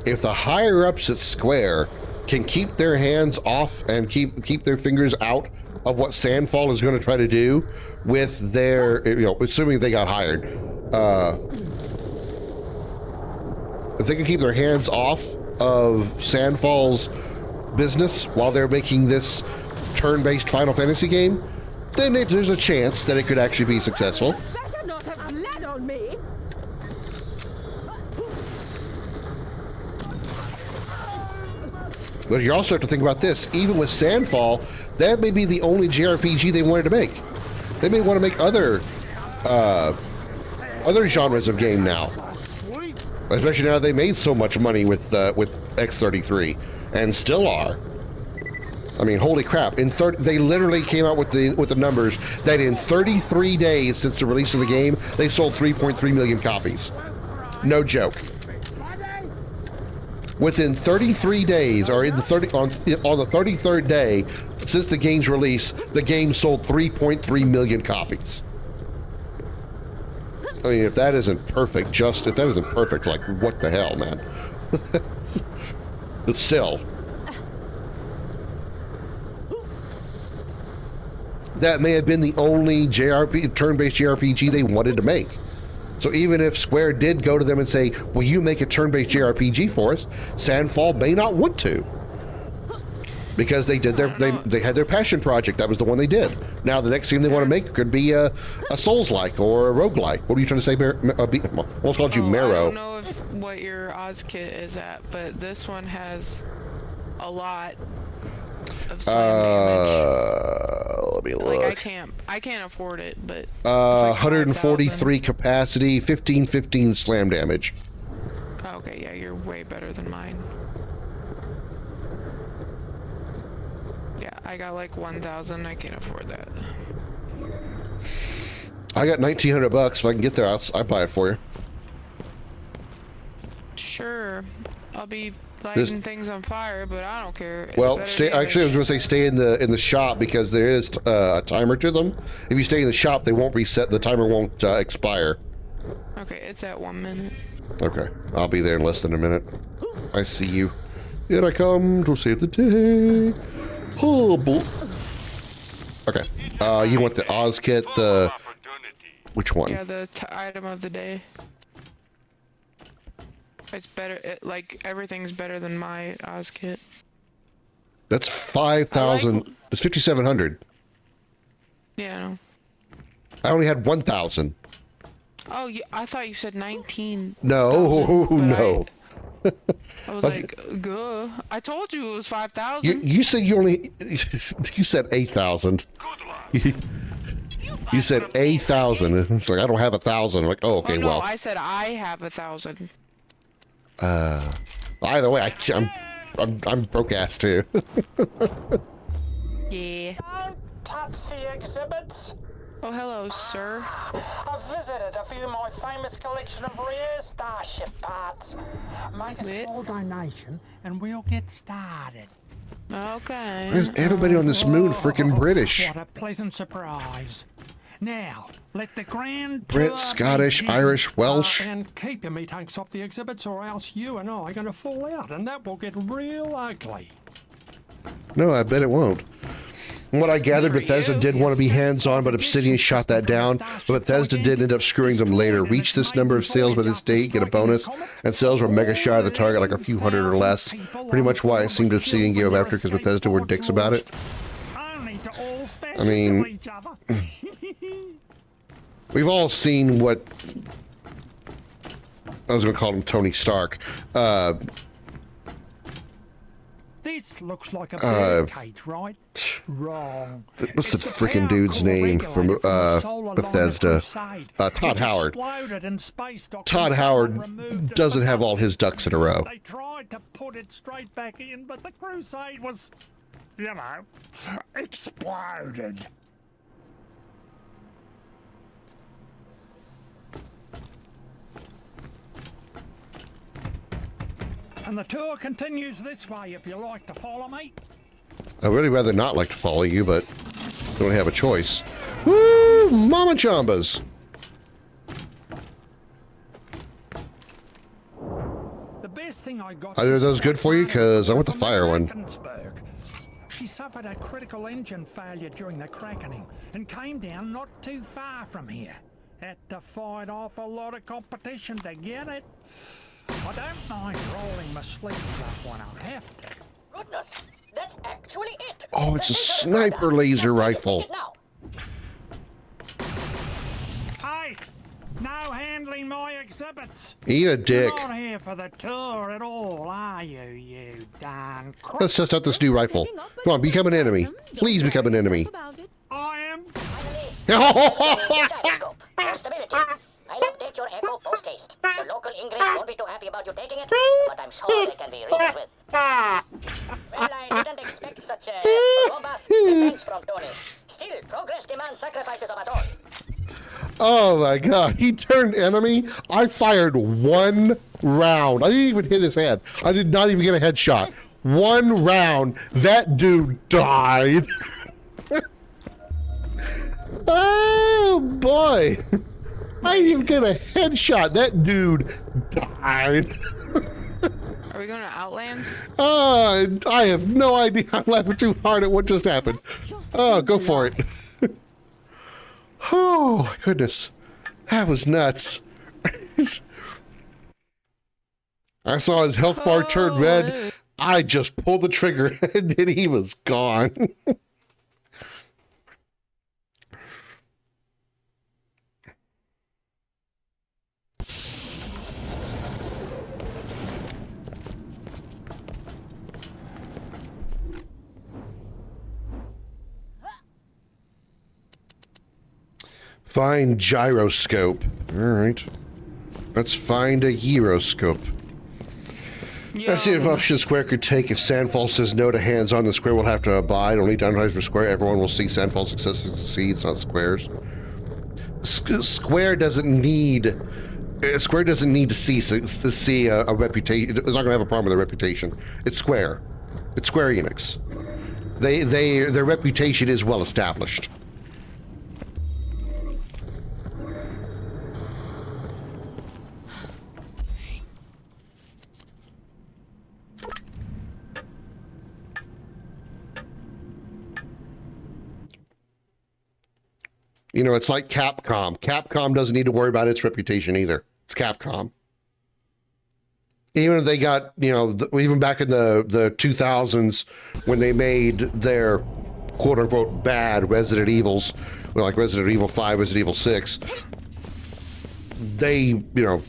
If the higher-ups at Square can keep their hands off and keep their fingers out of what Sandfall is going to try to do with their, assuming they got hired, if they can keep their hands off of Sandfall's business while they're making this turn-based Final Fantasy game, then there's a chance that it could actually be successful. Better not have led on me. But you also have to think about this. Even with Sandfall, that may be the only JRPG they wanted to make. They may want to make other genres of game now. Especially now they made so much money with X33, and still are. I mean, holy crap! They literally came out with the numbers that in 33 days since the release of the game, they sold 3.3 million copies. No joke. Within 33 days, or on the 33rd day since the game's release, the game sold 3.3 million copies. I mean, if that isn't perfect, like, what the hell, man? But still. That may have been the only turn-based JRPG they wanted to make. So even if Square did go to them and say, will you make a turn-based JRPG for us, Sandfall may not want to. Because they did they had their passion project. That was the one they did. Now the next game they want to make could be a Souls-like or a roguelike. What are you trying to say, what's called you, Marrow? I don't know what your Oz kit is at, but this one has a lot of let me look. Like I can't afford it, but 143 capacity, 15 slam damage. Okay, yeah, you're way better than mine. Yeah, I got like 1,000. I can't afford that. I got $1,900. If I can get there, I'll buy it for you. Sure. I'll be lighting things on fire, but I don't care. It's Well, better stay. damage. Actually, I was going to say stay in the shop because there is a timer to them. If you stay in the shop, they won't reset. The timer won't expire. Okay, it's at 1 minute. Okay, I'll be there in less than a minute. I see you. Here I come to save the day. Oh, boy. Okay. You want the Oz kit? The which one? Yeah, the item of the day. It's better. Like everything's better than my Oz kit. That's 5,000. It's 5,700. Yeah, I know. I only had 1,000. Oh, yeah, I thought you said 19. No, no. I was like, "Guh." I told you it was 5,000. You said you only. You said 8,000. You said 8,000. It's like I don't have 1,000. Like, oh, okay, no, well. I said I have 1,000. Either way, I'm broke ass too. Yeah. Don't touch the exhibits. Oh, hello, sir. I've visited a few of my famous collection of rare starship parts. Make a small donation and we'll get started. Okay. Why is everybody on this moon freaking British? What a pleasant surprise. Now, let the grand Brit, tour Scottish, begin. Irish, Welsh. And keep your meat hunks off the exhibits or else you and I are going to fall out and that will get real ugly. No, I bet it won't. From what I gathered, Bethesda did want to be hands-on, but Obsidian shot that down. But Bethesda did end up screwing them later. Reach this number of sales by this date, get a bonus, and sales were mega shy of the target, like a few hundred or less. Pretty much why it seemed Obsidian gave up after, because Bethesda were dicks about it. I mean, we've all seen what I was going to call him Tony Stark. This looks like a bird cage, right? Wrong. What's the freaking dude's name from Bethesda? Todd Howard. Todd Howard doesn't have all his ducks in a row. They tried to put it straight back in, but the crusade was, you know, exploded. And the tour continues this way if you like to follow me. I'd really rather not like to follow you, but I don't have a choice. Woo! Mama Chambas! The best thing I got Are those good for you? Because I want the fire one. She suffered a critical engine failure during the crackening and came down not too far from here. Had to fight off a lot of competition to get it. I don't mind rolling my sleeves up when I have to. Goodness, that's actually it. Oh, it's a sniper laser rifle. Hey, no handling my exhibits. Eat a dick. You're not here for the tour at all, are you, you darn crook? Let's test out this new rifle. Come on, become an enemy. Please become an enemy. I am. For stability, I'll update your echo post-haste. The local ingrates won't be too happy about you taking it, but I'm sure they can be reasoned with. Well, I didn't expect such a robust defense from Tony. Still, progress demands sacrifices of us all. Oh my god, he turned enemy. I fired one round. I didn't even hit his head. I did not even get a headshot. One round, that dude died. Oh boy. I didn't even get a headshot. That dude died. Are we going to Outlands? I have no idea. I'm laughing too hard at what just happened. Oh, go for it. Oh, my goodness. That was nuts. I saw his health bar turn red. I just pulled the trigger and then he was gone. Find gyroscope. All right. Let's find a gyroscope. That's the option Square could take if Sandfall says no to hands-on. The Square will have to abide. Only downsides for Square. Everyone will see Sandfall's success and succeeds, not Square's. Square doesn't need. Square doesn't need to see a reputation. It's not going to have a problem with their reputation. It's Square. It's Square Enix. Their reputation is well established. You know, it's like Capcom. Capcom doesn't need to worry about its reputation either. It's Capcom. Even if they got, you know, even back in the 2000s when they made their quote-unquote bad Resident Evils, like Resident Evil 5, Resident Evil 6, they, you know,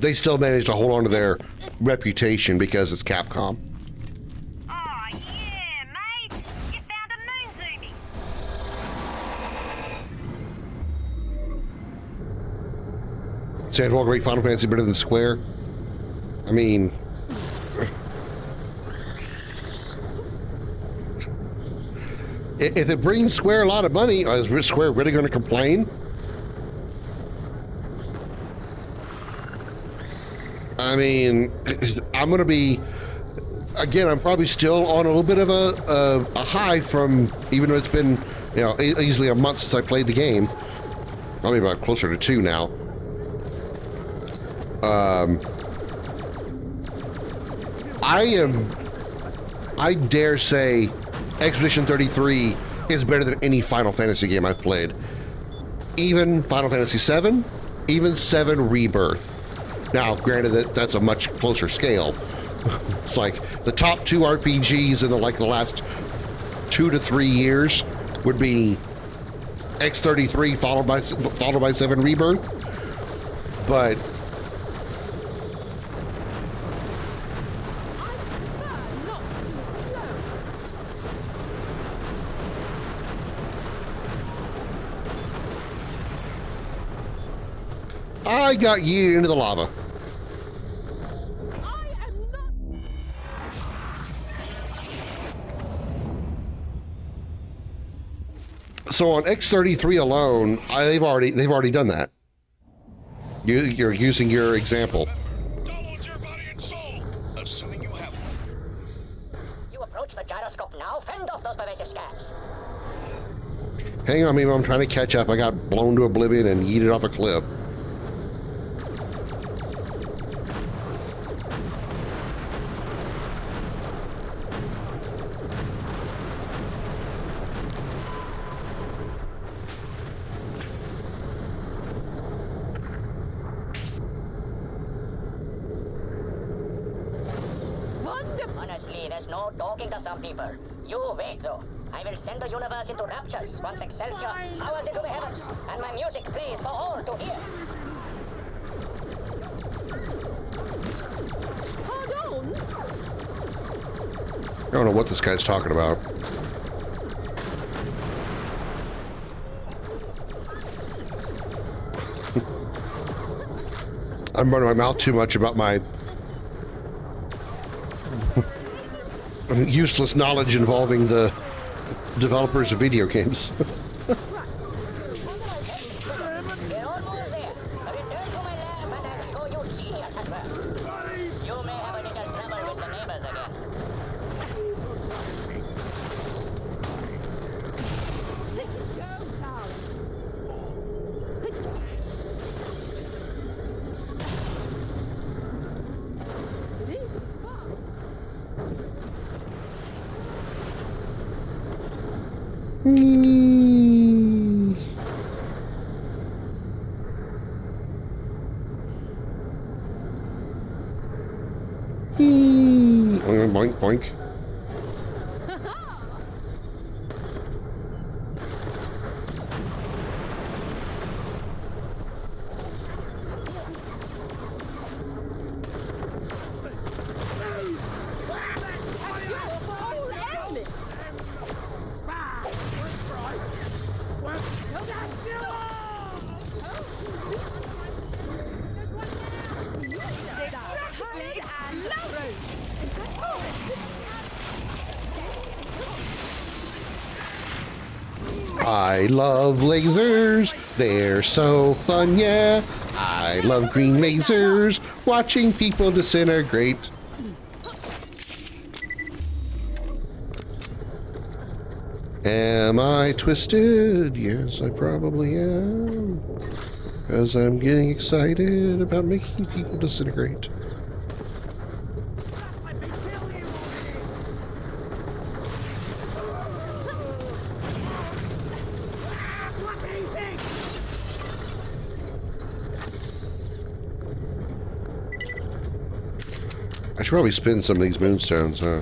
they still managed to hold on to their reputation because it's Capcom. Sandwalk rate Final Fantasy better than Square? I mean... if it brings Square a lot of money, is Square really going to complain? I mean, I'm going to be... Again, I'm probably still on a little bit of a high from... Even though it's been, you know, easily a month since I played the game. Probably about closer to 2 now. I dare say Expedition 33 is better than any Final Fantasy game I've played. Even Final Fantasy 7, even 7 Rebirth. Now, granted that's a much closer scale. It's like the top 2 RPGs in the last 2 to 3 years would be X33 followed by 7 Rebirth. But I got yeeted into the lava. So on X33 alone, they've already done that. You're using your example. You approach the gyroscope now. Fend off those pervasive scabs. Hang on, maybe I'm trying to catch up. I got blown to oblivion and yeeted off a cliff. Honestly, there's no talking to some people. You wait, though. I will send the universe into raptures once Excelsior powers into the heavens, and my music plays for all to hear. Hold on. I don't know what this guy's talking about. I'm running my mouth too much about my useless knowledge involving the developers of video games. Boink, boink. I love lasers. They're so fun, yeah. I love green lasers. Watching people disintegrate. Am I twisted? Yes, I probably am. Because I'm getting excited about making people disintegrate. I should probably spin some of these moonstones, huh?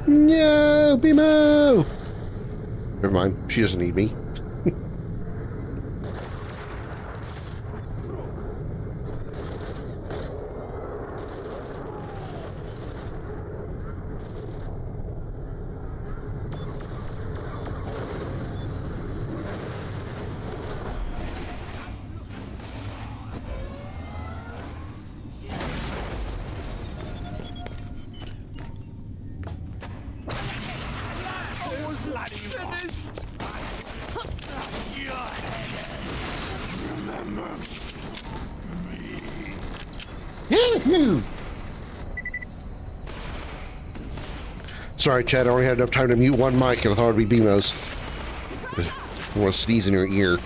No, Bimo! Never mind. She doesn't need me. Sorry, Chad, I only had enough time to mute one mic and I thought it'd be Bimo's. I want to sneeze in your ear.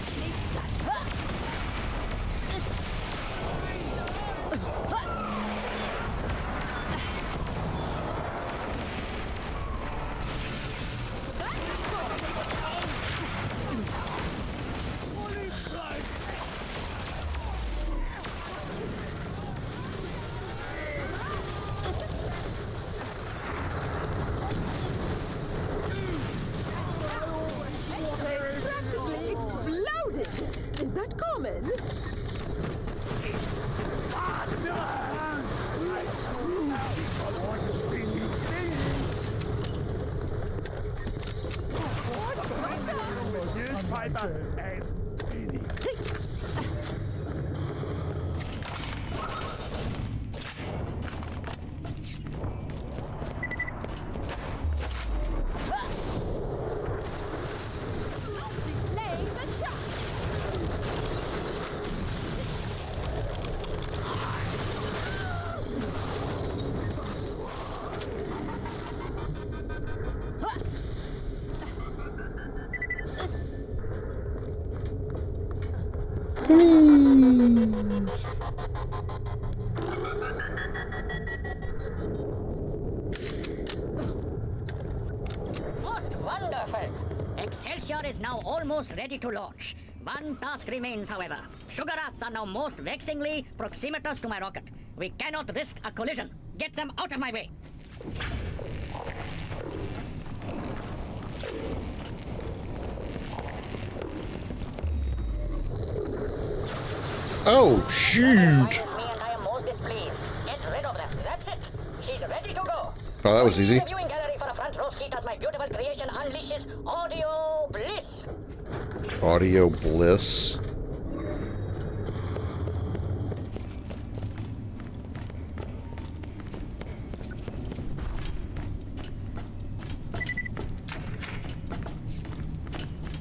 Most wonderful! Excelsior is now almost ready to launch. One task remains, however. Sugar rats are now most vexingly proximatous to my rocket. We cannot risk a collision. Get them out of my way. Oh, shoot! Me and I am most displeased. Get rid of them. That's it. She's ready to go. Oh, that was easy. The viewing gallery for a front row seat as my beautiful creation unleashes audio bliss. Audio bliss.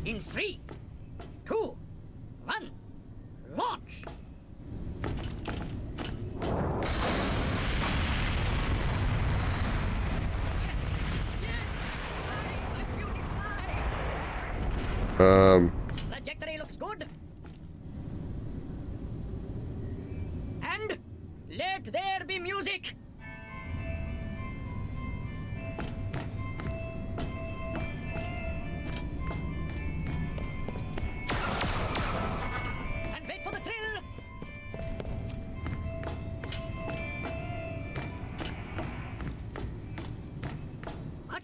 In 3, 2, 1, launch! Trajectory looks good. And let there be music. And wait for the thrill. What?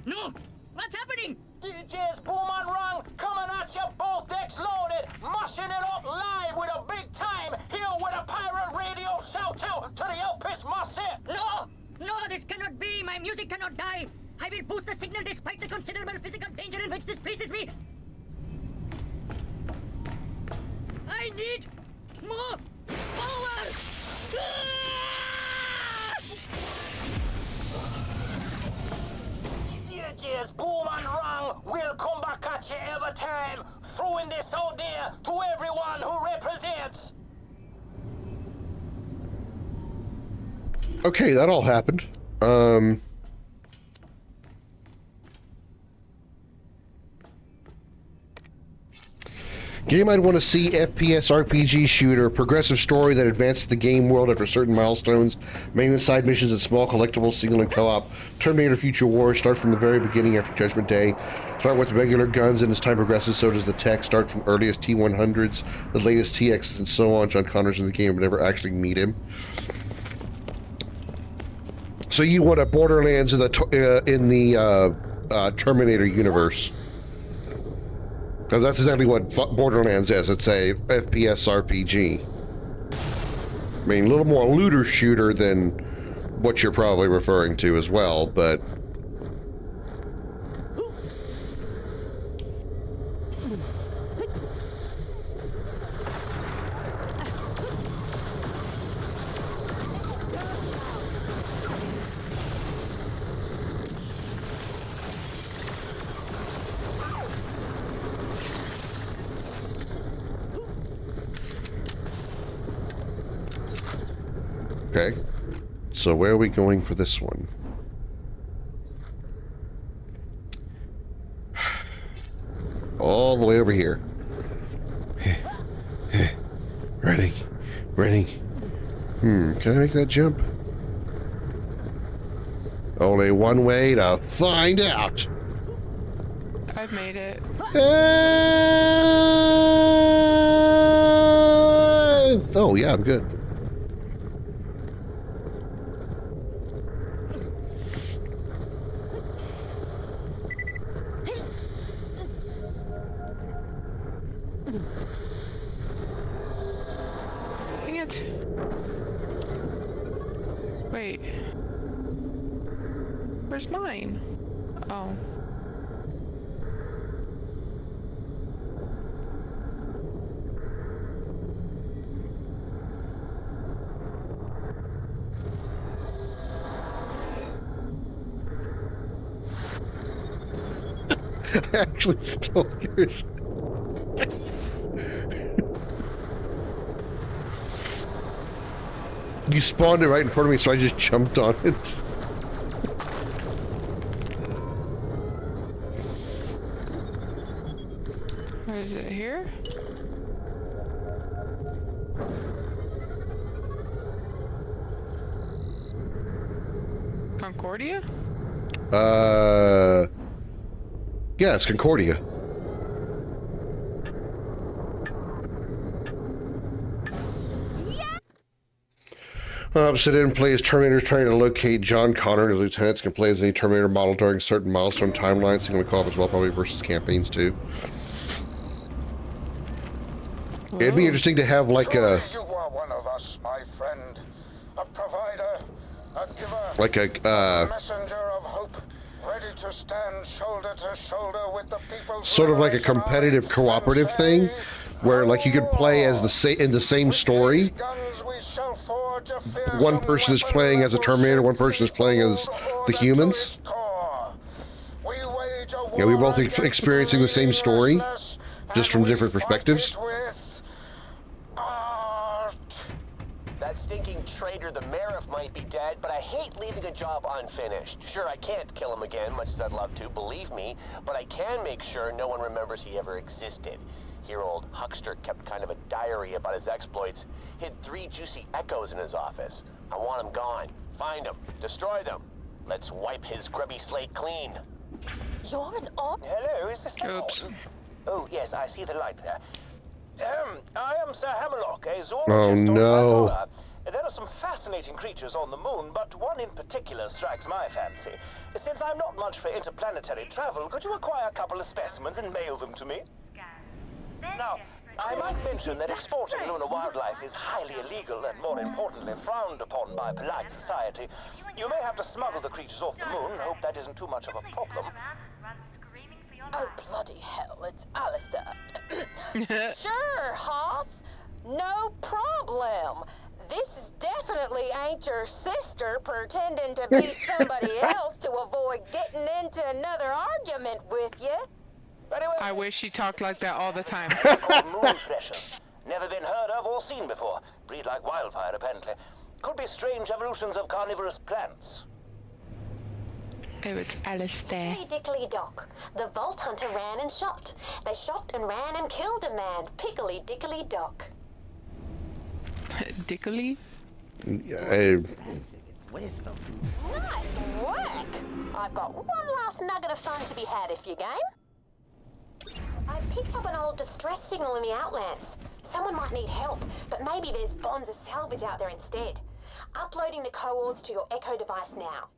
No! What's happening? DJ's Boom and Rung coming at you, both decks loaded, mushing it up live with a big time, here with a pirate radio shout out to the Elpis Marset. No! No, this cannot be! My music cannot die! I will boost the signal despite the considerable physical danger in which this places me! I need more power! DJ's Boom and Rung will come back at you every time, throwing this out there to everyone who represents. Okay, that all happened. Game I'd want to see: FPS RPG shooter, progressive story that advances the game world after certain milestones, mainly side missions and small collectibles, single and co-op. Terminator Future War, start from the very beginning after Judgment Day. Start with regular guns, and as time progresses, so does the tech. Start from earliest T-100s, the latest TXs, and so on. John Connor's in the game, but never actually meet him. So you want a Borderlands in the Terminator universe? Because that's exactly what Borderlands is. It's a FPS RPG. I mean, a little more looter shooter than what you're probably referring to as well, but... Okay, so where are we going for this one? All the way over here. Ready. Can I make that jump? Only one way to find out. I've made it. Oh yeah, I'm good. Dang it. Wait. Where's mine? Oh. I actually stole yours. You spawned it right in front of me, so I just jumped on it. Where is it? Here? Concordia? Yeah, it's Concordia. Obsidian plays Terminators trying to locate John Connor. His lieutenants can play as any Terminator model during certain milestone timelines. So you can co-op as well, probably versus campaigns too. Whoa. It'd be interesting to have like a... You are one of us, my friend. A provider, a giver, like a messenger of hope, ready to stand shoulder to shoulder with the people. Sort of like a competitive cooperative thing, where like you could play as in the same story. One person is playing as a Terminator, one person is playing as the humans. Yeah, we're both experiencing the same story, just from different perspectives. That stinking traitor, the Marif, might might be dead, but I hate leaving a job unfinished. Sure, I can't kill him again, much as I'd love to, believe me, but I can make sure no one remembers he ever existed. Here, old Huckster kept kind of a diary about his exploits, hid 3 juicy echoes in his office. I want him gone. Find them. Destroy them. Let's wipe his grubby slate clean. You're an op. Hello, is this the on? Oh, yes, I see the light there. I am Sir Hammerlock, a zoologist on Pandora. There are some fascinating creatures on the moon, but one in particular strikes my fancy. Since I'm not much for interplanetary travel, could you acquire a couple of specimens and mail them to me? Now, I might mention that exporting lunar wildlife is highly illegal and, more importantly, frowned upon by polite society. You may have to smuggle the creatures off the moon. Hope that isn't too much of a problem. Oh, bloody hell, it's Alistair. Sure, Hoss. No problem. This is definitely ain't your sister pretending to be somebody else to avoid getting into another argument with you. I wish she talked like that all the time. Moon threshers. Never been heard of or seen before. Breed like wildfire, apparently. Could be strange evolutions of carnivorous plants. Oh, it's Alistair. Dickly Dock. The Vault Hunter ran and shot. They shot and ran and killed a man. Pickly Dickly Dock. Dickly? Wisdom. Nice work! I've got one last nugget of fun to be had if you game. I picked up an old distress signal in the Outlands. Someone might need help, but maybe there's bonds of salvage out there instead. Uploading the coords to your Echo device now.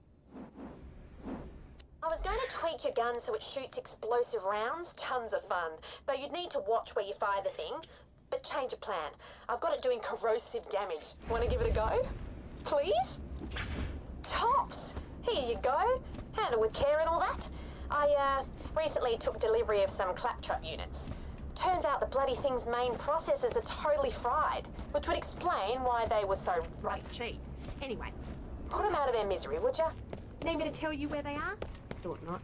I was going to tweak your gun so it shoots explosive rounds. Tons of fun. Though you'd need to watch where you fire the thing. But change of plan. I've got it doing corrosive damage. Want to give it a go? Please? Tops! Here you go. Handle with care and all that. I recently took delivery of some claptrap units. Turns out the bloody thing's main processors are totally fried, which would explain why they were so right cheap. Anyway, put them out of their misery, would ya? Need me to tell you where they are? Thought not.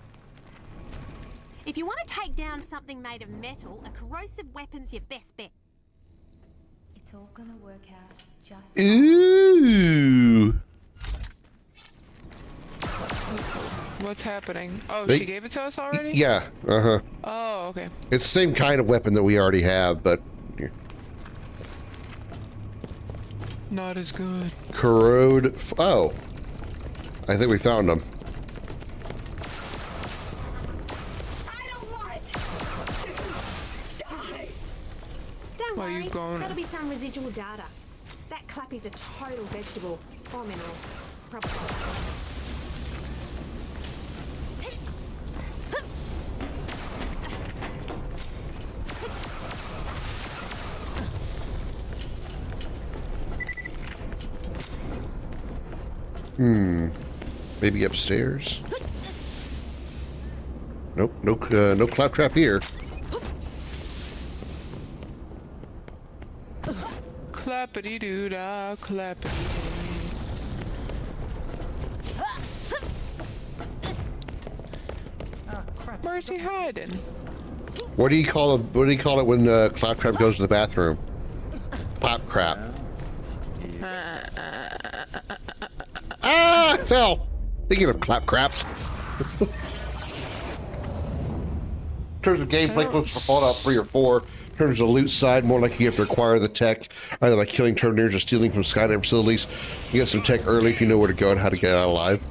If you want to take down something made of metal, a corrosive weapon's your best bet. It's all gonna work out just. Ooh. What's happening? Oh, They- she gave it to us already? Yeah. Uh-huh. Oh, okay. It's the same kind of weapon that we already have, but Not as good. corrode. Oh. I think we found them. Don't Where worry, you going? that'll be some residual data. That clappy's a total vegetable or mineral. Probably. Maybe upstairs. Nope. No claptrap here. Clappity doo dah, clappity. Where's he hiding? What do you call it? What do you call it when the claptrap goes to the bathroom? Pop crap. Ah! I fell. Speaking of clap craps. In terms of gameplay clips for Fallout 3 or 4, in terms of the loot side, more like you have to acquire the tech, either by killing Terminators or stealing from Skynet facilities. You get some tech early if you know where to go and how to get out alive.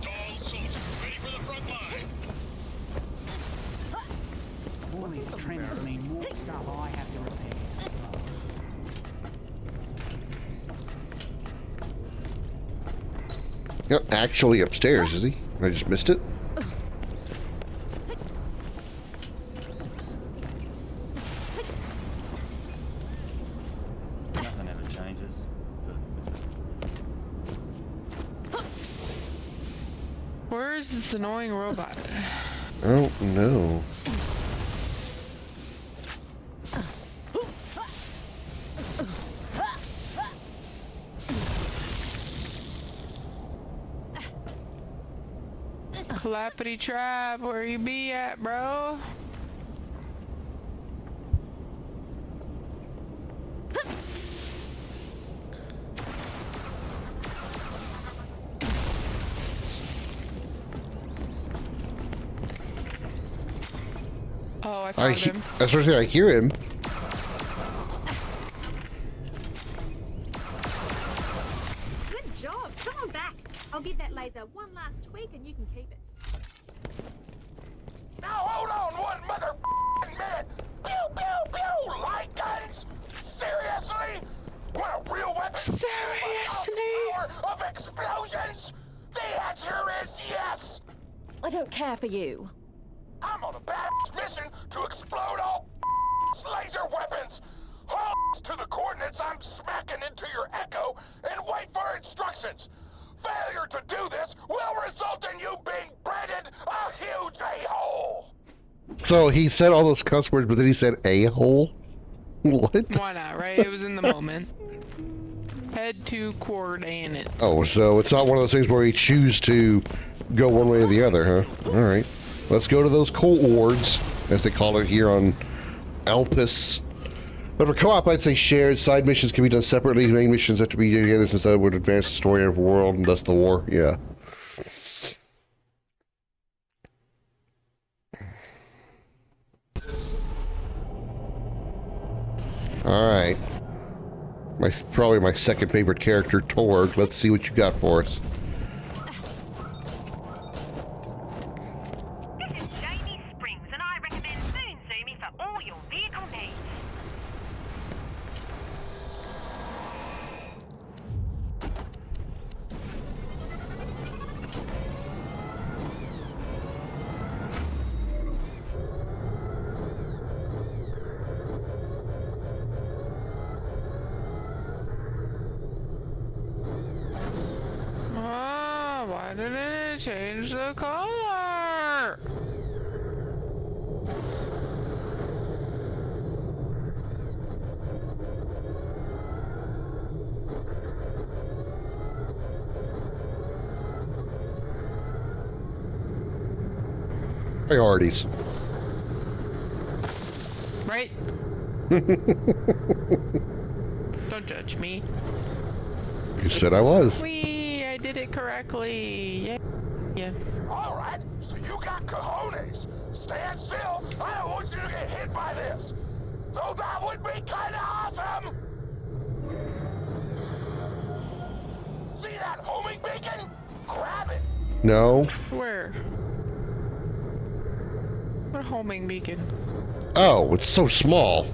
All these trends mean more stuff I have to repair. Yep, actually upstairs, is he? I just missed it. Nothing ever changes. Where is this annoying robot? Oh no. Clappity tribe, where you be at, bro? Oh, I found him. Especially I hear him. Good job. Come on back. I'll give that laser one last tweak and you can keep it. Now hold on one mother minute. Pew, pew, pew. Light guns? Seriously? Want a real weapon? Seriously? Power of explosions? The answer is yes. I don't care for you. I'm on a badass mission to explode all laser weapons. Hold to the coordinates I'm smacking into your echo and wait for instructions. Failure to do this will result in you being branded a huge a-hole. So he said all those cuss words, but then he said a-hole? What? Why not, right? It was in the moment. Head to coordinate. Oh, so it's not one of those things where you choose to go one way or the other, huh? All right. Let's go to those co-ords, as they call it here on Alpus. But for co-op, I'd say shared. Side missions can be done separately. Main missions have to be together since that would advance the story of the world and thus the war. Yeah. Alright. Probably my second favorite character, Torg. Let's see what you got for us. Why didn't it change the color? Priorities. Right? Don't judge me. You said I was. I did it correctly. Yeah. Yeah. All right, so you got cojones. Stand still. I don't want you to get hit by this. Though that would be kind of awesome. See that homing beacon? Grab it. No. Where? What homing beacon? Oh, it's so small.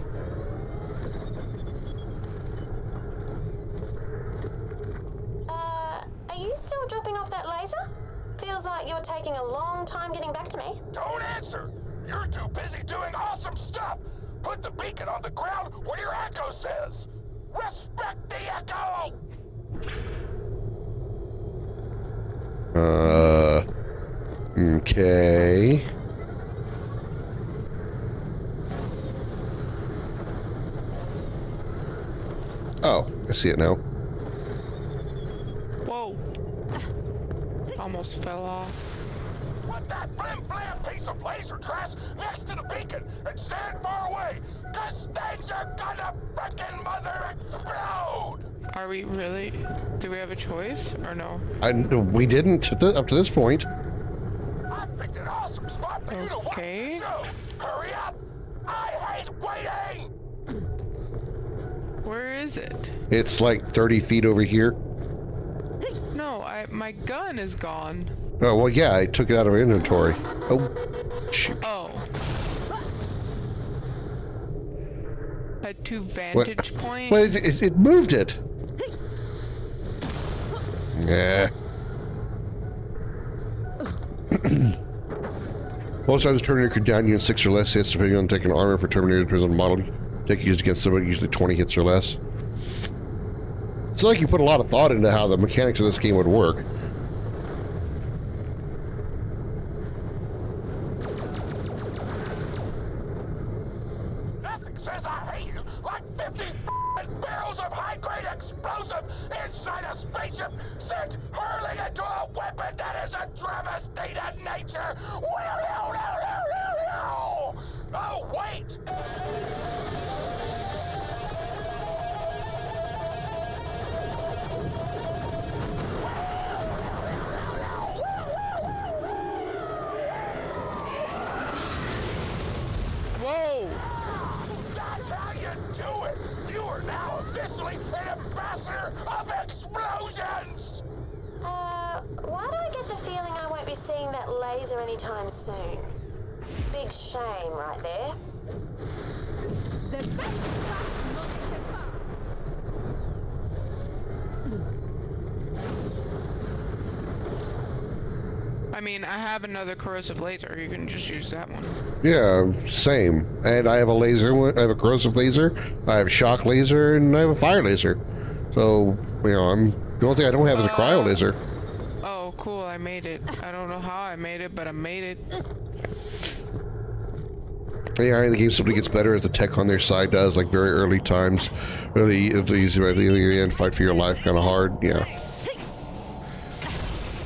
Are you still dropping off that laser? Feels like you're taking a long time getting back to me. Don't answer. You're too busy doing awesome stuff. Put the beacon on the ground where your echo says. Respect the echo. Okay. Oh, I see it now. Whoa. Almost fell off. Put that flim-flam piece of laser trash next to the beacon and stand far away, cause things are gonna frickin' mother explode! Are we really? Do we have a choice or no? We didn't up to this point. I picked an awesome spot for you to watch the show! Hurry up! I hate waiting! Where is it? It's like 30 feet over here. No, my gun is gone. Oh, well, yeah, I took it out of our inventory. Oh, shoot. Oh. Had two vantage points. Well, it moved it. Yeah. Most times, Terminator could down you in 6 or less hits, depending on taking armor for Terminator, depends on the model. Take used against somebody, usually 20 hits or less. It's like you put a lot of thought into how the mechanics of this game would work. Nothing says I hate you like 50 barrels of high-grade explosive inside a spaceship sent hurling into a weapon that is a travesty to nature. Oh, wait! laser anytime soon. Big shame right there. I mean, I have another corrosive laser. You can just use that one. Yeah, same. And I have a laser. I have a corrosive laser. I have a shock laser, and I have a fire laser. So, you know, the only thing I don't have is a cryo laser. Oh, cool! I made it. I don't know how I made it, but I made it. Yeah, the game simply gets better as the tech on their side does, like very early times. Really easy, right? The end, fight for your life, kind of hard. Yeah.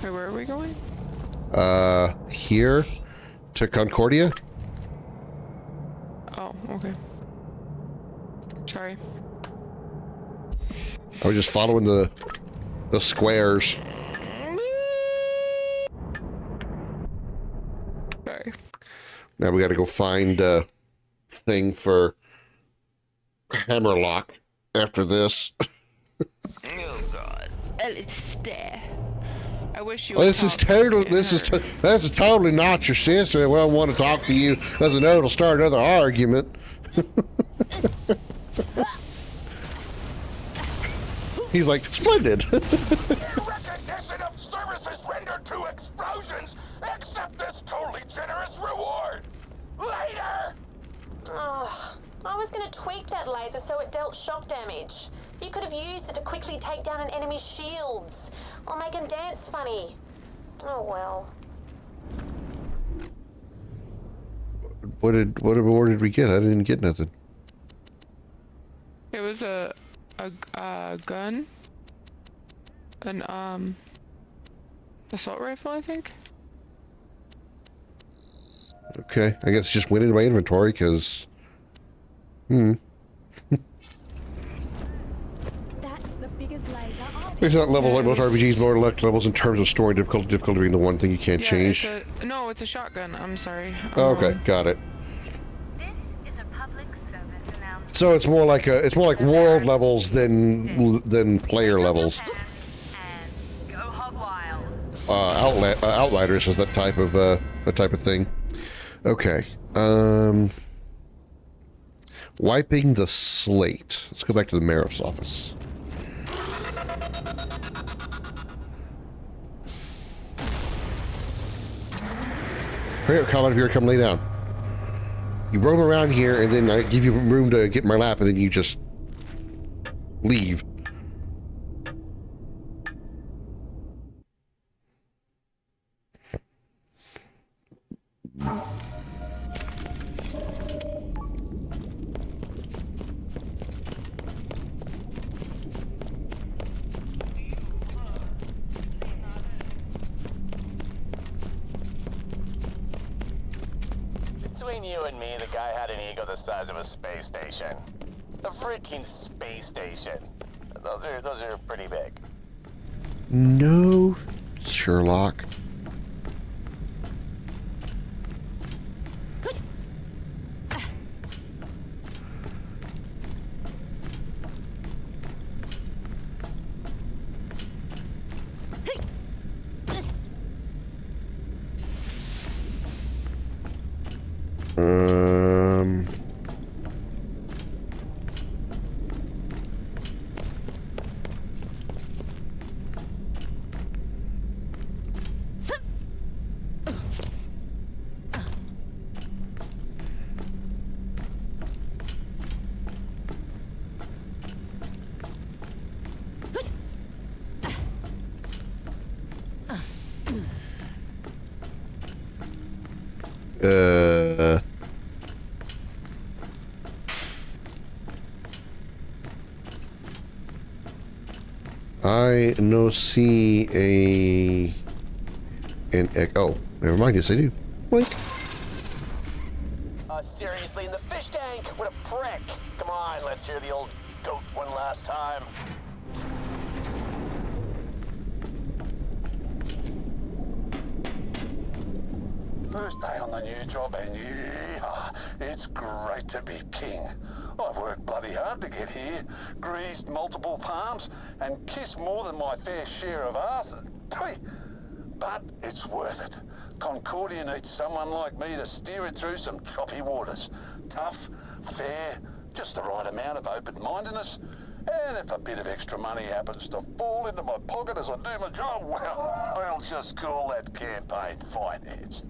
Wait, where are we going? Here to Concordia. Oh, okay. Sorry. I was just following the squares. Sorry. Now we got to go find a thing for Hammerlock after this. Oh God, Alistair. I wish you. Well, this is totally not your sister. Well, I want to talk to you because I know it'll start another argument. He's like, splendid. Recognition of services rendered to explosions. Accept this totally generous reward. Later. Oh, I was going to tweak that laser so it dealt shock damage. You could have used it to quickly take down an enemy's shields or make him dance funny. Oh well. What reward did we get? I didn't get nothing. It was a gun, an assault rifle, I think. Okay, I guess just went into my inventory because. That's the biggest laser. It's not levels like most RPGs, more like levels in terms of story difficulty being the one thing you can't change. No, it's a shotgun. I'm sorry. Oh, okay, got it. So it's more like world levels than player levels. Outriders is that type of thing. Okay. Wiping the slate. Let's go back to the mayor's office. Hurry up, Colin, if you're come lay down. You roam around here, and then I give you room to get in my lap, and then you just leave. Between you and me, the guy had an ego the size of a space station. A freaking space station. Those are pretty big. No, Sherlock. I no see an echo. Oh, never mind. Yes, I do. Blink. Seriously, in the fish tank? What a prick! Come on, let's hear the old goat one last time. First day on the new job, and yeah, it's great to be king. I've worked bloody hard to get here, greased multiple palms, and kissed more than my fair share of asses. But it's worth it. Concordia needs someone like me to steer it through some choppy waters. Tough, fair, just the right amount of open-mindedness. And if a bit of extra money happens to fall into my pocket as I do my job, well, I'll just call that campaign finance.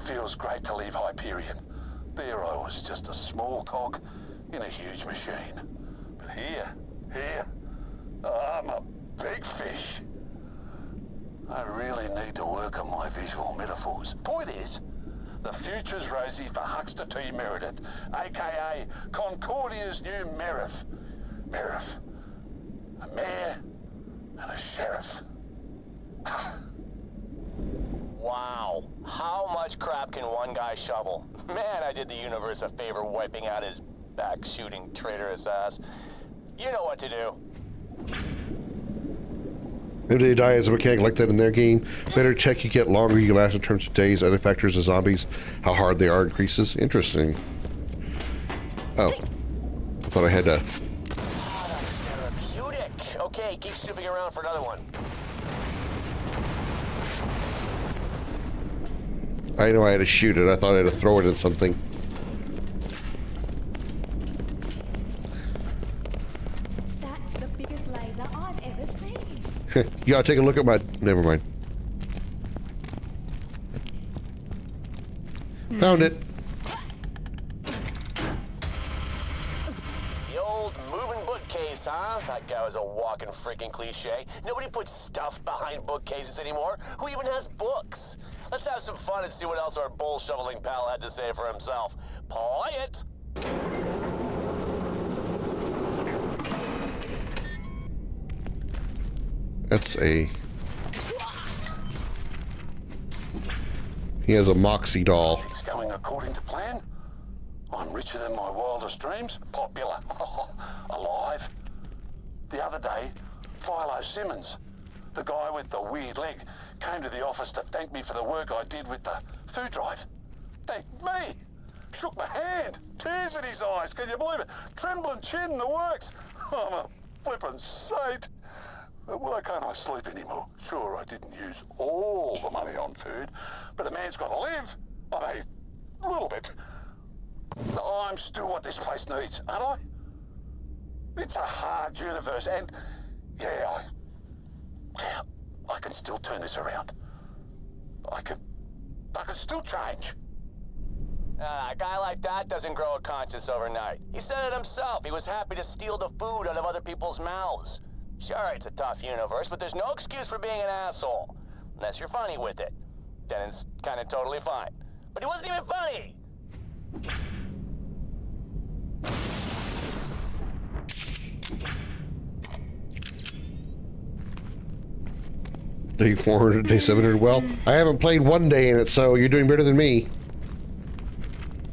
Feels great to leave Hyperion. There I was, just a small cog in a huge machine. But here, I'm a big fish. I really need to work on my visual metaphors. Point is, the future's rosy for Huckster T. Meredith, aka Concordia's new Merith. Merith. A mayor and a sheriff. Wow. How much crap can one guy shovel? Man, I did the universe a favor wiping out his back-shooting traitorous ass. You know what to do. If they die as a mechanic like that in their game, better check you get longer you last in terms of days, other factors of zombies, how hard they are increases. Interesting. Oh. I thought I had to... Oh, that was therapeutic. Okay, keep snooping around for another one. I know I had to shoot it. I thought I had to throw it at something. That's the biggest laser I've ever seen. You gotta take a look at my... Never mind. Found it. The old moving bookcase, huh? That guy was a walking freaking cliche. Nobody puts stuff behind bookcases anymore. Who even has books? Let's have some fun and see what else our bull-shoveling pal had to say for himself. Play it! That's a... He has a Moxie doll. Things going according to plan. I'm richer than my wildest dreams. Popular. Alive. The other day, Philo Simmons, the guy with the weird leg, came to the office to thank me for the work I did with the food drive. Thanked me. Shook my hand. Tears in his eyes. Can you believe it? Trembling chin, the works. I'm a flippin' saint. Why can't I sleep anymore? Sure, I didn't use all the money on food, but a man's got to live. I mean, a little bit. I'm still what this place needs, aren't I? It's a hard universe, and yeah, I can still turn this around. I could still change. A guy like that doesn't grow a conscience overnight. He said it himself. He was happy to steal the food out of other people's mouths. Sure, it's a tough universe, but there's no excuse for being an asshole. Unless you're funny with it. Then it's kind of totally fine. But he wasn't even funny! Day 400, day 700. Well, I haven't played one day in it, so you're doing better than me.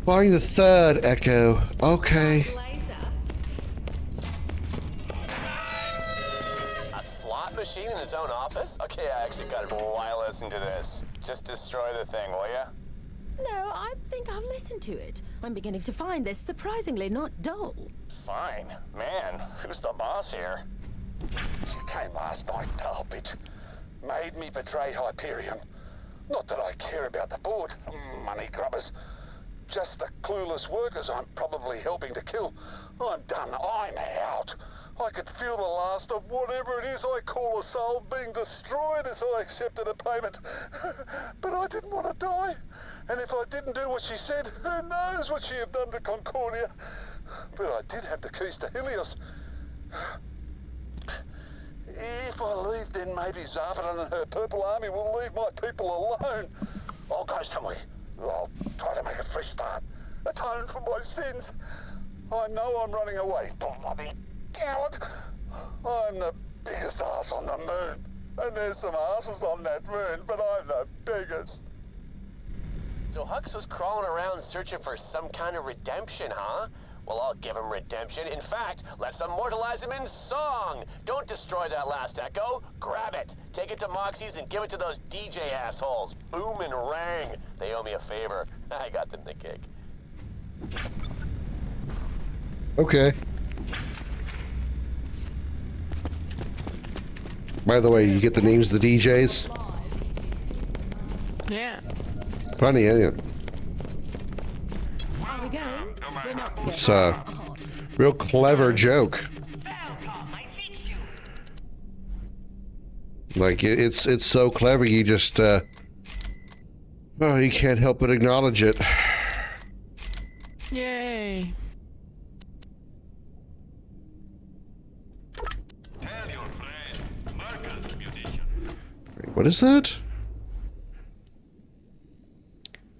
Volume the third, Echo. Okay. A slot machine in his own office? Okay, I actually got it while listening to this. Just destroy the thing, will ya? No, I think I'll listen to it. I'm beginning to find this surprisingly not dull. Fine. Man, who's the boss here? She came last night, dull bitch. Made me betray Hyperion. Not that I care about the board, money grubbers. Just the clueless workers I'm probably helping to kill. I'm done. I'm out. I could feel the last of whatever it is I call a soul being destroyed as I accepted a payment. But I didn't want to die. And if I didn't do what she said, who knows what she'd have done to Concordia. But I did have the keys to Helios. If I leave, then maybe Zarbaton and her Purple Army will leave my people alone. I'll go somewhere. I'll try to make a fresh start. Atone for my sins. I know I'm running away. Bloody coward. I'm the biggest ass on the moon. And there's some asses on that moon, but I'm the biggest. So Hux was crawling around searching for some kind of redemption, huh? Well, I'll give him redemption. In fact, let's immortalize him in song. Don't destroy that last echo. Grab it. Take it to Moxie's and give it to those DJ assholes. Boom and rang. They owe me a favor. I got them the gig. Okay. By the way, you get the names of the DJs? Yeah. Funny, isn't it? Are we going? We're not. It's a real clever joke. Like it's so clever, you just oh, you can't help but acknowledge it. Yay. Wait, what is that?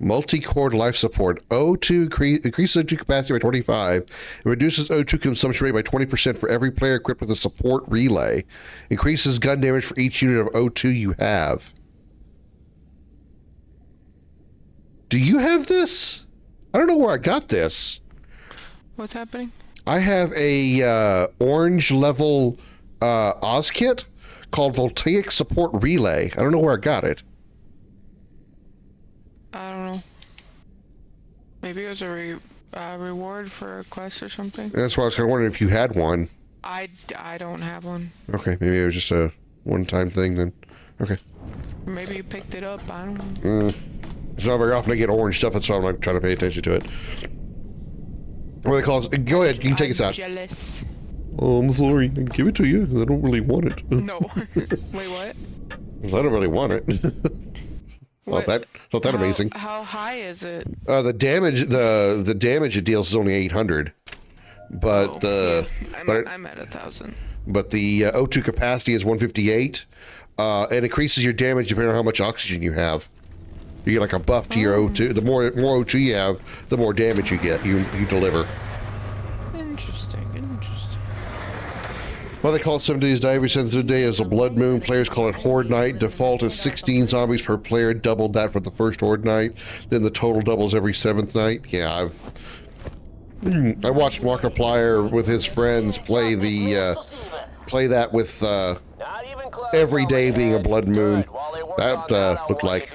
Multi-core life support. O2 increases O2 capacity by 25. It reduces O2 consumption rate by 20% for every player equipped with a support relay. Increases gun damage for each unit of O2 you have. Do you have this? I don't know where I got this. What's happening? I have a orange level Oz kit called Voltaic Support Relay. I don't know where I got it. I don't know. Maybe it was a reward for a quest or something. That's why I was kind of wondering if you had one. I don't have one. Okay, maybe it was just a one-time thing then. Okay. Maybe you picked it up. I don't know. It's not very often I get orange stuff, that's why I'm not trying to pay attention to it. What do they call it? Go ahead, you can take us out. Jealous. Oh, I'm sorry. I can give it to you. I don't really want it. No. Wait, what? I don't really want it. Well, it's not that amazing. How high is it? The damage it deals is only 800, but I'm at 1,000. But the O2 capacity is 158. It increases your damage depending on how much oxygen you have. You get like a buff to your O2. The more O2 you have, the more damage you get. You deliver. Interesting. Well, they call it 7 days die. Every 7th day is a blood moon. Players call it Horde Night. Default is 16 zombies per player. Doubled that for the first Horde Night. Then the total doubles every 7th night. Yeah, I watched Markiplier with his friends play that with every day being a blood moon. That looked like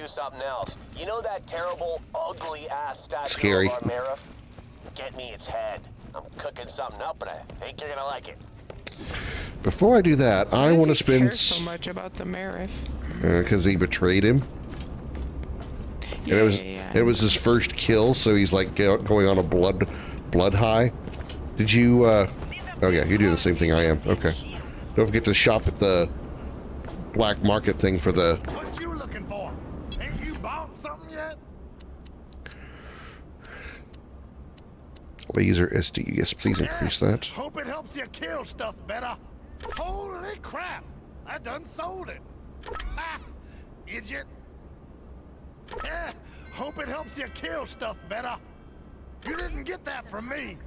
you know that terrible, ugly ass statue scary. of our Marif? Get me its head. I'm cooking something up, and I think you're gonna like it. Before I do that, I want to spend. Care so much about the Marif. Because he betrayed him. Yeah, and it was his first kill, so he's like going on a blood high. Did you? Oh yeah, you do the same thing I am. Okay. Don't forget to shop at the black market thing for the. What you looking for? Ain't you bought something yet? Laser SD. Yes, please increase that. Hope it helps you kill stuff better. Holy crap! I done sold it. Ha! Idiot. Yeah, hope it helps you kill stuff better. You didn't get that from me.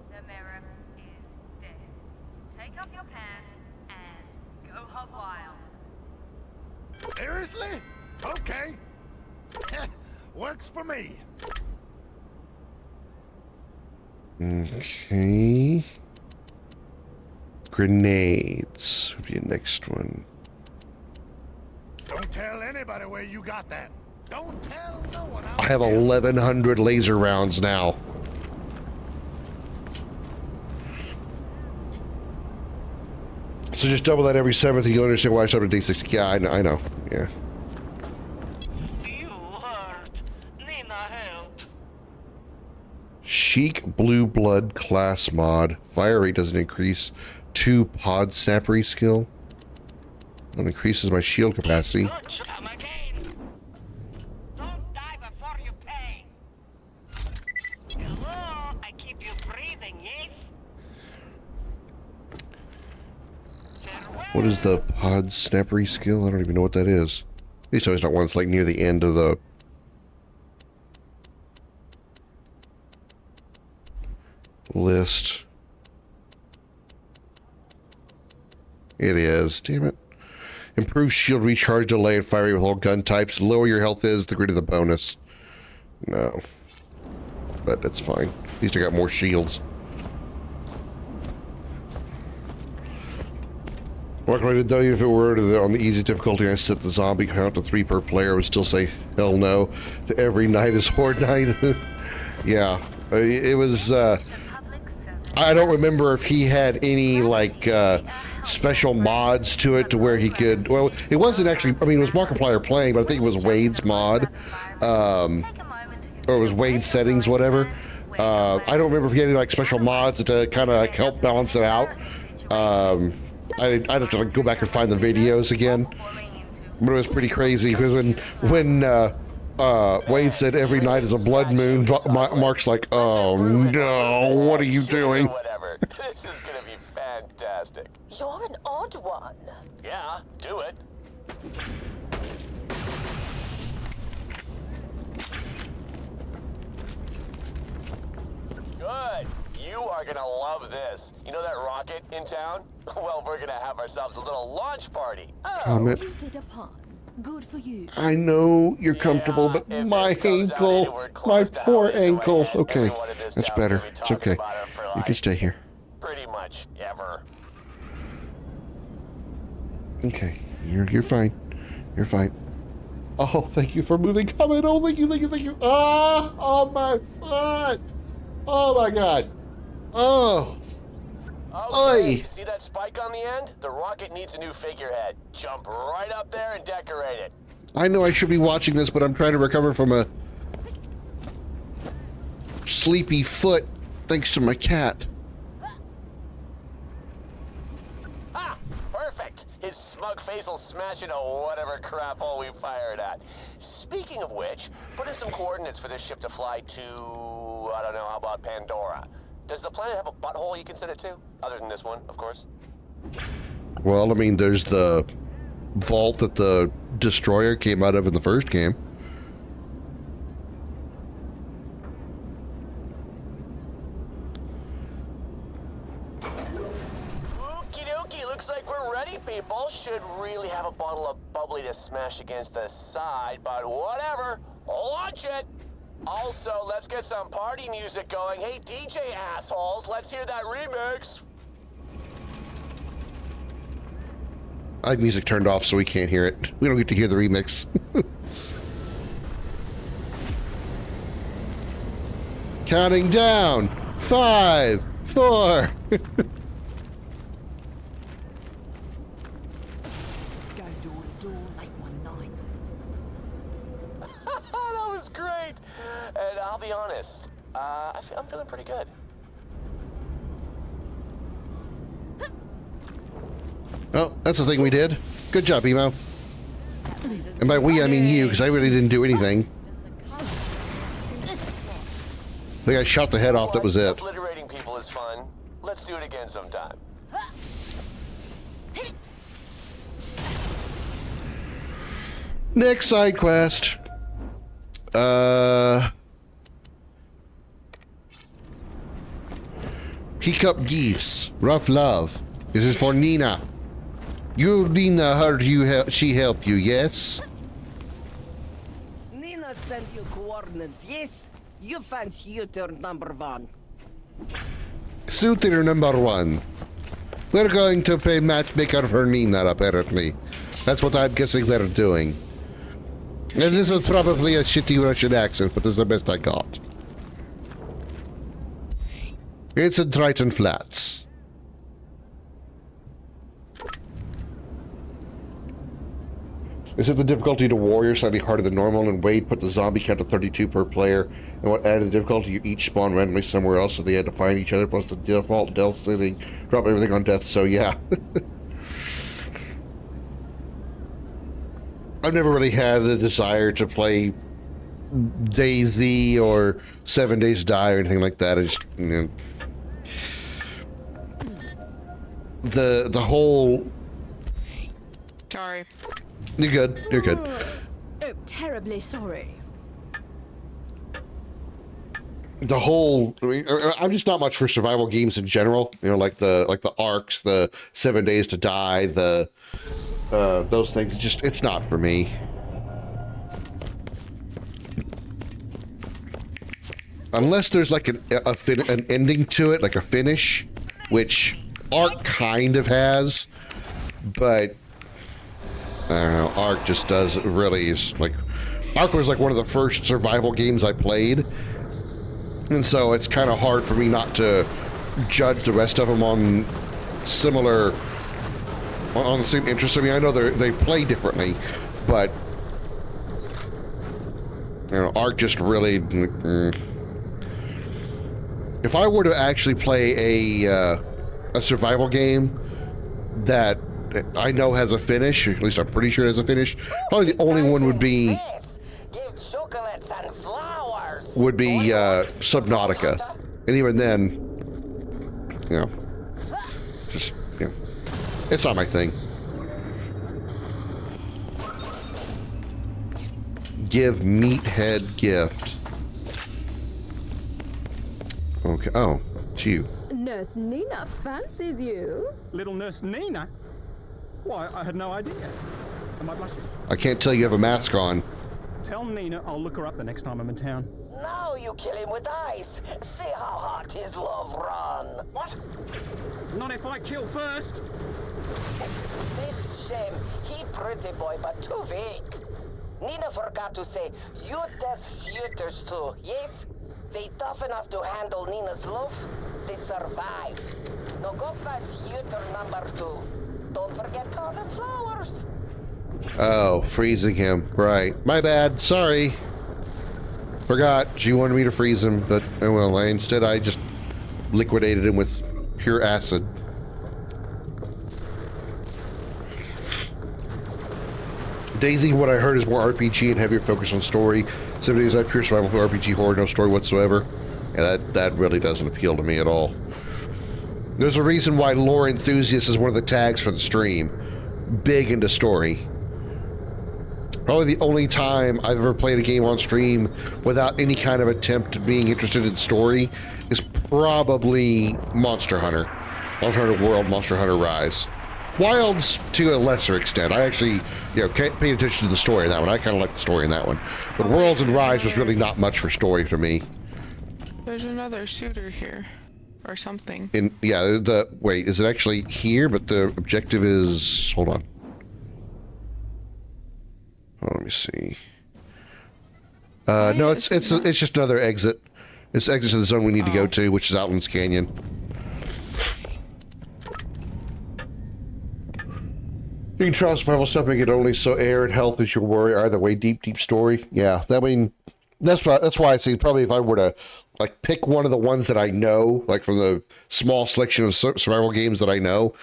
The Marif is dead. Take off your pants and go hog wild. Seriously? Okay. Works for me. Okay. Grenades would be the next one. Don't tell anybody where you got that. Don't tell no one. I have 1,100 laser rounds now. So just double that every 7th, and you'll understand why I started at day 60. Yeah, I know. Yeah. Chic Blue Blood class mod. Fire rate doesn't increase. 2 pod snappery skill. That increases my shield capacity. What is the pod snappery skill? I don't even know what that is. At least it's not one that's like near the end of the list. It is. Damn it. Improve shield recharge delay and fire rate with all gun types. The lower your health is, the greater the bonus. No. But that's fine. At least I got more shields. What can I tell you if it were on the easy difficulty, I set the zombie count to 3 per player, I would still say hell no to every night is Horde night. Yeah. It was, I don't remember if he had any, like, special mods to it to where he could. Well, it wasn't actually. I mean, it was Markiplier playing, but I think it was Wade's mod, or it was Wade's settings, whatever. I don't remember if he had any like special mods to kind of like help balance it out. I'd have to like go back and find the videos again, but it was pretty crazy because when Wade said every night is a blood moon, Mark's like, oh no, what are you doing? Whatever. This is gonna be fantastic. You're an odd one. Yeah, do it. Good. You are gonna love this. You know that rocket in town? Well, we're gonna have ourselves a little launch party. You did a pun. Good for you. I know you're comfortable, but my ankle, my poor ankle. Okay, that's better. It's okay. You can stay here. Pretty much ever. Okay, you're fine. You're fine. Oh, thank you for moving. Comment. Oh, thank you. Ah, oh my foot. Oh my God. Oh. Okay, Oy. see that spike on the end? The rocket needs a new figurehead. Jump right up there and decorate it. I know I should be watching this, but I'm trying to recover from a sleepy foot thanks to my cat. Ah, perfect. His smug face will smash into whatever crap hole we fire it at. Speaking of which, put in some coordinates for this ship to fly to, I don't know, how about Pandora? Does the planet have a butthole you can send it to? Other than this one, of course. Well, I mean, there's the vault that the destroyer came out of in the first game. Okie dokie, looks like we're ready, people. Should really have a bottle of bubbly to smash against the side, but whatever. Launch it! Also, let's get some party music going. Hey, DJ assholes, let's hear that remix. I have music turned off so we can't hear it. We don't get to hear the remix. Counting down. 5, 4. That was great. And I'll be honest, I'm feeling pretty good. Oh, that's the thing we did. Good job, Emo. And by we, I mean you, because I really didn't do anything. I think I shot the head off, that was it. Obliterating people is fun. Let's do it again sometime. Next side quest. Teacup Geese. Rough love. This is for Nina. You, Nina, heard she helped you, yes? Nina sent you coordinates, yes? You found suitor number 1. Suitor number 1. We're going to play matchmaker for Nina, apparently. That's what I'm guessing they're doing. And this is probably a shitty Russian accent, but it's the best I got. It's in Triton Flats. Is it the difficulty to warrior slightly harder than normal, and Wade put the zombie count to 32 per player, and what added the difficulty, you each spawn randomly somewhere else, so they had to find each other, plus the default death setting, drop everything on death, so yeah. I've never really had a desire to play DayZ or 7 Days to Die or anything like that. I just, you know, the whole. Sorry. You're good. You're good. Oh, terribly sorry. The whole. I mean, I'm just not much for survival games in general. You know, like the Arks, the 7 Days to Die, the. Those things, it's not for me. Unless there's like an ending to it, like a finish, which Ark kind of has, but I don't know, Ark just does really is like, Ark was like one of the first survival games I played, and so it's kind of hard for me not to judge the rest of them on similar on the same interest. I mean, I know they play differently, but you know, Ark just really. If I were to actually play a survival game that I know has a finish, at least I'm pretty sure it has a finish, probably the only one would be Subnautica, and even then, you know, just you know, it's not my thing. Give meathead gift. Okay. Oh, it's you. Nurse Nina fancies you. Little Nurse Nina? Why, I had no idea. Am I blushing? I can't tell you have a mask on. Tell Nina I'll look her up the next time I'm in town. Now you kill him with ice. See how hot his love run. What? Not if I kill first. It's shame. He pretty boy, but too weak. Nina forgot to say, you test shooters too, yes? They tough enough to handle Nina's love. They survive. Now go find shooter number 2. Don't forget garden flowers. Oh, freezing him. Right. My bad. Sorry. Forgot. She wanted me to freeze him, but oh well. Instead, I just liquidated him with pure acid. Daisy, what I heard is more RPG and heavier focus on story. 7 days, pure survival RPG horror, no story whatsoever. And that really doesn't appeal to me at all. There's a reason why lore enthusiast is one of the tags for the stream. Big into story. Probably the only time I've ever played a game on stream without any kind of attempt at being interested in story is probably Monster Hunter. Monster Hunter World, Monster Hunter Rise. Wilds to a lesser extent. I actually, you know, paid attention to the story in that one. I kind of like the story in that one. But Worlds and Rise was really not much for story to me. There's another shooter here. Or something. Yeah, wait, is it actually here? But the objective is, hold on. Oh, let me see. No, it's just another exit. It's the exit to the zone we need to go to, which is Outlands Canyon. You can try survival stuff, make it only so air and health is your worry. Either way, deep story. Yeah, I mean, that's why I say probably if I were to like pick one of the ones that I know, like from the small selection of survival games that I know,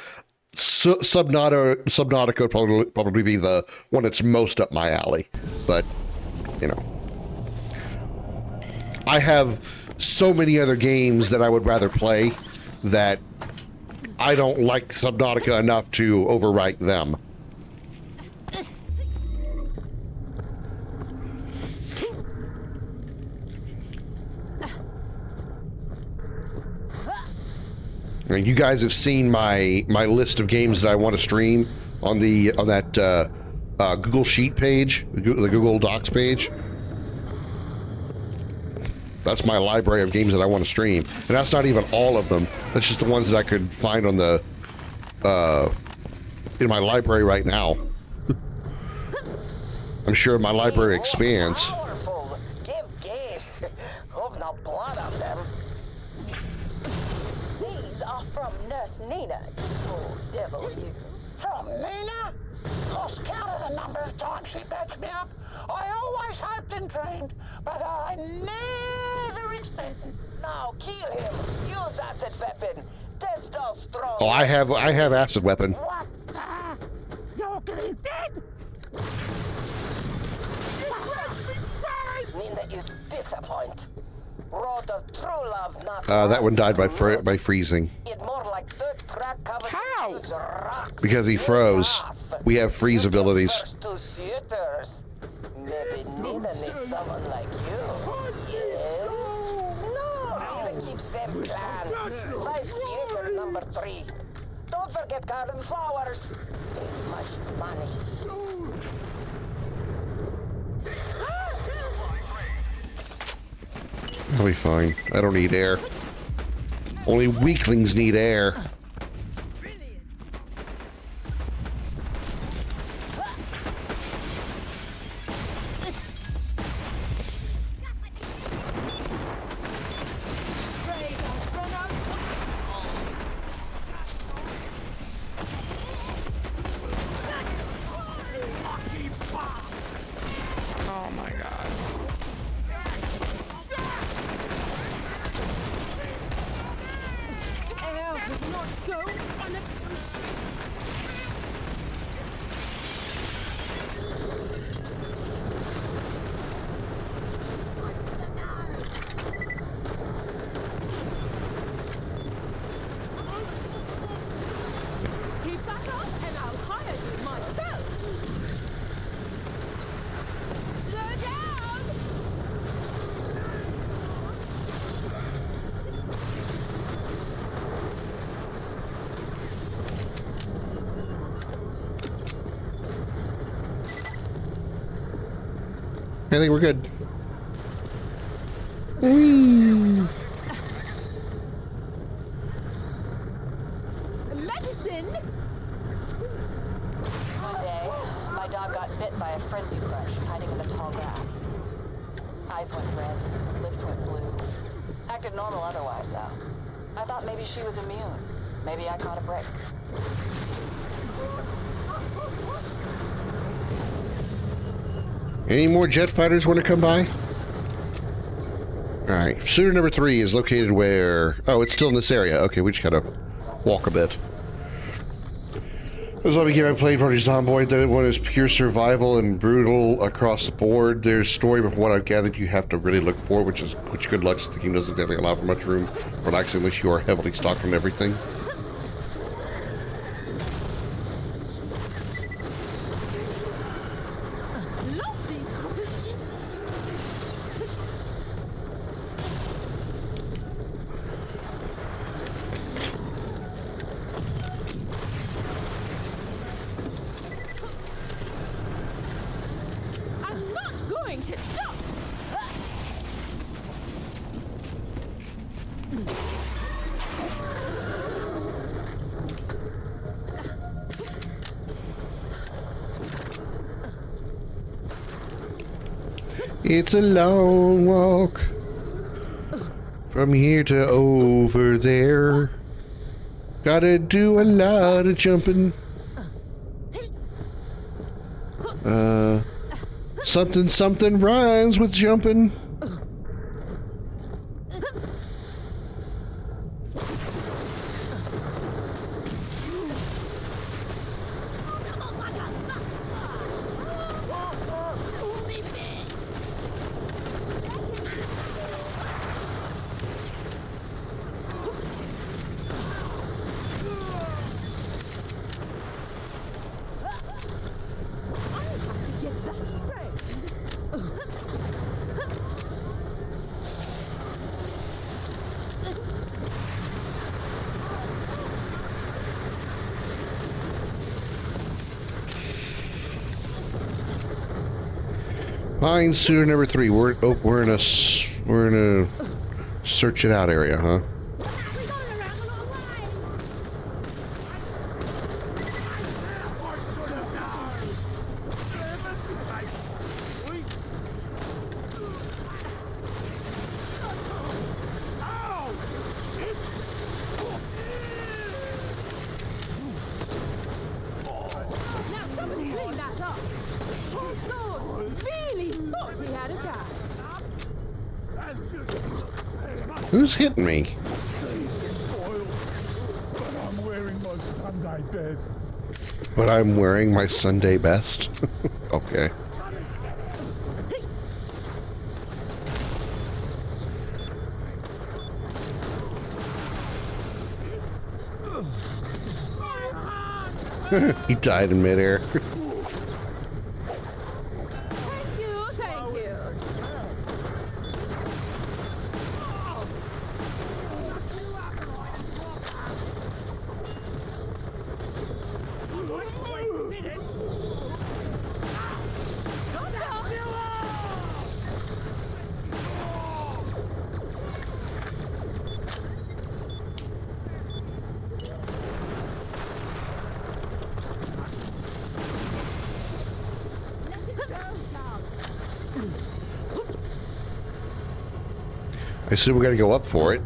Subnautica would probably be the one that's most up my alley. But you know, I have so many other games that I would rather play that I don't like Subnautica enough to overwrite them. You guys have seen my list of games that I want to stream on that Google Sheet page, the Google Docs page. That's my library of games that I want to stream, and that's not even all of them. That's just the ones that I could find on the in my library right now. I'm sure my library expands. Powerful. Give gifts. Hope no blood on them. These are from Nurse Nina. Oh, devil you. From Nina? Lost count of the number of times she patched me up. I always hoped and dreamed, but I never expected. Now kill him. Use acid weapon. Testosterone. Oh, I have acid weapon. What the? You're getting dead? Nina is disappointed. Road of true love, not That one died by freezing. It more like dirt track covered with huge rocks. Because he froze. We have freeze abilities. First two shooters. Maybe Nina needs someone like you. Yes? No, Nina keeps same plan. Fight shooter number 3. Don't forget garden flowers. They've much money. I'll be fine. I don't need air. Only weaklings need air. I think we're good. Whee! Medicine? One day, my dog got bit by a frenzy crush hiding in the tall grass. Eyes went red, lips went blue. Acted normal otherwise, though. I thought maybe she was immune. Maybe I caught a break. Any more jet fighters want to come by? Alright, suitor number 3 is located where... Oh, it's still in this area. Okay, we just gotta walk a bit. As I begin my playing party Zomboid, that one is pure survival and brutal across the board. There's story, but from what I've gathered, you have to really look for, which good luck, since the game doesn't really allow for much room relaxing unless you are heavily stocked on everything. It's a long walk from here to over there. Gotta do a lot of jumping. Something rhymes with jumping. Fine, suitor number 3. We're in a search it out area, huh? Who's hitting me? But I'm wearing my Sunday best. Okay. He died in midair. I said we gotta go up for it.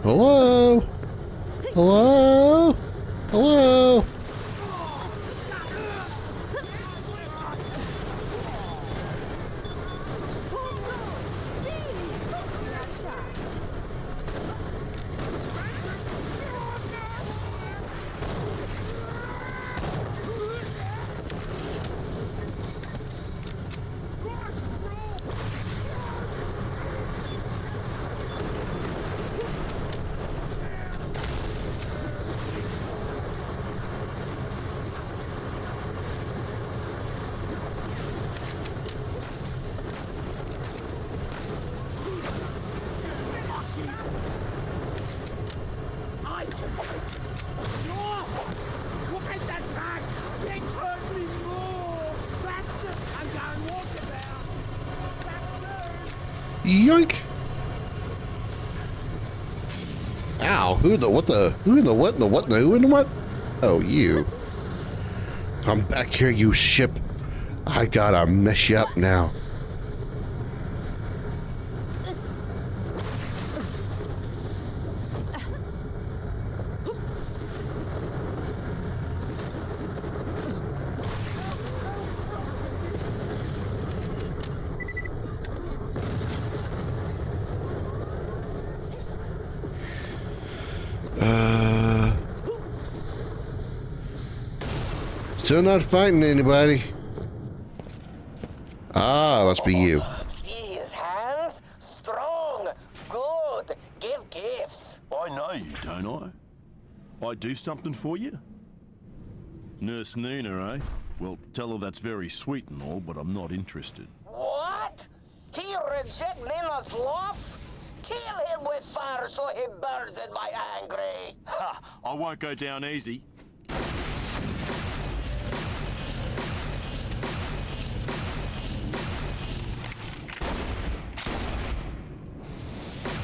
Hello? Hello? Hello? Yoink! Ow, who in the what? Oh, you. I'm back here, you ship. I gotta mess you up now. Still not fighting anybody. Ah, must be you. See his hands? Strong. Good. Give gifts. I know you, don't I? I do something for you? Nurse Nina, eh? Well, tell her that's very sweet and all, but I'm not interested. What? He reject Nina's love? Kill him with fire so he burns in my angry. Ha! I won't go down easy.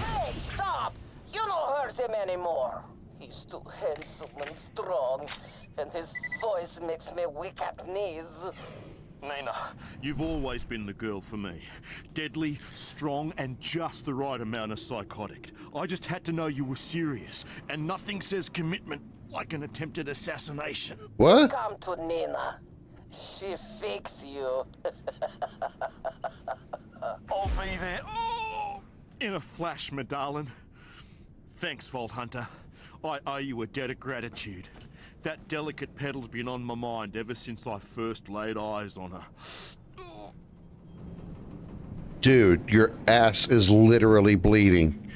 Hey, stop! You don't hurt him anymore. He's too handsome and strong, and his voice makes me weak at knees. Nina, you've always been the girl for me. Deadly, strong, and just the right amount of psychotic. I just had to know you were serious, and nothing says commitment like an attempted assassination. What? Come to Nina. She fix you. I'll be there. Oh! In a flash, my darling. Thanks, Vault Hunter. I owe you a debt of gratitude. That delicate petal's been on my mind ever since I first laid eyes on her. Dude, your ass is literally bleeding.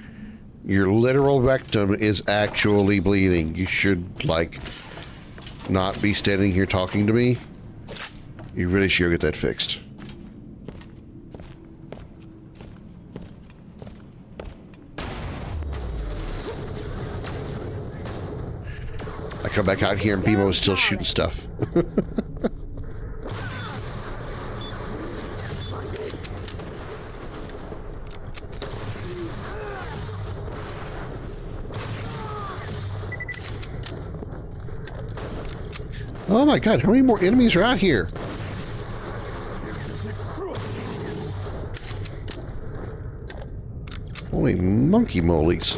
Your literal rectum is actually bleeding. You should, like, not be standing here talking to me. You really should get that fixed. I come back out here and BMO's still shooting stuff. Oh my god, how many more enemies are out here? Holy monkey molies.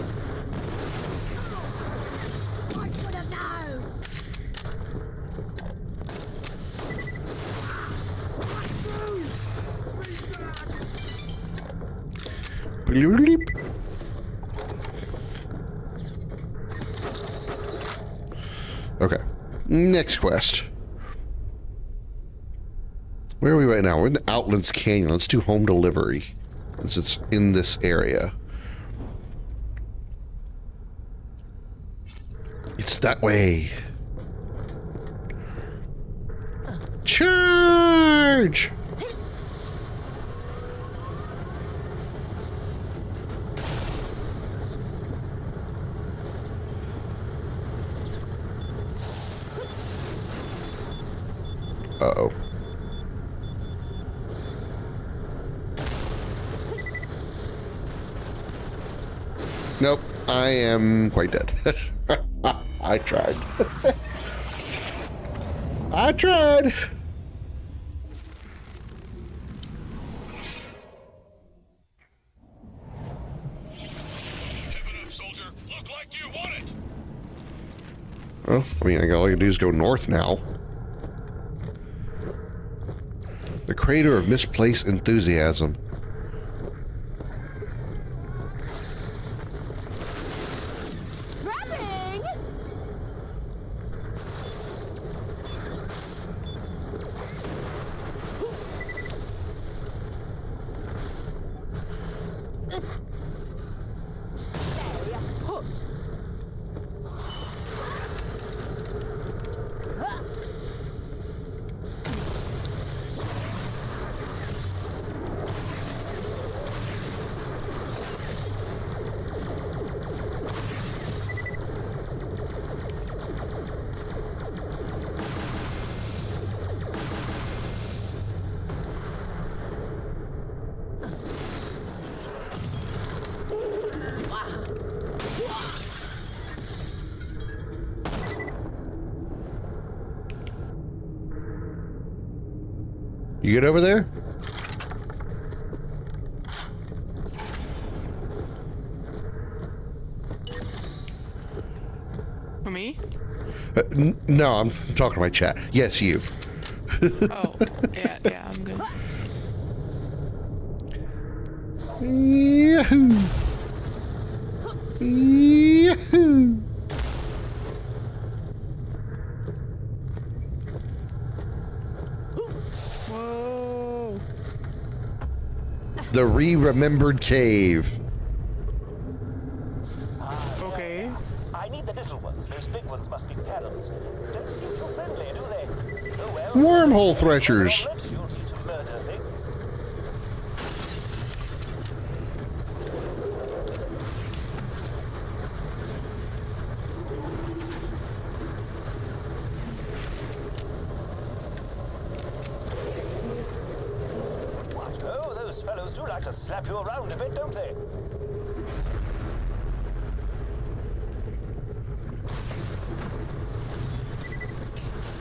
Okay, next quest. Where are we right now? We're in the Outlands Canyon. Let's do home delivery, since it's in this area. It's that way. Charge! Uh-oh. Nope, I am quite dead. I tried. I tried. Well, I mean, all I can do is go north now. The crater of misplaced enthusiasm. You good over there? For me? No, I'm talking to my chat. Yes, you. Oh, yeah, I'm good. Yahoo! Yahoo! Whoa! The re-remembered cave. Okay. I need the little ones. Those big ones must be parents. Don't seem too friendly, do they? Oh well. Wormhole threshers. You'll need to murder things. What? Oh, those fellows do like to slap you around a bit, don't they?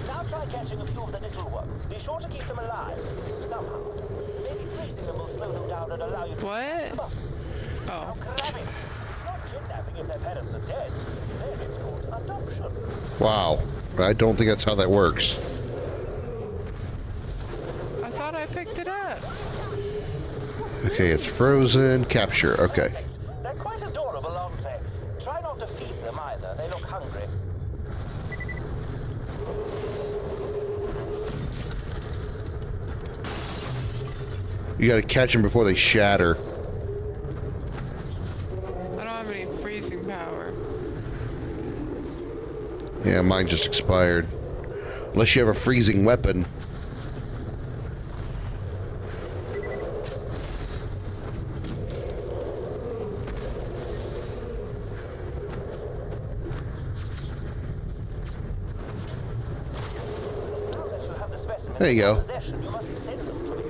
Now try catching a few of the little ones. Be sure to keep them alive, somehow. Maybe freezing them will slow them down and allow you to... What? Oh. Now grab it. It's not kidnapping if their parents are dead. Then it's called adoption. Wow. I don't think that's how that works. I thought I picked it up. Okay, it's frozen. Capture. Okay. They're quite adorable, aren't they? Try not to feed them either. They look hungry. You gotta catch them before they shatter. I don't have any freezing power. Yeah, mine just expired. Unless you have a freezing weapon. There you go. You must send them to me.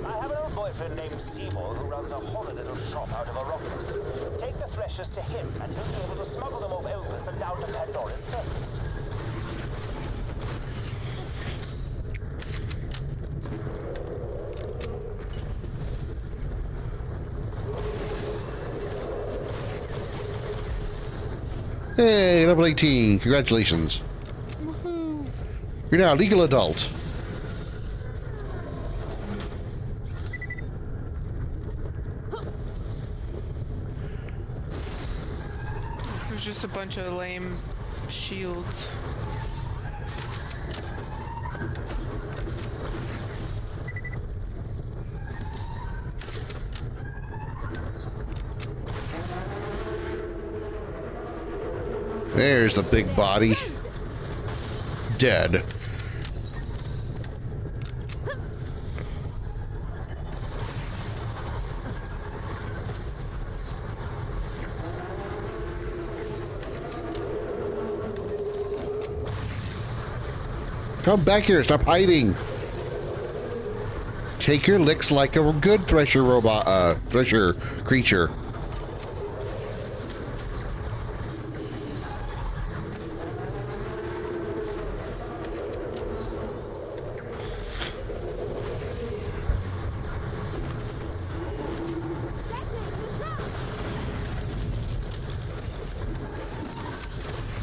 I have an old boyfriend named Seymour who runs a horrid little shop out of a rocket. Take the threshers to him, and he'll be able to smuggle them off Elpis and down to Pandora's surface. Hey, level 18. Congratulations. You're now a legal adult. There's just a bunch of lame shields. There's the big body. Dead. Come back here, stop hiding. Take your licks like a good thresher robot, thresher creature.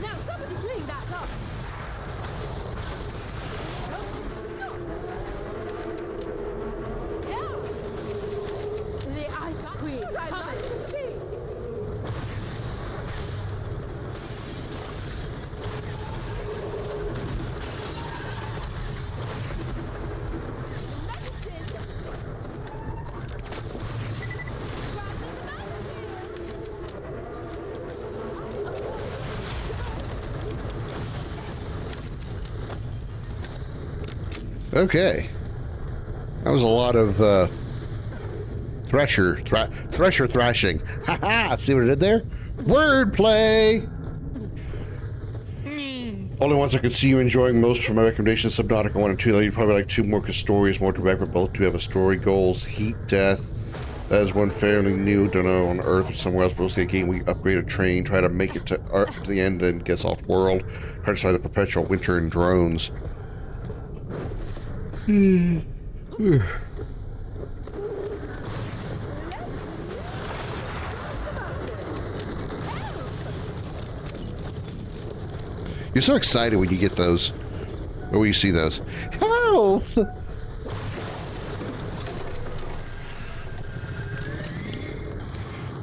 Now somebody clean that up. The Ice Queen. I like to see. Okay. That was a lot of thresher thrashing. Haha! See what I did there? Wordplay! Only ones I could see you enjoying most from my recommendations, Subnautica 1 and 2. Though you'd probably like 2 more because story is more direct, but both do have a story. Goals, Heat, Death. That is one fairly new, don't know, on Earth or somewhere else. Mostly a game we upgrade a train, try to make it to the end and gets off world. Try to survive the perpetual winter and drones. You're so excited when you get those, or when you see those. Help!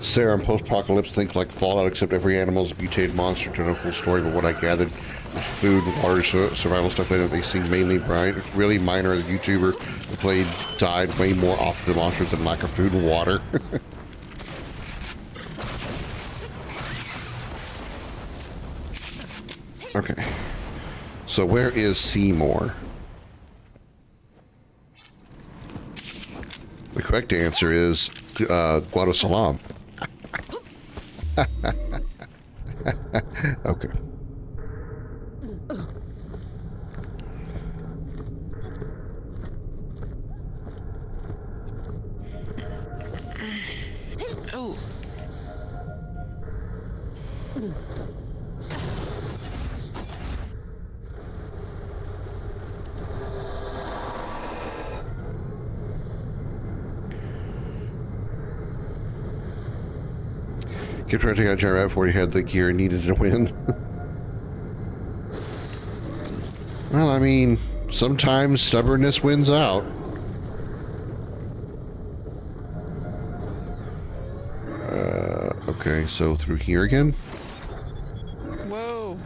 Sarah, in post-apocalypse, think like Fallout, except every animal is a mutated monster to know full story. But what I gathered with food, water, survival stuff, they seem mainly bright. It's really minor. The YouTuber who played died way more often than monsters than lack of food and water. Okay. So where is Seymour? The correct answer is Guadalsalam. Okay. Oh. Keep trying to take out Gyro before you had the gear needed to win. Well, I mean, sometimes stubbornness wins out. Okay, so through here again? Whoa.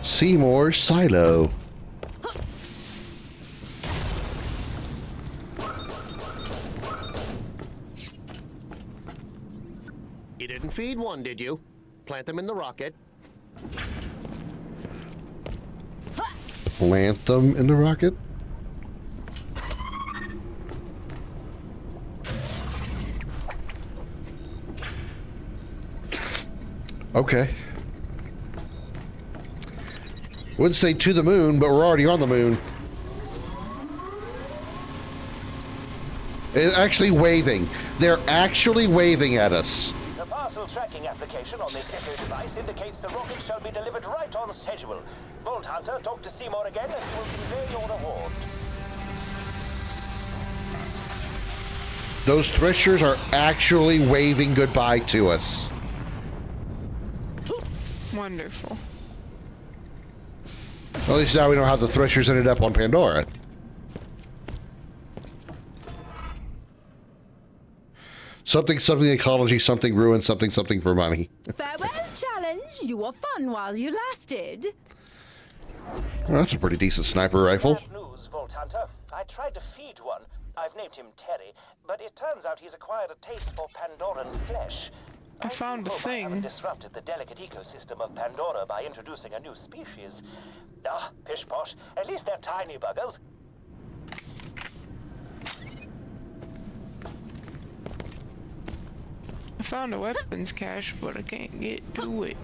Seymour Silo. You didn't feed one, did you? Plant them in the rocket. Plant them in the rocket? Okay. Wouldn't say to the moon, but we're already on the moon. It's actually waving. They're actually waving at us. The parcel tracking application on this Echo device indicates the rocket shall be delivered right on schedule. Bolt Hunter, talk to Seymour again and he will convey your reward. Those threshers are actually waving goodbye to us. Wonderful. At least now we know how the threshers ended up on Pandora. Something ecology, something ruin, something for money. Farewell, challenge. You were fun while you lasted. Well, that's a pretty decent sniper rifle. Bad news, Vault Hunter. I tried to feed one. I've named him Terry, but it turns out he's acquired a taste for Pandoran flesh. I found a thing. I haven't disrupted the delicate ecosystem of Pandora by introducing a new species. Ah, pish posh. At least they're tiny buggers. I found a weapons cache, but I can't get to it.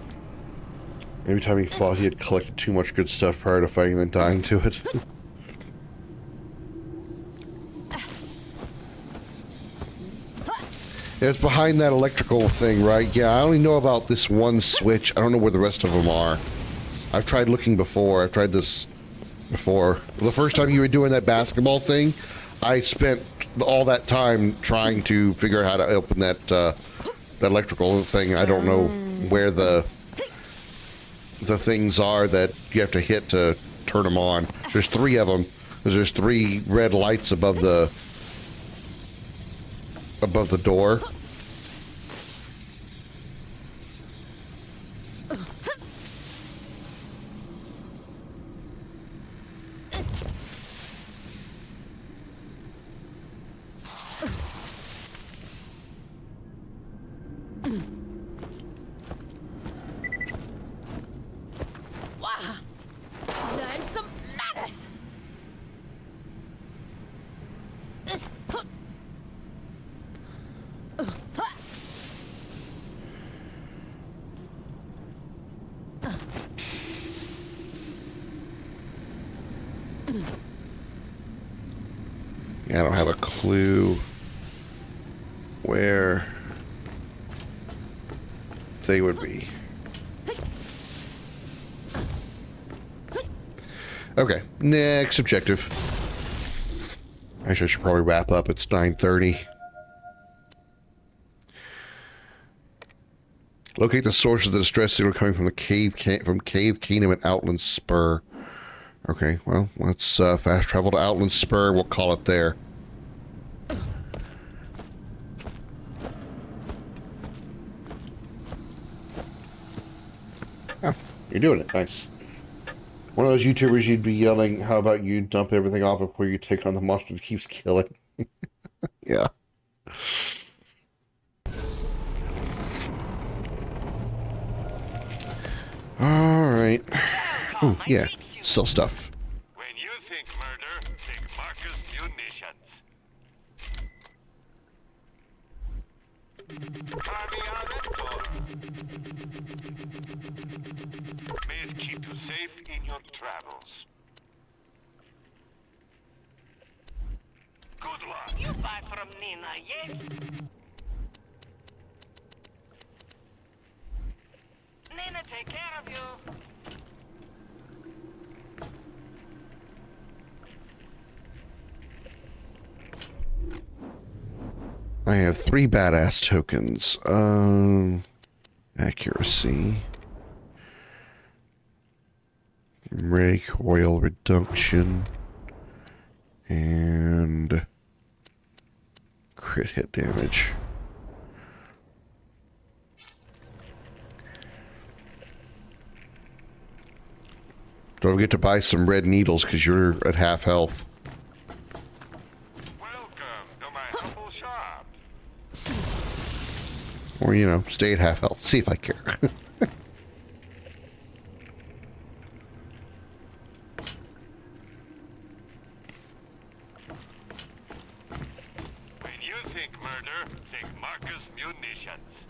Every time he thought he had collected too much good stuff prior to fighting and dying to it. It's behind that electrical thing, right? Yeah, I only know about this one switch. I don't know where the rest of them are. I've tried looking before. I've tried this before. The first time you were doing that basketball thing, I spent all that time trying to figure out how to open that that electrical thing. I don't know where the things are that you have to hit to turn them on. There's 3 of them. There's 3 red lights above the door. Wow. Learn some manners. Yeah, I don't have a clue where they would be. Okay, next objective. Actually, I should probably wrap up. It's 9:30. Locate the source of the distress signal coming from the Cave Kingdom and Outland Spur. Okay, well, let's fast travel to Outland Spur. We'll call it there. Oh, you're doing it. Nice. One of those YouTubers you'd be yelling, how about you dump everything off before you take on the monster that keeps killing? Yeah. Alright. Oh, yeah. Sell stuff. When you think murder, think Marcus munitions. May it keep you safe in your travels. Good luck. You buy from Nina, yes? Nina, take care of you. I have 3 badass tokens. Accuracy. Recoil reduction. And crit hit damage. Don't forget to buy some red needles because you're at half health. Or, you know, stay at half health. See if I care. When you think murder, think Marcus munitions.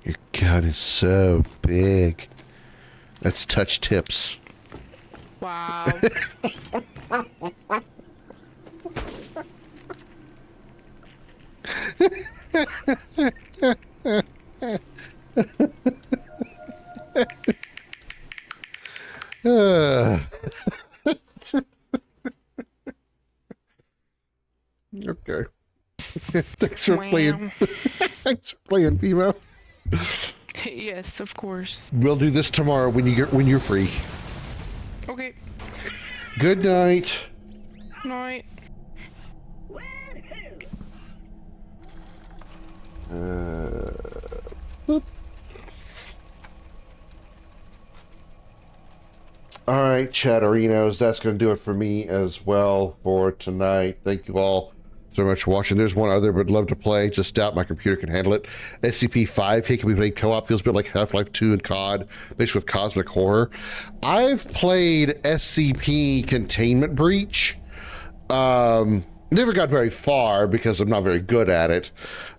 Your gun is so big. Let's touch tips. Wow. Okay. Thanks for playing. Thanks for playing, Bimo. Yes, of course. We'll do this tomorrow when you're free. Okay. Good night. Night. Boop. All right, Chatterinos, that's going to do it for me as well for tonight. Thank you all so much for watching. There's one other, but love to play. Just doubt my computer can handle it. SCP-5 can be played co-op. Feels a bit like Half-Life 2 and COD, mixed with cosmic horror. I've played SCP Containment Breach. Never got very far because I'm not very good at it.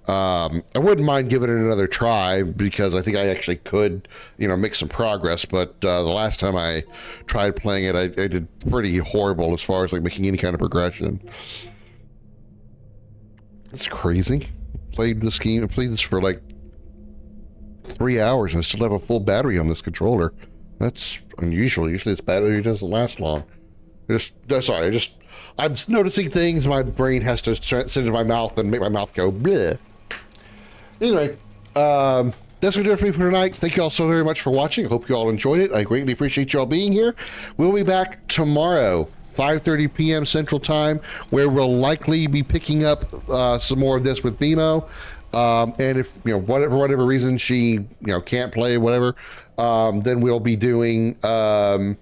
I wouldn't mind giving it another try because I think I actually could, you know, make some progress. But the last time I tried playing it, I did pretty horrible as far as like making any kind of progression. It's crazy. Played this game. I played this for like 3 hours and I still have a full battery on this controller. That's unusual. Usually this battery doesn't last long. I'm noticing things my brain has to send into my mouth and make my mouth go bleh. Anyway, that's gonna do it for me for tonight. Thank you all so very much for watching. I hope you all enjoyed it. I greatly appreciate you all being here. We'll be back tomorrow, 5:30 p.m. Central Time, where we'll likely be picking up some more of this with BMO. And if, you know, for whatever reason she, you know, can't play, whatever, then we'll be doing probably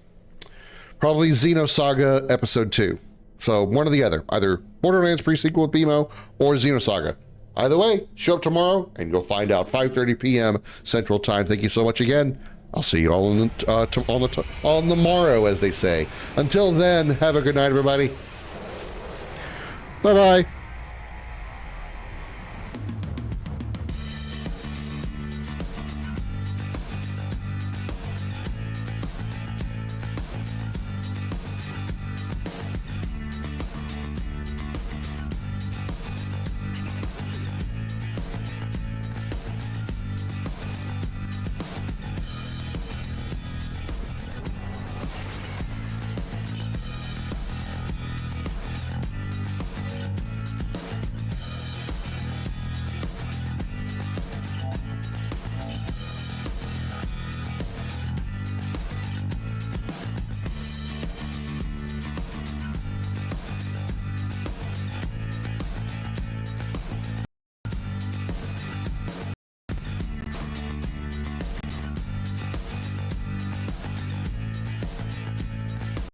Xenosaga Episode 2. So one or the other, either Borderlands Pre-Sequel with BMO or Xenosaga. Either way, show up tomorrow and you'll find out. 5:30 p.m. Central Time. Thank you so much again. I'll see you all on the morrow, as they say. Until then, have a good night, everybody. Bye-bye.